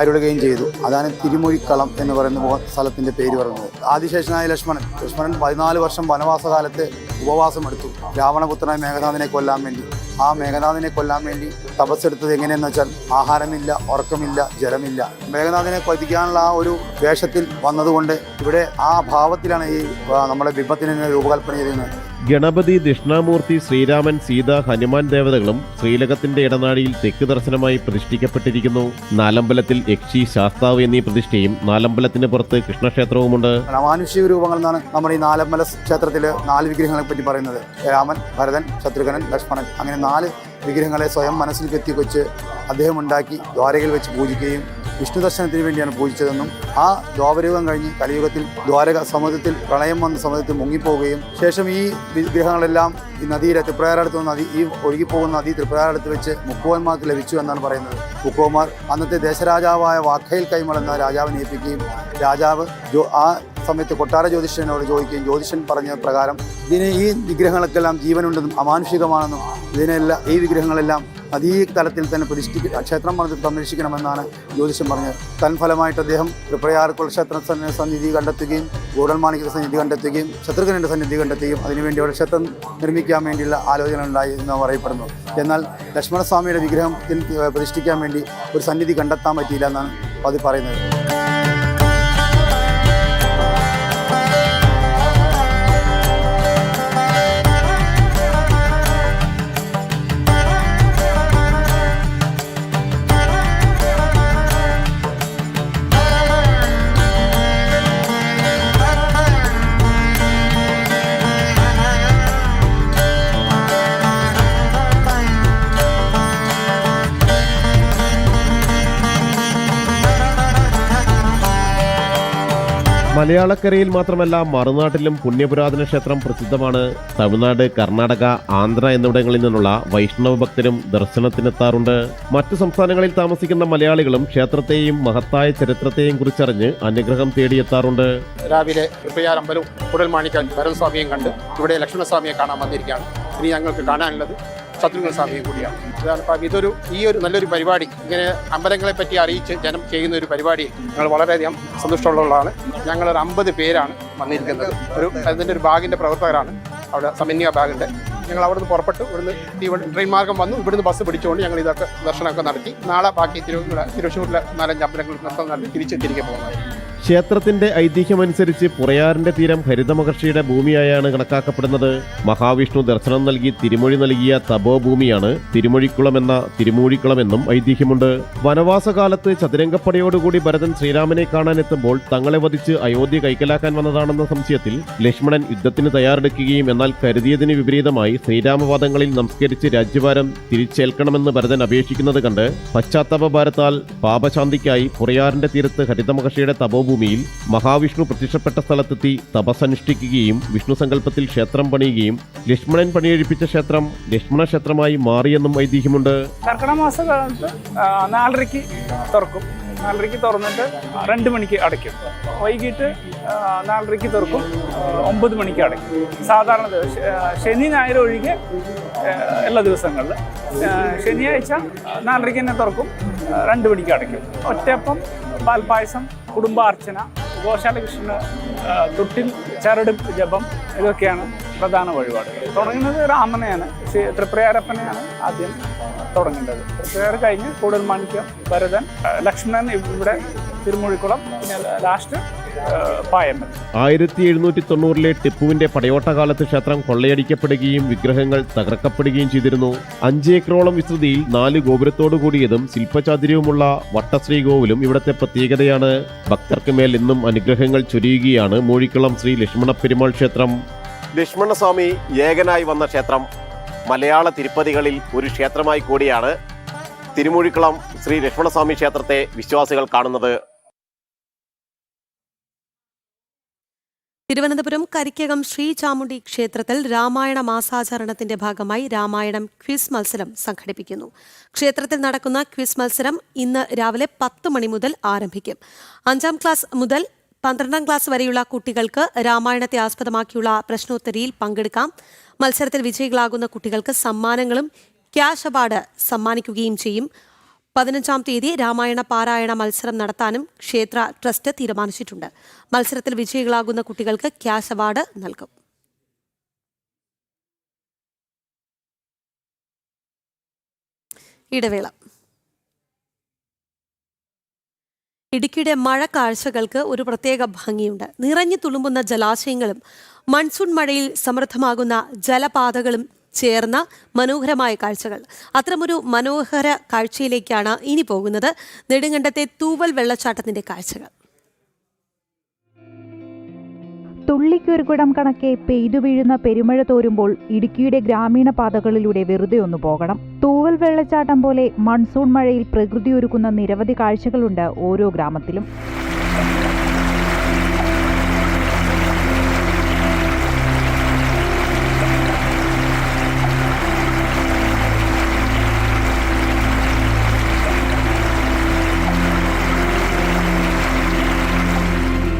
അരുളുകയും ചെയ്തു. അതാണ് തിരുമൊഴിക്കളം എന്ന് പറയുന്ന സ്ഥലത്തിന്റെ പേര് പറയുന്നത്. ആദിശേഷനായ ലക്ഷ്മണൻ 14 വർഷം വനവാസകാലത്ത് ഉപവാസമെടുത്തു രാവണപുത്രനായ മേഘനാഥനെ കൊല്ലാൻ വേണ്ടി. ആ മേഘനാഥനെ കൊല്ലാൻ വേണ്ടി തപസ്സെടുത്തത് എങ്ങനെയെന്ന് വെച്ചാൽ ആഹാരമില്ല, ഉറക്കമില്ല, ജലമില്ല. മേഘനാഥനെ കൊതിക്കാനുള്ള ആ ഒരു വേഷത്തിൽ വന്നതുകൊണ്ട് ഇവിടെ ആ ഭാവത്തിലാണ് ഈ നമ്മുടെ ബിംബത്തിന് രൂപകൽപ്പന ചെയ്തിരുന്നത്. ഗണപതി, ദക്ഷിണാമൂർത്തി, ശ്രീരാമൻ, സീത, ഹനുമാൻ ദേവതകളും ശ്രീലകത്തിന്റെ ഇടനാഴിയിൽ തെക്ക് ദർശനമായി പ്രതിഷ്ഠിക്കപ്പെട്ടിരിക്കുന്നു. നാലമ്പലത്തിൽ യക്ഷി, ശാസ്താവ് എന്നീ പ്രതിഷ്ഠയും നാലമ്പലത്തിന് പുറത്ത് കൃഷ്ണക്ഷേത്രവുമുണ്ട്. അമാനുഷിക രൂപങ്ങൾ എന്നാണ് നമ്മുടെ ഈ നാലമ്പല ക്ഷേത്രത്തില് 4 വിഗ്രഹങ്ങളെ പറ്റി പറയുന്നത്. രാമൻ, ഭരതൻ, ശത്രുഘ്നൻ, ലക്ഷ്മണൻ, അങ്ങനെ 4 വിഗ്രഹങ്ങളെ സ്വയം മനസ്സിൽ കെത്തിവെച്ച് അദ്ദേഹം ഉണ്ടാക്കി ദ്വാരകയിൽ വെച്ച് പൂജിക്കുകയും വിഷ്ണു ദർശനത്തിന് വേണ്ടിയാണ് പൂജിച്ചതെന്നും ആ ദ്വാപരയുഗം കഴിഞ്ഞ് കലിയുഗത്തിൽ ദ്വാരക സമുദ്രത്തിൽ പ്രളയം വന്ന സമുദ്രത്തിൽ മുങ്ങിപ്പോവുകയും ശേഷം ഈ വിഗ്രഹങ്ങളെല്ലാം ഈ നദിയിലെ തൃപ്രയാറടുത്ത് നദി ഈ ഒഴുകിപ്പോകുന്ന നദി തൃപ്രയാറടുത്ത് വെച്ച് മുക്കുവന്മാർക്ക് ലഭിച്ചു എന്നാണ് പറയുന്നത്. മുക്കുവന്മാർ അന്നത്തെ ദേശരാജാവായ വാഖയിൽ കൈമൾ എന്ന രാജാവിനെ ഏൽപ്പിക്കുകയും രാജാവ് ആ സമയത്ത് കൊട്ടാര ജ്യോതിഷനോട് ചോദിക്കുകയും ജ്യോതിഷൻ പറഞ്ഞ പ്രകാരം ഈ വിഗ്രഹങ്ങൾക്കെല്ലാം ജീവനുണ്ടെന്നും അമാനുഷികമാണെന്നും ഈ വിഗ്രഹങ്ങളെല്ലാം അതീ തലത്തിൽ തന്നെ ക്ഷേത്രം സംരക്ഷിക്കണമെന്നാണ് ജ്യോതിഷം പറഞ്ഞത്. തൽഫലമായിട്ട് അദ്ദേഹം തൃപ്രയാർ കുലക്ഷേത്ര സന്നിധി കണ്ടെത്തുകയും കൂടൽമാണിക്യ സന്നിധി കണ്ടെത്തുകയും ശത്രുഘ്നന്റെ സന്നിധി കണ്ടെത്തുകയും അതിനുവേണ്ടി അവിടെ ക്ഷേത്രം നിർമ്മിക്കാൻ വേണ്ടിയുള്ള ആലോചന ഉണ്ടായി എന്ന് പറയപ്പെടുന്നു. എന്നാൽ ലക്ഷ്മണസ്വാമിയുടെ വിഗ്രഹത്തിൽ പ്രതിഷ്ഠിക്കാൻ വേണ്ടി ഒരു സന്നിധി കണ്ടെത്താൻ പറ്റിയില്ല എന്നാണ് അത് പറയുന്നത്. മലയാളക്കരയിൽ മാത്രമല്ല മറുനാട്ടിലും പുണ്യപുരാതന ക്ഷേത്രം പ്രസിദ്ധമാണ്. തമിഴ്നാട്, കർണാടക, ആന്ധ്ര എന്നിവിടങ്ങളിൽ നിന്നുള്ള വൈഷ്ണവ ഭക്തരും ദർശനത്തിനെത്താറുണ്ട്. മറ്റു സംസ്ഥാനങ്ങളിൽ താമസിക്കുന്ന മലയാളികളും ക്ഷേത്രത്തെയും മഹത്തായ ചരിത്രത്തെയും കുറിച്ചറിഞ്ഞ് അനുഗ്രഹം തേടിയെത്താറുണ്ട്. രാവിലെ തൃപ്രയാർ അമ്പലവും കൂടൽമാണിക്യം ഭരതസ്വാമിയും കണ്ട് ഇവിടെ ലക്ഷ്മണസ്വാമിയെ കാണാൻ വന്നിരിക്കുകയാണ്. ഇനി ഞങ്ങൾക്ക് കാണാനുള്ളത് ശത്രുഘ്ന സ്വാമിയും കൂടിയാണ്. അപ്പം ഈ ഒരു നല്ലൊരു പരിപാടി, ഇങ്ങനെ അമ്പലങ്ങളെ പറ്റി അറിയിച്ച് ജനം ചെയ്യുന്ന ഒരു പരിപാടി ഞങ്ങൾ വളരെയധികം സന്തുഷ്ടമുള്ളതാണ്. ഞങ്ങളൊരു 50 പേരാണ് വന്നിരിക്കുന്നത്. അതിൻ്റെ ഒരു ബാഗിൻ്റെ പ്രവർത്തകരാണ്, അവിടെ സമന്വയ ബാഗിൻ്റെ. ഞങ്ങൾ അവിടെ നിന്ന് പുറപ്പെട്ടു, ഇവിടുന്ന് ട്രെയിൻ മാർഗം വന്നു, ഇവിടുന്ന് ബസ് പിടിച്ചുകൊണ്ട് ഞങ്ങൾ ഇതൊക്കെ ദർശനമൊക്കെ നടത്തി നാളെ ബാക്കി തിരുവശൂരിലെ 4-5 അമ്പലങ്ങളിൽ നടത്തി തിരികെ പോകുന്നത്. ക്ഷേത്രത്തിന്റെ ഐതിഹ്യമനുസരിച്ച് പുറയാറിന്റെ തീരം ഹരിതമഹർഷിയുടെ ഭൂമിയായാണ് കണക്കാക്കപ്പെടുന്നത്. മഹാവിഷ്ണു ദർശനം നൽകി തിരുമൊഴി നൽകിയ തപോഭൂമിയാണ് തിരുമൂഴിക്കുളമെന്നും ഐതിഹ്യമുണ്ട്. വനവാസകാലത്ത് ചതുരംഗപ്പടയോടുകൂടി ഭരതൻ ശ്രീരാമനെ കാണാനെത്തുമ്പോൾ തങ്ങളെ വധിച്ച് അയോധ്യ കൈക്കലാക്കാൻ വന്നതാണെന്ന സംശയത്തിൽ ലക്ഷ്മണൻ യുദ്ധത്തിന് തയ്യാറെടുക്കുകയും എന്നാൽ കരുതിയതിന് വിപരീതമായി ശ്രീരാമവാദങ്ങളിൽ നമസ്കരിച്ച് രാജ്യഭാരം തിരിച്ചേൽക്കണമെന്ന് ഭരതൻ അപേക്ഷിക്കുന്നത് കണ്ട് പശ്ചാത്താപഭാരത്താൽ പാപശാന്തിക്കായി പുറയാറിന്റെ തീരത്ത് ഹരിതമഹർഷിയുടെ തപോഭൂമിയിൽ മഹാവിഷ്ണു പ്രത്യക്ഷപ്പെട്ട സ്ഥലത്തെത്തി തപസ്സനുഷ്ഠിക്കുകയും വിഷ്ണു സങ്കല്പത്തിൽ ക്ഷേത്രം പണിയുകയും ലക്ഷ്മണൻ പണിയെഴുപ്പിച്ച ക്ഷേത്രം ലക്ഷ്മണ ക്ഷേത്രമായി മാറിയെന്നും ഐതിഹ്യമുണ്ട്. കർക്കിടക മാസകാലത്ത് 4:30 തുറക്കും. 4:30 തുറന്നിട്ട് 2 മണിക്ക് അടയ്ക്കും. വൈകിട്ട് 4:30 തുറക്കും, 9 മണിക്ക് അടയ്ക്കും. സാധാരണ ശനി ഞായർ ഒഴികെ എല്ലാ ദിവസങ്ങളിലും. ശനിയാഴ്ച 4:30 തന്നെ തുറക്കും, 2 മണിക്ക് അടയ്ക്കും. ഒറ്റപ്പം, പാൽപ്പായസം, കുടുംബാർച്ചന, ഗോശാല കൃഷ്ണന് തൊട്ടിൽ ചരട് ജപം, ഇതൊക്കെയാണ് പ്രധാന വഴിപാടുകൾ. തുടങ്ങുന്നത് രാമനെയാണ്, തൃപ്രയാരപ്പനെയാണ് ആദ്യം തുടങ്ങേണ്ടത്. തൃപ്രയാർ കഴിഞ്ഞ് കൂടൽമാണിക്യം, ഭരതൻ, ലക്ഷ്മണൻ, ഇവിടെ തിരുമൂഴിക്കുളം, പിന്നെ ലാസ്റ്റ് പായമ്മൽ. 1790-ലെ ടിപ്പുവിന്റെ പടയോട്ടകാലത്ത് ക്ഷേത്രം കൊള്ളയടിക്കപ്പെടുകയും വിഗ്രഹങ്ങൾ തകർക്കപ്പെടുകയും ചെയ്തിരുന്നു. 5 ഏക്കറോളം വിസ്തൃതിയിൽ 4 ഗോപുരത്തോടു കൂടിയതും ശില്പചാതുര്യവുമുള്ള വട്ടശ്രീകോവിലും ഇവിടത്തെ പ്രത്യേകതയാണ്. ഭക്തർക്ക് മേൽ ഇന്നും അനുഗ്രഹങ്ങൾ ചൊരിയുകയാണ് മൂഴിക്കുളം ശ്രീ ലക്ഷ്മണ പെരുമാൾ ക്ഷേത്രം. ലക്ഷ്മണസ്വാമി ഏകനായി വന്ന ക്ഷേത്രം മലയാള തിരുപ്പതികളിൽ ഒരു ക്ഷേത്രമായി കൂടിയാണ് തിരുമൂഴിക്കുളം ശ്രീ ലക്ഷ്മണസ്വാമി ക്ഷേത്രത്തെ വിശ്വാസികൾ കാണുന്നത്. തിരുവനന്തപുരം കരിക്കകം ശ്രീ ചാമുണ്ഡി ക്ഷേത്രത്തിൽ രാമായണ മാസാചരണത്തിന്റെ ഭാഗമായി രാമായണം ക്വിസ് മത്സരം സംഘടിപ്പിക്കുന്നു. ക്ഷേത്രത്തിൽ നടക്കുന്ന ക്വിസ് മത്സരം ഇന്ന് രാവിലെ 10 മണി മുതൽ ആരംഭിക്കും. 5ാം ക്ലാസ് മുതൽ 12ാം ക്ലാസ് വരെയുള്ള കുട്ടികൾക്ക് രാമായണത്തെ ആസ്പദമാക്കിയുള്ള പ്രശ്നോത്തരിയിൽ പങ്കെടുക്കാം. മത്സരത്തിൽ വിജയികളാകുന്ന കുട്ടികൾക്ക് സമ്മാനങ്ങളും ക്യാഷ് അവാർഡ് സമ്മാനിക്കുകയും ചെയ്യും. 15-ാം തീയതി രാമായണ പാരായണ മത്സരം നടത്താനും ക്ഷേത്ര ട്രസ്റ്റ് തീരുമാനിച്ചിട്ടുണ്ട്. മത്സരത്തിൽ വിജയികളാകുന്ന കുട്ടികൾക്ക് ക്യാഷ് അവാർഡ് നൽകും. ഇടവേള. ഇടുക്കിയുടെ മഴ കാഴ്ചകൾക്ക് ഒരു പ്രത്യേക ഭംഗിയുണ്ട്. നിറഞ്ഞു തുളുമ്പുന്ന ജലാശയങ്ങളും മൺസൂൺ മഴയിൽ സമൃദ്ധമാകുന്ന ജലപാതകളും ചേർന്ന മനോഹരമായ കാഴ്ചകൾ. അത്തരമൊരു മനോഹര കാഴ്ചയിലേക്കാണ് ഇനി പോകുന്നത്. നെടുങ്കണ്ടത്തെ തൂവൽ വെള്ളച്ചാട്ടത്തിന്റെ കാഴ്ചകൾ. തുള്ളിക്കൊരു കുടം കണക്കെ പെയ്തു വീഴുന്ന പെരുമഴ തോരുമ്പോൾ ഇടുക്കിയുടെ ഗ്രാമീണ പാതകളിലൂടെ വെറുതെ ഒന്ന് പോകണം. തൂവൽ വെള്ളച്ചാട്ടം പോലെ മൺസൂൺ മഴയിൽ പ്രകൃതി ഒരുക്കുന്ന നിരവധി കാഴ്ചകളുണ്ട് ഓരോ ഗ്രാമത്തിലും.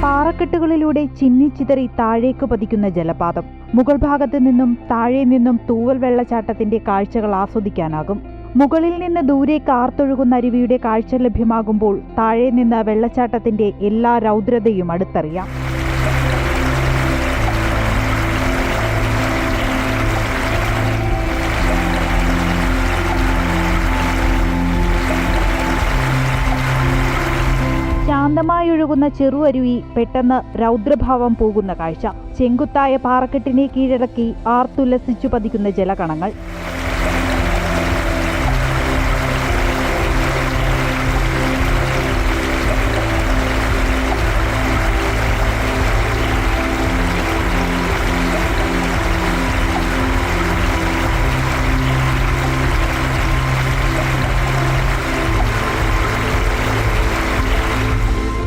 പാറക്കെട്ടുകളിലൂടെ ചിന്നിച്ചിതറി താഴേക്ക് പതിക്കുന്ന ജലപാതം. മുകൾ ഭാഗത്തു നിന്നും താഴെ നിന്നും തൂവൽ വെള്ളച്ചാട്ടത്തിന്റെ കാഴ്ചകൾ ആസ്വദിക്കാനാകും. മുകളിൽ നിന്ന് ദൂരേക്ക് ആർത്തൊഴുകുന്ന അരുവിയുടെ കാഴ്ച ലഭ്യമാകുമ്പോൾ താഴെ നിന്ന് വെള്ളച്ചാട്ടത്തിന്റെ എല്ലാ രൗദ്രതയും അടുത്തറിയാം. ശാന്തമായി ഒഴുകുന്ന ചെറു അരുവി പെട്ടെന്ന് രൗദ്രഭാവം പോകുന്ന കാഴ്ച. ചെങ്കുത്തായ പാറക്കെട്ടിനെ കീഴടക്കി ആർത്തുല്ലസിച്ചു പതിക്കുന്ന ജലകണങ്ങൾ.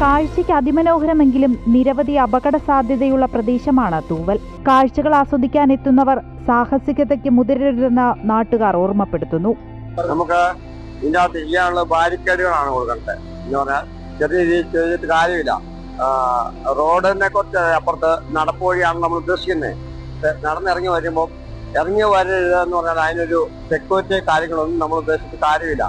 കാഴ്ചയ്ക്ക് അതിമനോഹരമെങ്കിലും നിരവധി അപകട സാധ്യതയുള്ള പ്രദേശമാണ് തൂവൽ. കാഴ്ചകൾ ആസ്വദിക്കാൻ എത്തുന്നവർ സാഹസികതയ്ക്ക് മുതിരരുതെന്ന് നാട്ടുകാർ ഓർമ്മപ്പെടുത്തുന്നു. നമുക്ക് ഇതിൻ്റെ അകത്ത് ചെയ്യാനുള്ള ബാരിക്കേഡുകളാണ് കൊടുക്കേണ്ടത് എന്ന് പറഞ്ഞാൽ ചെറിയ രീതിയിൽ ചെയ്തിട്ട് കാര്യമില്ല. റോഡിനെ കുറച്ച് അപ്പുറത്ത് നടപ്പ് വഴിയാണ് നമ്മൾ ഉദ്ദേശിക്കുന്നത്. നടന്നിറങ്ങി വരുമ്പോൾ ഇറങ്ങി വരരുത് എന്ന് പറഞ്ഞാൽ അതിനൊരു സെക്യൂരിറ്റി കാര്യങ്ങളൊന്നും നമ്മൾ ഉദ്ദേശിച്ചിട്ട് കാര്യമില്ല.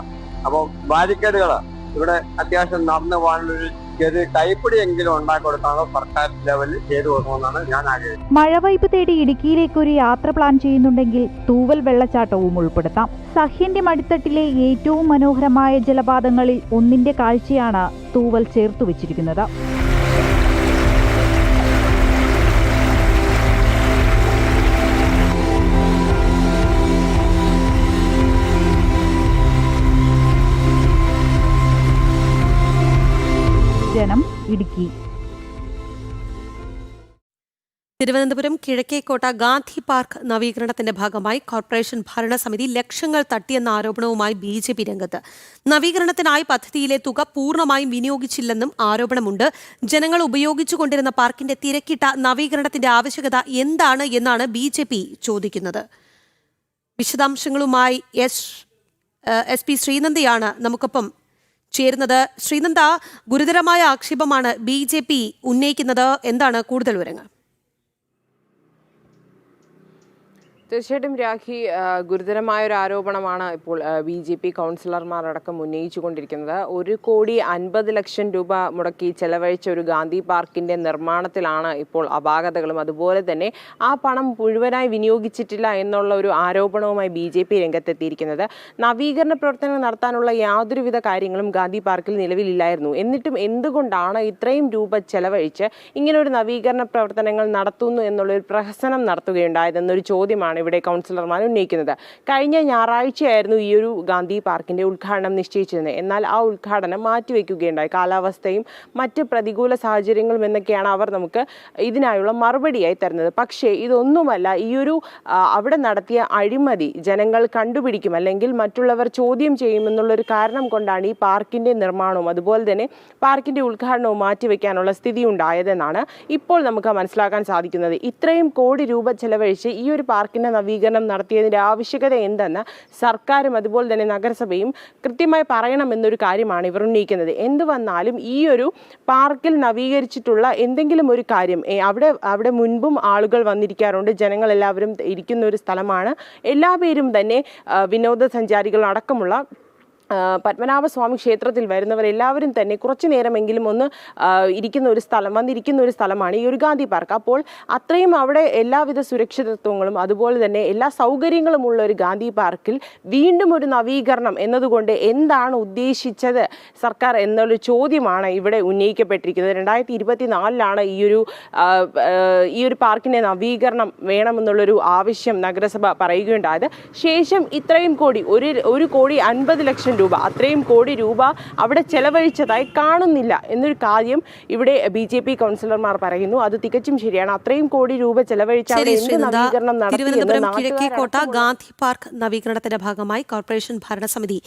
അപ്പോൾ ബാരിക്കേഡുകൾ ഇവിടെ അത്യാവശ്യം നടന്നു പോകാനുള്ളൊരു ചെറിയ കൈപ്പിടിയെങ്കിലും ഉണ്ടാക്കി കൊടുക്കാനുള്ള സർക്കാർ ലെവലിൽ ചെയ്തു കൊടുക്കണമെന്നാണ് ഞാൻ ആഗ്രഹിക്കുന്നത്. മഴവൈപ്പ് തേടി ഇടുക്കിയിലേക്ക് ഒരു യാത്ര പ്ലാൻ ചെയ്യുന്നുണ്ടെങ്കിൽ തൂവൽ വെള്ളച്ചാട്ടവും ഉൾപ്പെടുത്താം. സഹ്യന്റെ മടിത്തട്ടിലെ ഏറ്റവും മനോഹരമായ ജലപാതങ്ങളിൽ ഒന്നിന്റെ കാഴ്ചയാണ് തൂവൽ ചേർത്തുവച്ചിരിക്കുന്നത്. ജനം, ഇടുക്കി. തിരുവനന്തപുരം കിഴക്കേക്കോട്ട ഗാന്ധി പാർക്ക് നവീകരണത്തിന്റെ ഭാഗമായി കോർപ്പറേഷൻ ഭരണസമിതി ലക്ഷങ്ങൾ തട്ടിയെന്ന ആരോപണവുമായി BJP രംഗത്ത്. നവീകരണത്തിനായി പദ്ധതിയിലെ തുക പൂർണ്ണമായും വിനിയോഗിച്ചില്ലെന്നും ആരോപണമുണ്ട്. ജനങ്ങൾ ഉപയോഗിച്ചുകൊണ്ടിരുന്ന പാർക്കിന്റെ തിരക്കിട്ട നവീകരണത്തിന്റെ ആവശ്യകത എന്താണ് എന്നാണ് BJP ചോദിക്കുന്നത്. വിശദാംശങ്ങളുമായി SP ശ്രീനന്ദയാണ് നമുക്കൊപ്പം ചേരുന്നത്. ശ്രീനന്ദ, ഗുരുതരമായ ആക്ഷേപമാണ് BJP ഉന്നയിക്കുന്നത്. എന്താണ് കൂടുതൽ വിവരങ്ങൾ? തീർച്ചയായിട്ടും രാഖി, ഗുരുതരമായ ഒരു ആരോപണമാണ് ഇപ്പോൾ BJP കൗൺസിലർമാരടക്കം ഉന്നയിച്ചുകൊണ്ടിരിക്കുന്നത്. 1,50,00,000 രൂപ മുടക്കി ചെലവഴിച്ച ഒരു ഗാന്ധി പാർക്കിന്റെ നിർമ്മാണത്തിലാണ് ഇപ്പോൾ അപാകതകളും അതുപോലെ തന്നെ ആ പണം മുഴുവനായി വിനിയോഗിച്ചിട്ടില്ല എന്നുള്ള ഒരു ആരോപണവുമായി BJP രംഗത്തെത്തിയിരിക്കുന്നത്. നവീകരണ പ്രവർത്തനങ്ങൾ നടത്താനുള്ള യാതൊരുവിധ കാര്യങ്ങളും ഗാന്ധി പാർക്കിൽ നിലവിലില്ലായിരുന്നു. എന്നിട്ടും എന്തുകൊണ്ടാണ് ഇത്രയും രൂപ ചെലവഴിച്ച് ഇങ്ങനൊരു നവീകരണ പ്രവർത്തനങ്ങൾ നടത്തുന്നു എന്നുള്ളൊരു പ്രഹസനം നടത്തുകയുണ്ടായതെന്നൊരു ചോദ്യമാണ് ഇവിടെ കൗൺസിലർമാർ ഉന്നയിക്കുന്നത്. കഴിഞ്ഞ ഞായറാഴ്ചയായിരുന്നു ഈ ഒരു ഗാന്ധി പാർക്കിന്റെ ഉദ്ഘാടനം നിശ്ചയിച്ചിരുന്നത്. എന്നാൽ ആ ഉദ്ഘാടനം മാറ്റിവെക്കുകയുണ്ടായി. കാലാവസ്ഥയും മറ്റ് പ്രതികൂല സാഹചര്യങ്ങളും എന്നൊക്കെയാണ് അവർ നമുക്ക് ഇതിനായുള്ള മറുപടിയായി തരുന്നത്. പക്ഷേ ഇതൊന്നുമല്ല, ഈ ഒരു അവിടെ നടത്തിയ അഴിമതി ജനങ്ങൾ കണ്ടുപിടിക്കും അല്ലെങ്കിൽ മറ്റുള്ളവർ ചോദ്യം ചെയ്യുമെന്നുള്ളൊരു കാരണം കൊണ്ടാണ് ഈ പാർക്കിന്റെ നിർമ്മാണവും അതുപോലെ തന്നെ പാർക്കിന്റെ ഉദ്ഘാടനവും മാറ്റിവെക്കാനുള്ള സ്ഥിതി ഉണ്ടായതെന്നാണ് ഇപ്പോൾ നമുക്ക് മനസ്സിലാക്കാൻ സാധിക്കുന്നത്. ഇത്രയും കോടി രൂപ ചെലവഴിച്ച് ഈ ഒരു പാർക്കിന്റെ നവീകരണം നടത്തിയതിന്റെ ആവശ്യകത എന്തെന്ന് സർക്കാരും അതുപോലെ തന്നെ നഗരസഭയും കൃത്യമായി പറയണമെന്നൊരു കാര്യമാണ് ഇവർ ഉന്നയിക്കുന്നത്. എന്ത് വന്നാലും ഈ ഒരു പാർക്കിൽ നവീകരിച്ചിട്ടുള്ള എന്തെങ്കിലും ഒരു കാര്യം അവിടെ മുൻപും ആളുകൾ വന്നിരിക്കാറുണ്ട്. ജനങ്ങൾ എല്ലാവരും ഇരിക്കുന്ന ഒരു സ്ഥലമാണ്. എല്ലാ പേരും തന്നെ വിനോദസഞ്ചാരികൾ അടക്കമുള്ള പത്മനാഭസ്വാമി ക്ഷേത്രത്തിൽ വരുന്നവരെല്ലാവരും തന്നെ കുറച്ചു നേരമെങ്കിലും ഒന്ന് വന്നിരിക്കുന്ന ഒരു സ്ഥലമാണ് ഈ ഒരു ഗാന്ധി പാർക്ക്. അപ്പോൾ അത്രയും അവിടെ എല്ലാവിധ സുരക്ഷിതത്വങ്ങളും അതുപോലെ തന്നെ എല്ലാ സൗകര്യങ്ങളും ഉള്ള ഒരു ഗാന്ധി പാർക്കിൽ വീണ്ടും ഒരു നവീകരണം എന്നതുകൊണ്ട് എന്താണ് ഉദ്ദേശിച്ചത് സർക്കാർ എന്നുള്ള ചോദ്യമാണ് ഇവിടെ ഉന്നയിക്കപ്പെട്ടിരിക്കുന്നത്. 2024 ഈ ഒരു പാർക്കിന്റെ നവീകരണം വേണമെന്നുള്ളൊരു ആവശ്യം നഗരസഭ പറയുകയുണ്ടായത്. ശേഷം ഇത്രയും കോടി 1,50,00,000 രൂപ അത്രയും കോടി രൂപ അവിടെ ചെലവഴിച്ചതായി കാണുന്നില്ല എന്നൊരു കാര്യം ഇവിടെ BJP കൗൺസിലർമാർ പറയുന്നു. അത് തികച്ചും ശരിയാണ്. അത്രയും കോടി രൂപ ചെലവഴിച്ച തിരുവനന്തപുരം കിഴക്കേക്കോട്ട ഗാന്ധി പാർക്ക് നവീകരണത്തിന്റെ ഭാഗമായി കോർപ്പറേഷൻ ഭരണസമിതി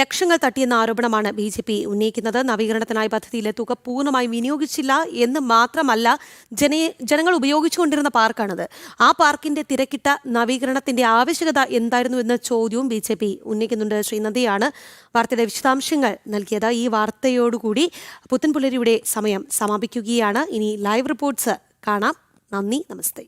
ലക്ഷങ്ങൾ തട്ടിയെന്ന ആരോപണമാണ് BJP ഉന്നയിക്കുന്നത്. നവീകരണത്തിനായി പദ്ധതിയിലെ തുക പൂർണ്ണമായി വിനിയോഗിച്ചില്ല എന്ന് മാത്രമല്ല, ജനങ്ങൾ ഉപയോഗിച്ചുകൊണ്ടിരുന്ന പാർക്കാണത്. ആ പാർക്കിന്റെ തിരക്കിട്ട നവീകരണത്തിന്റെ ആവശ്യകത എന്തായിരുന്നു എന്ന ചോദ്യവും BJP ഉന്നയിക്കുന്നുണ്ട്. ശ്രീനന്ദയാണ് വാർത്തയുടെ വിശദാംശങ്ങൾ നൽകിയത്. ഈ വാർത്തയോടുകൂടി പുത്തൻപുലരിയുടെ സമയം സമാപിക്കുകയാണ്. ഇനി ലൈവ് റിപ്പോർട്ട്സ് കാണാം. നന്ദി, നമസ്തേ.